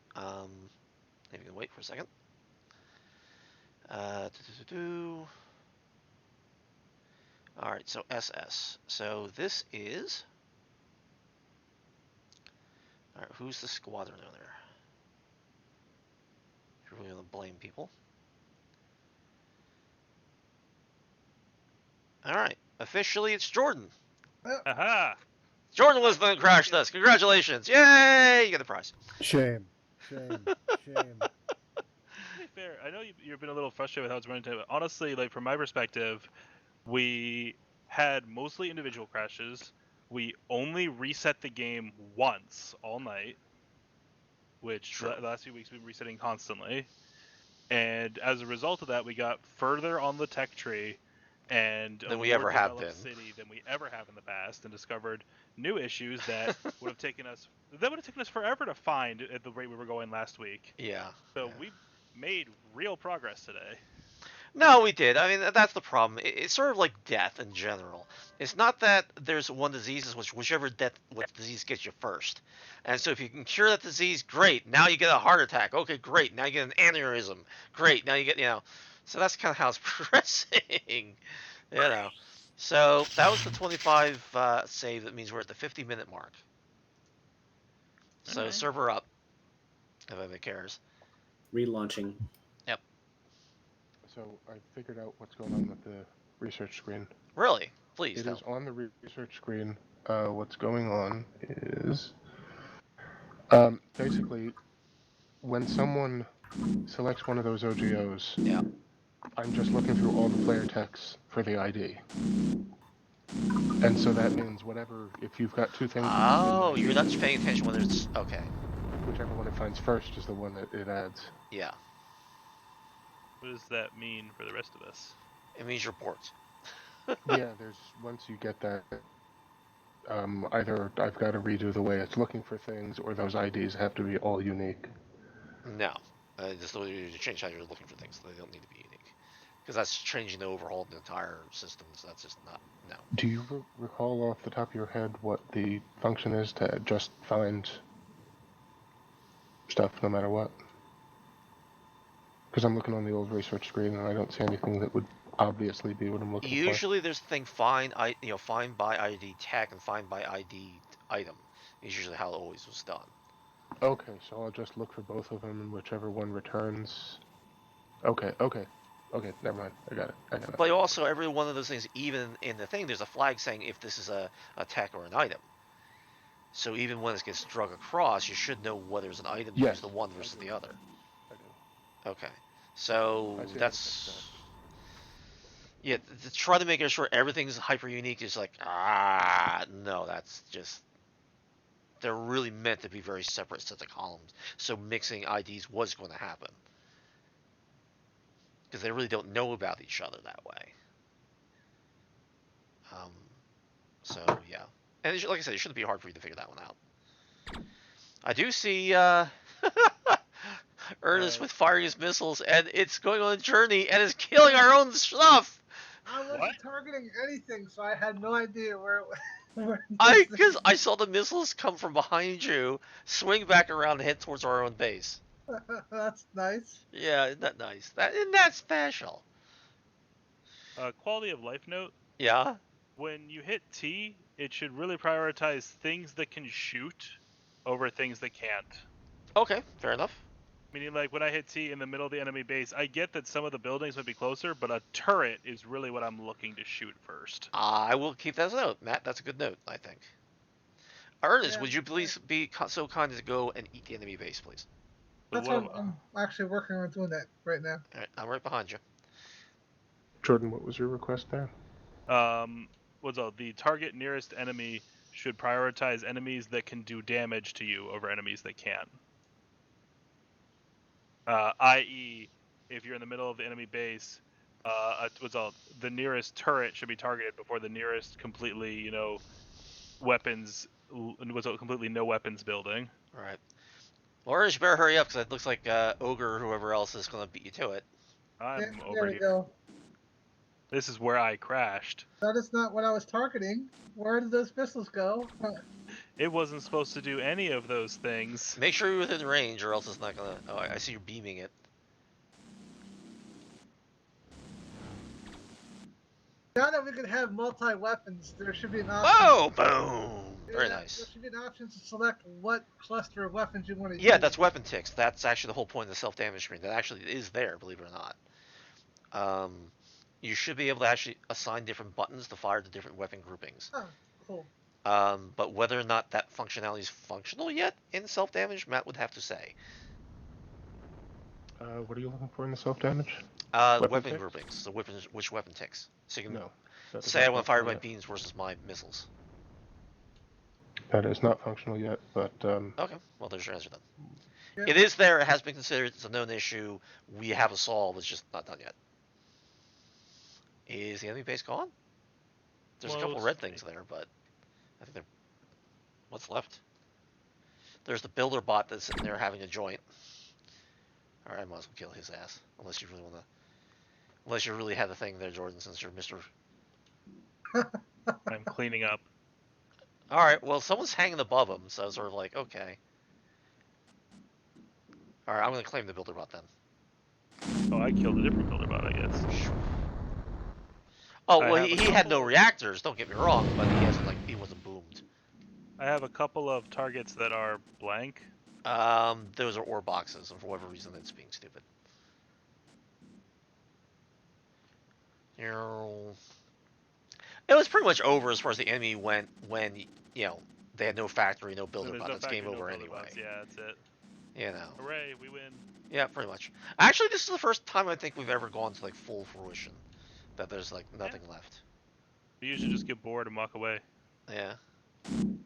Maybe you can wait for a second. Uh, All right, so SS. So this is. All right, who's the squadron owner? If you're really gonna blame people. All right. Officially, it's Jordan. Aha! Jordan was the one who crashed us. Congratulations. Yay! You get the prize. Shame. Shame. Shame. To be fair, I know you've been a little frustrated with how it's running today, but honestly, like from my perspective, we had mostly individual crashes. We only reset the game once all night, which True. the last few weeks we've been resetting constantly. And as a result of that, we got further on the tech tree and a Than we more ever have developed been. city than we ever have in the past, and discovered new issues that would have taken us forever to find at the rate we were going last week. Yeah. So yeah. we made real progress today. No, we did. I mean, that's the problem. It's sort of like death in general. It's not that there's one disease, it's whichever what disease gets you first. And so if you can cure that disease, great. Now you get a heart attack. Okay, great. Now you get an aneurysm. Great. Now you get, So that's kind of how it's progressing. So that was the 25 save. That means we're at the 50-minute mark. So Alright. server up, if anybody cares. Relaunching. Yep. So I figured out what's going on with the research screen. Really? Please It tell. is on the research screen. What's going on is basically when someone selects one of those OGOs, Yeah. I'm just looking through all the player texts for the ID. And so that means if you've got two things. Oh, you're not just paying attention when there's. Okay. Whichever one it finds first is the one that it adds. Yeah. What does that mean for the rest of us? It means you're bored. Yeah, once you get that, either I've got to redo the way it's looking for things, or those IDs have to be all unique. No. Just the way you change how you're looking for things. They don't need to be unique. Because that's changing the overhaul of the entire system, so that's just not. No. Do you recall off the top of your head what the function is to just find stuff no matter what? Because I'm looking on the old research screen and I don't see anything that would obviously be what I'm looking for. Usually there's the thing find by ID tag and find by ID item. Is usually how it always was done. Okay, so I'll just look for both of them and whichever one returns. Okay, never mind. I got it. But also, every one of those things, even in the thing, there's a flag saying if this is a tech or an item. So even when it gets drug across, you should know whether it's an item to use the one versus the other. I do. Okay. So I see that's. Yeah, to try to make sure everything's hyper unique is like, no, that's just. They're really meant to be very separate sets of columns. So mixing IDs was going to happen. Because they really don't know about each other that way. So, yeah. And like I said, it shouldn't be hard for you to figure that one out. I do see Ernest with firing his missiles, and it's going on a journey, and it's killing our own stuff! I wasn't targeting anything, so I had no idea where Because I saw the missiles come from behind you, swing back around and head towards our own base. That's nice. Yeah, isn't that nice? Isn't that special? Quality of life note. Yeah? When you hit T, it should really prioritize things that can shoot over things that can't. Okay, fair enough. Meaning, like, when I hit T in the middle of the enemy base, I get that some of the buildings might be closer, but a turret is really what I'm looking to shoot first. I will keep that as a note, Matt. That's a good note, I think. Ernest, Yeah, would you please be so kind as to go and eat the enemy base, please? That's what I'm actually working on doing that right now. All right, I'm right behind you. Jordan, what was your request there? The target nearest enemy should prioritize enemies that can do damage to you over enemies that can't. I.e., if you're in the middle of the enemy base, the nearest turret should be targeted before the nearest completely, weapons, completely no weapons building. All right. Well, Ernest, you better hurry up, because it looks like Ogre or whoever else is going to beat you to it. I'm There over we here. go. This is where I crashed. That is not what I was targeting. Where did those missiles go? It wasn't supposed to do any of those things. Make sure you're within range, or else it's not going to... Oh, I see you're beaming it. Now that we can have multi-weapons, there should be an option. Oh, boom! Very There nice. should be an option to select what cluster of weapons you want to use. Yeah, that's weapon ticks. That's actually the whole point of the self-damage screen. That actually is there, believe it or not. you should be able to actually assign different buttons to fire to different weapon groupings. Oh, cool. But whether or not that functionality is functional yet in self-damage, Matt would have to say. What are you looking for in the self-damage? The Weapon weapon ticks? groupings, so which weapon ticks. So you can No. That is say I not want to fire functional my yet. beams versus my missiles. That is not functional yet, but Okay, well there's your answer then. Yeah. It is there, it has been considered, it's a known issue. We have a solve, it's just not done yet. Is the enemy base gone? There's a couple red things there, but I think they're... What's left? There's the builder bot that's sitting there having a joint. Alright, I might as well kill his ass. Unless you really want to... Unless you really have the thing there, Jordan, since you're Mr. I'm cleaning up. Alright, well, someone's hanging above him, so I was sort of like, okay. Alright, I'm going to claim the builder bot then. Oh, I killed a different builder bot, I guess. Oh, I well, have a he had no couple- reactors, don't get me wrong, but he hasn't, like, he wasn't boomed. I have a couple of targets that are blank. Those are ore boxes, and for whatever reason, it's being stupid. It was pretty much over as far as the enemy went when, you know, they had no factory, no builder There's bot. no It's factory, game no over builder anyway. bots. Yeah, that's it. You know. Hooray, we win. Yeah, pretty much. Actually, this is the first time I think we've ever gone to, like, full fruition. That there's, like, nothing left. We usually just get bored and walk away. Yeah.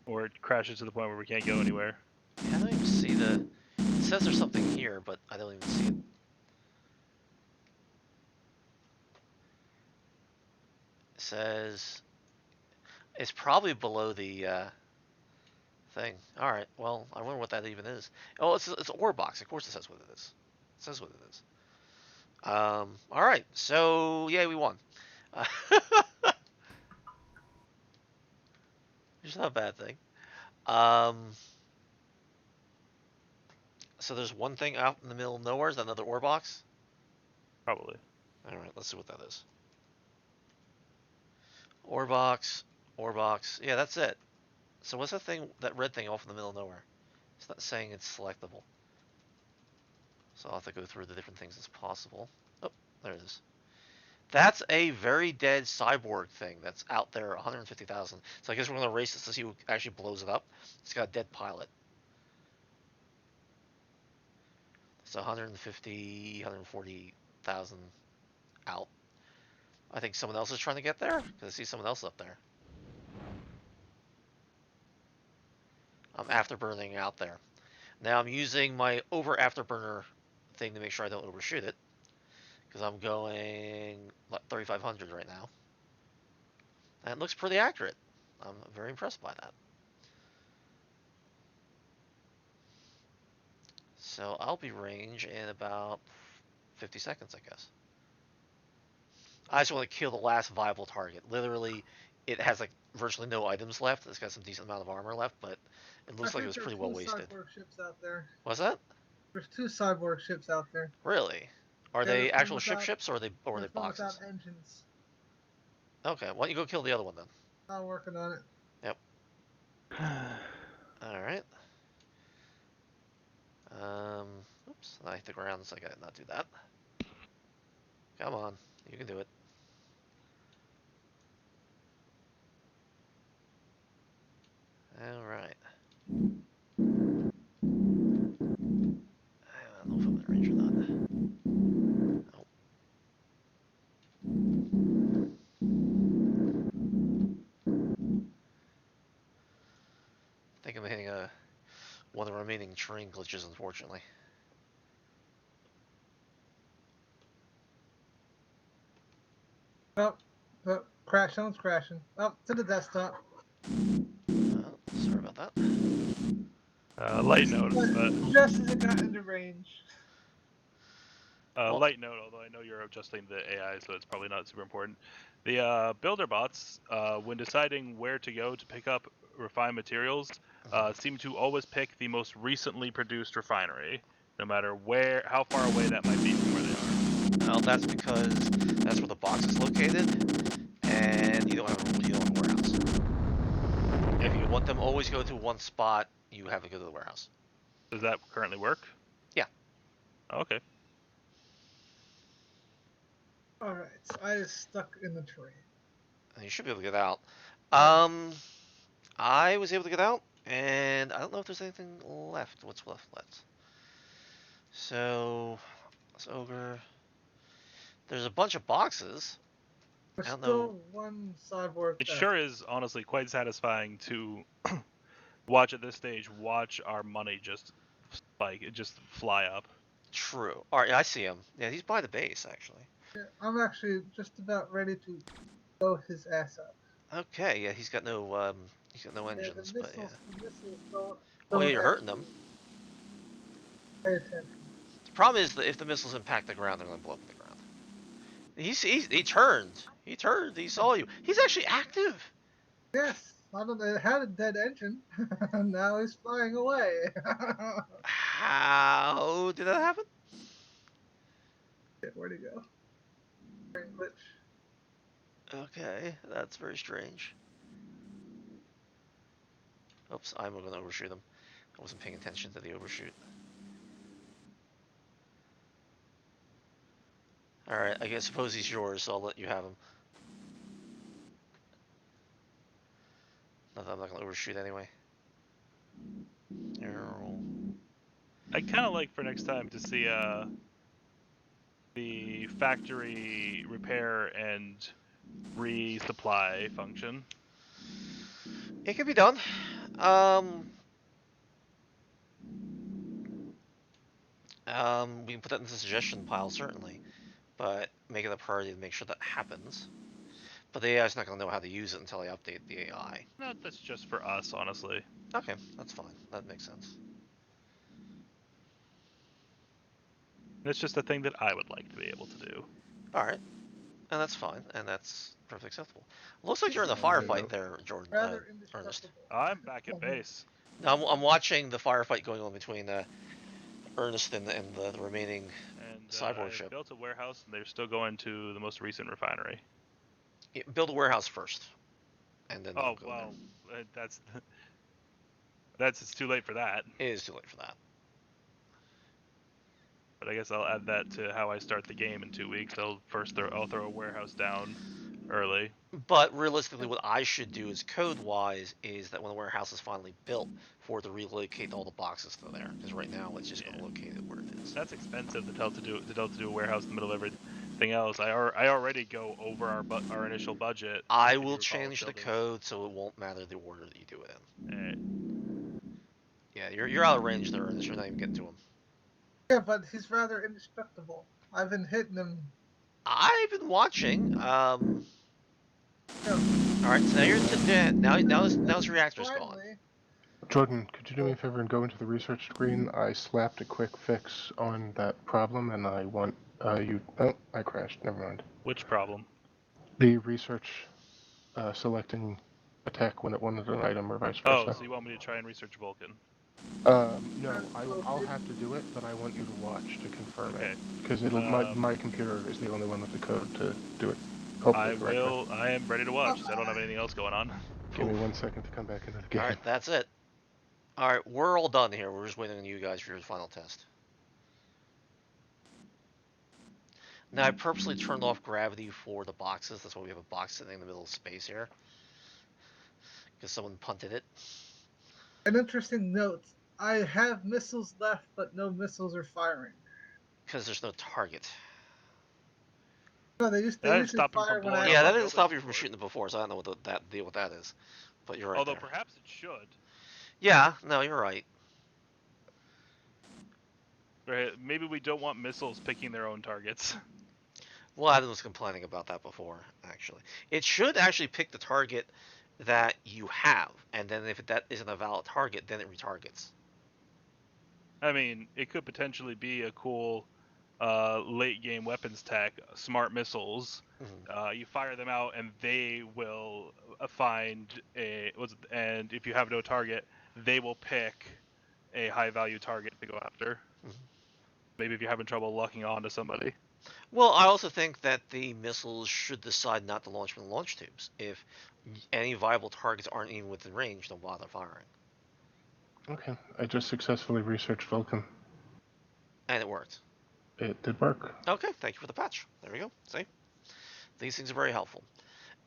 Or it crashes to the point where we can't go anywhere. Yeah, I don't even see the... It says there's something here, but I don't even see it. It says... It's probably below the, thing. Alright, well, I wonder what that even is. Oh, it's an ore box. Of course it says what it is. It says what it is. Alright, so, yeah, we won. Which is not a bad thing. So there's one thing out in the middle of nowhere. Is that another ore box? Probably. Alright, let's see what that is. Ore box. Ore box. Yeah, that's it. So what's that thing, that red thing off in the middle of nowhere? It's not saying it's selectable. So I'll have to go through the different things as possible. Oh, there it is. That's a very dead cyborg thing that's out there, 150,000. So I guess we're going to race this to see who actually blows it up. It's got a dead pilot. So 150, 140,000 out. I think someone else is trying to get there, because I see someone else up there. I'm afterburning out there. Now I'm using my afterburner thing to make sure I don't overshoot it. Because I'm going, what, 3,500 right now. And it looks pretty accurate. I'm very impressed by that. So I'll be range in about 50 seconds, I guess. I just want to kill the last viable target. Literally, it has like virtually no items left. It's got some decent amount of armor left, but it looks like it was pretty well wasted. Cyborg ships out there. What's that? There's 2 cyborg ships out there. Really? Are Yeah, they there's one actual without- ships or are they There's one boxes? without engines. Okay, why don't you go kill the other one then? I'm working on it. All right. Oops, I hit the ground, so I gotta not do that. Come on, you can do it. All right. I don't know if I'm in range or not. Nope. I think I'm hitting one of the remaining terrain glitches, unfortunately. Oh, crash zone's crashing. Up to the desktop. Sorry about that. Light note, but Just as it got into range. Well- light note. Although I know you're adjusting the AI, so it's probably not super important. The builder bots, when deciding where to go to pick up refined materials, seem to always pick the most recently produced refinery, no matter how far away that might be from where they are. Well, that's because that's where the box is located, and you don't have a warehouse. If you want them to always go to one spot, you have to go to the warehouse. Does that currently work? Yeah. Okay. Alright, so I is stuck in the terrain. You should be able to get out. Yeah. I was able to get out, and I don't know if there's anything left. What's left? So, it's ogre. There's a bunch of boxes. There's I don't still know. one sideboard. It sure is honestly quite satisfying to watch at this stage. Watch our money just fly up. True. All right, I see him. Yeah, he's by the base actually. I'm actually just about ready to blow his ass up. Okay, yeah, he's got no engines, the but yeah. missiles don't. Oh yeah, don't you're hurting them. Pay attention. The problem is that if the missiles impact the ground, they're gonna blow up the ground. He turned. He turned. He saw you. He's actually active. Yes, I don't know. It had a dead engine. Now he's flying away. How did that happen? Where'd he go? Brain glitch. Okay, that's very strange. Oops, I'm gonna overshoot him. I wasn't paying attention to the overshoot. Alright, I guess suppose he's yours, so I'll let you have him. Not that I'm not gonna overshoot anyway. I'd kind of like for next time to see the factory repair and resupply function. It can be done. We can put that in the suggestion pile, certainly. But make it a priority to make sure that happens. But the AI is not going to know how to use it until I update the AI. No, that's just for us, honestly. Okay, that's fine. That makes sense. It's just a thing that I would like to be able to do. Alright. And that's fine, and that's perfectly acceptable. Looks like you're in a firefight there, Jordan. Rather Ernest. indestructible. I'm back at base. Now, I'm watching the firefight going on between Ernest and the remaining And cyborg I ship. built a warehouse, and they're still going to the most recent refinery. Yeah, build a warehouse first, and then. Oh well, that's it's too late for that. It is too late for that. But I guess I'll add that to how I start the game in 2 weeks. I'll throw a warehouse down early. But realistically, what I should do is code-wise is that when the warehouse is finally built, for it to relocate all the boxes to there. Because right now it's just going to locate it where it is. That's expensive to do a warehouse in the middle of everything else. I already go over our initial budget. I will change the code so it won't matter the order that you do it in. Yeah, you're out of range there, Ernest. You're not even getting to him. Yeah, but he's rather indestructible. I've been hitting him. I've been watching. All right, so now you're now his reactor's gone. Jordan, could you do me a favor and go into the research screen? I slapped a quick fix on that problem, and I want you. Oh, I crashed. Never mind. Which problem? The research selecting attack when it wanted an item or vice versa. Oh, so you want me to try and research Vulcan? No, I'll have to do it, but I want you to watch to confirm it. Because my computer is the only one with the code to do it. Hopefully I am ready to watch, because I don't have anything else going on. Give me 1 second to come back into the game. Alright, that's it. Alright, we're all done here. We're just waiting on you guys for your final test. Now, I purposely turned off gravity for the boxes. That's why we have a box sitting in the middle of space here. Because someone punted it. An interesting note. I have missiles left, but no missiles are firing. Because there's no target. No, they usually fire when I... Yeah, that didn't stop you from shooting it before, so I don't know what that deal with that is. But you're right. Although perhaps it should. Yeah, no, you're right. Maybe we don't want missiles picking their own targets. Well, Adam was complaining about that before, actually. It should actually pick the target that you have, and then if that isn't a valid target, then it retargets. I mean, it could potentially be a cool late game weapons tech, smart missiles. Mm-hmm. You fire them out, and they will find and if you have no target, they will pick a high value target to go after. Mm-hmm. Maybe if you're having trouble locking on to somebody. Well, I also think that the missiles should decide not to launch from the launch tubes. If any viable targets aren't even within range, don't bother firing. Okay, I just successfully researched Vulcan. And it worked. It did work. Okay, thank you for the patch. There we go. See? These things are very helpful.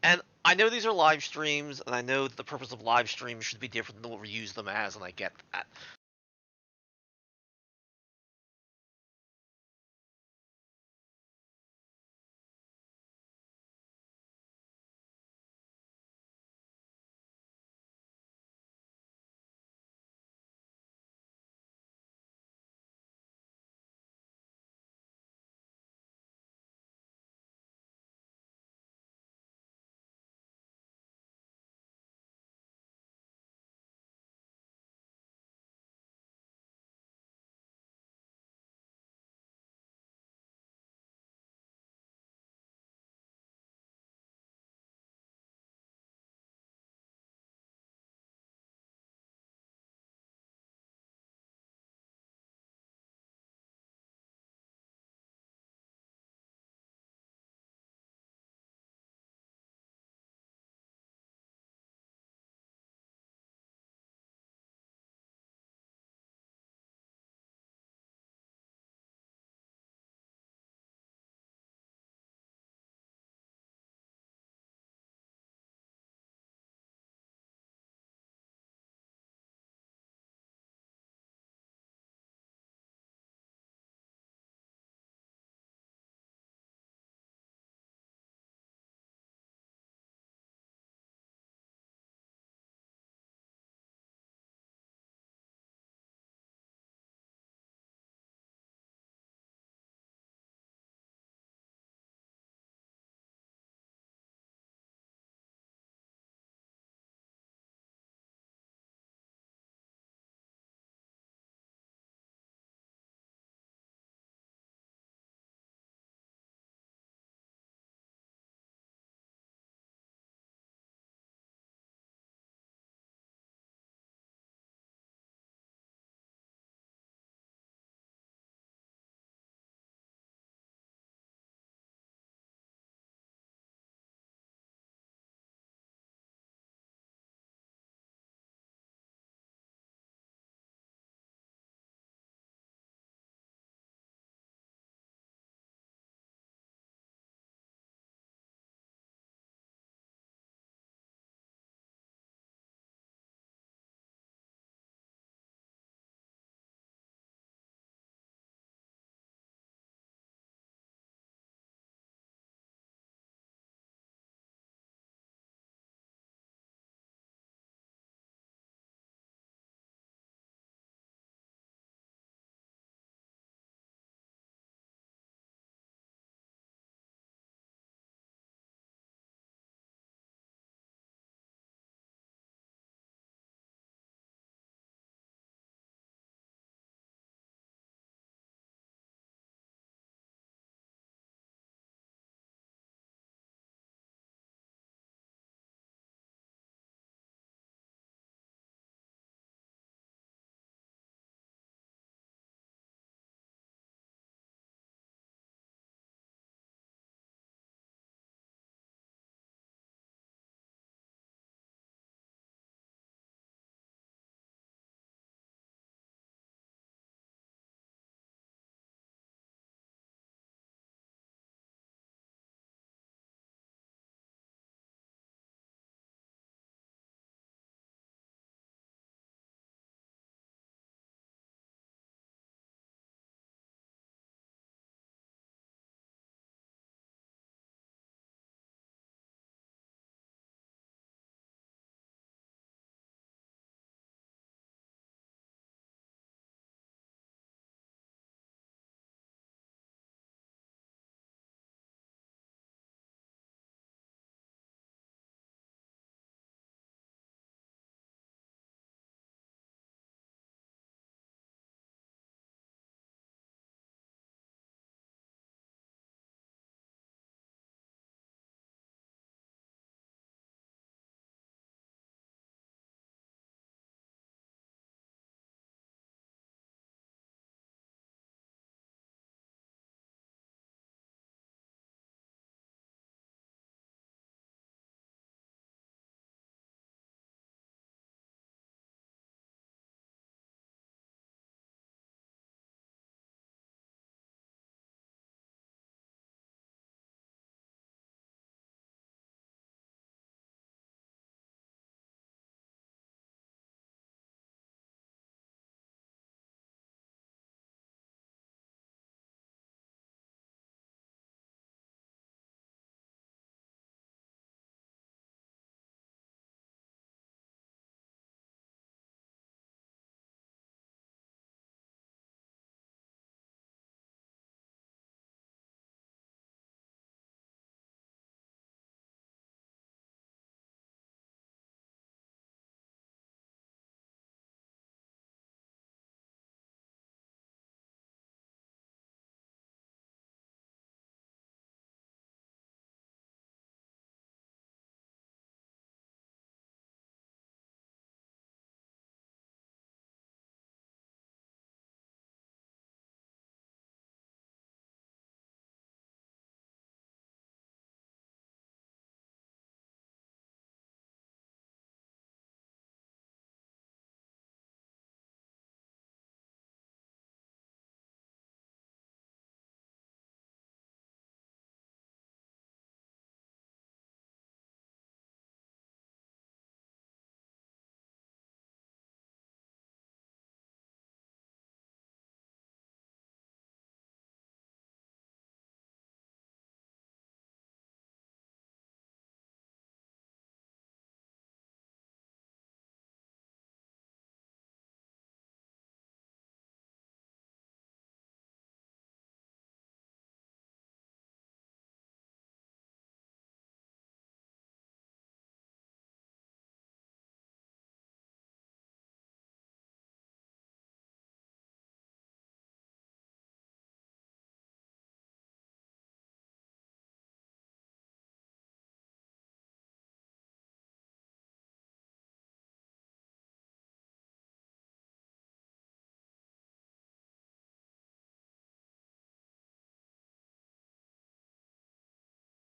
And I know these are live streams, and I know that the purpose of live streams should be different than what we use them as, and I get that.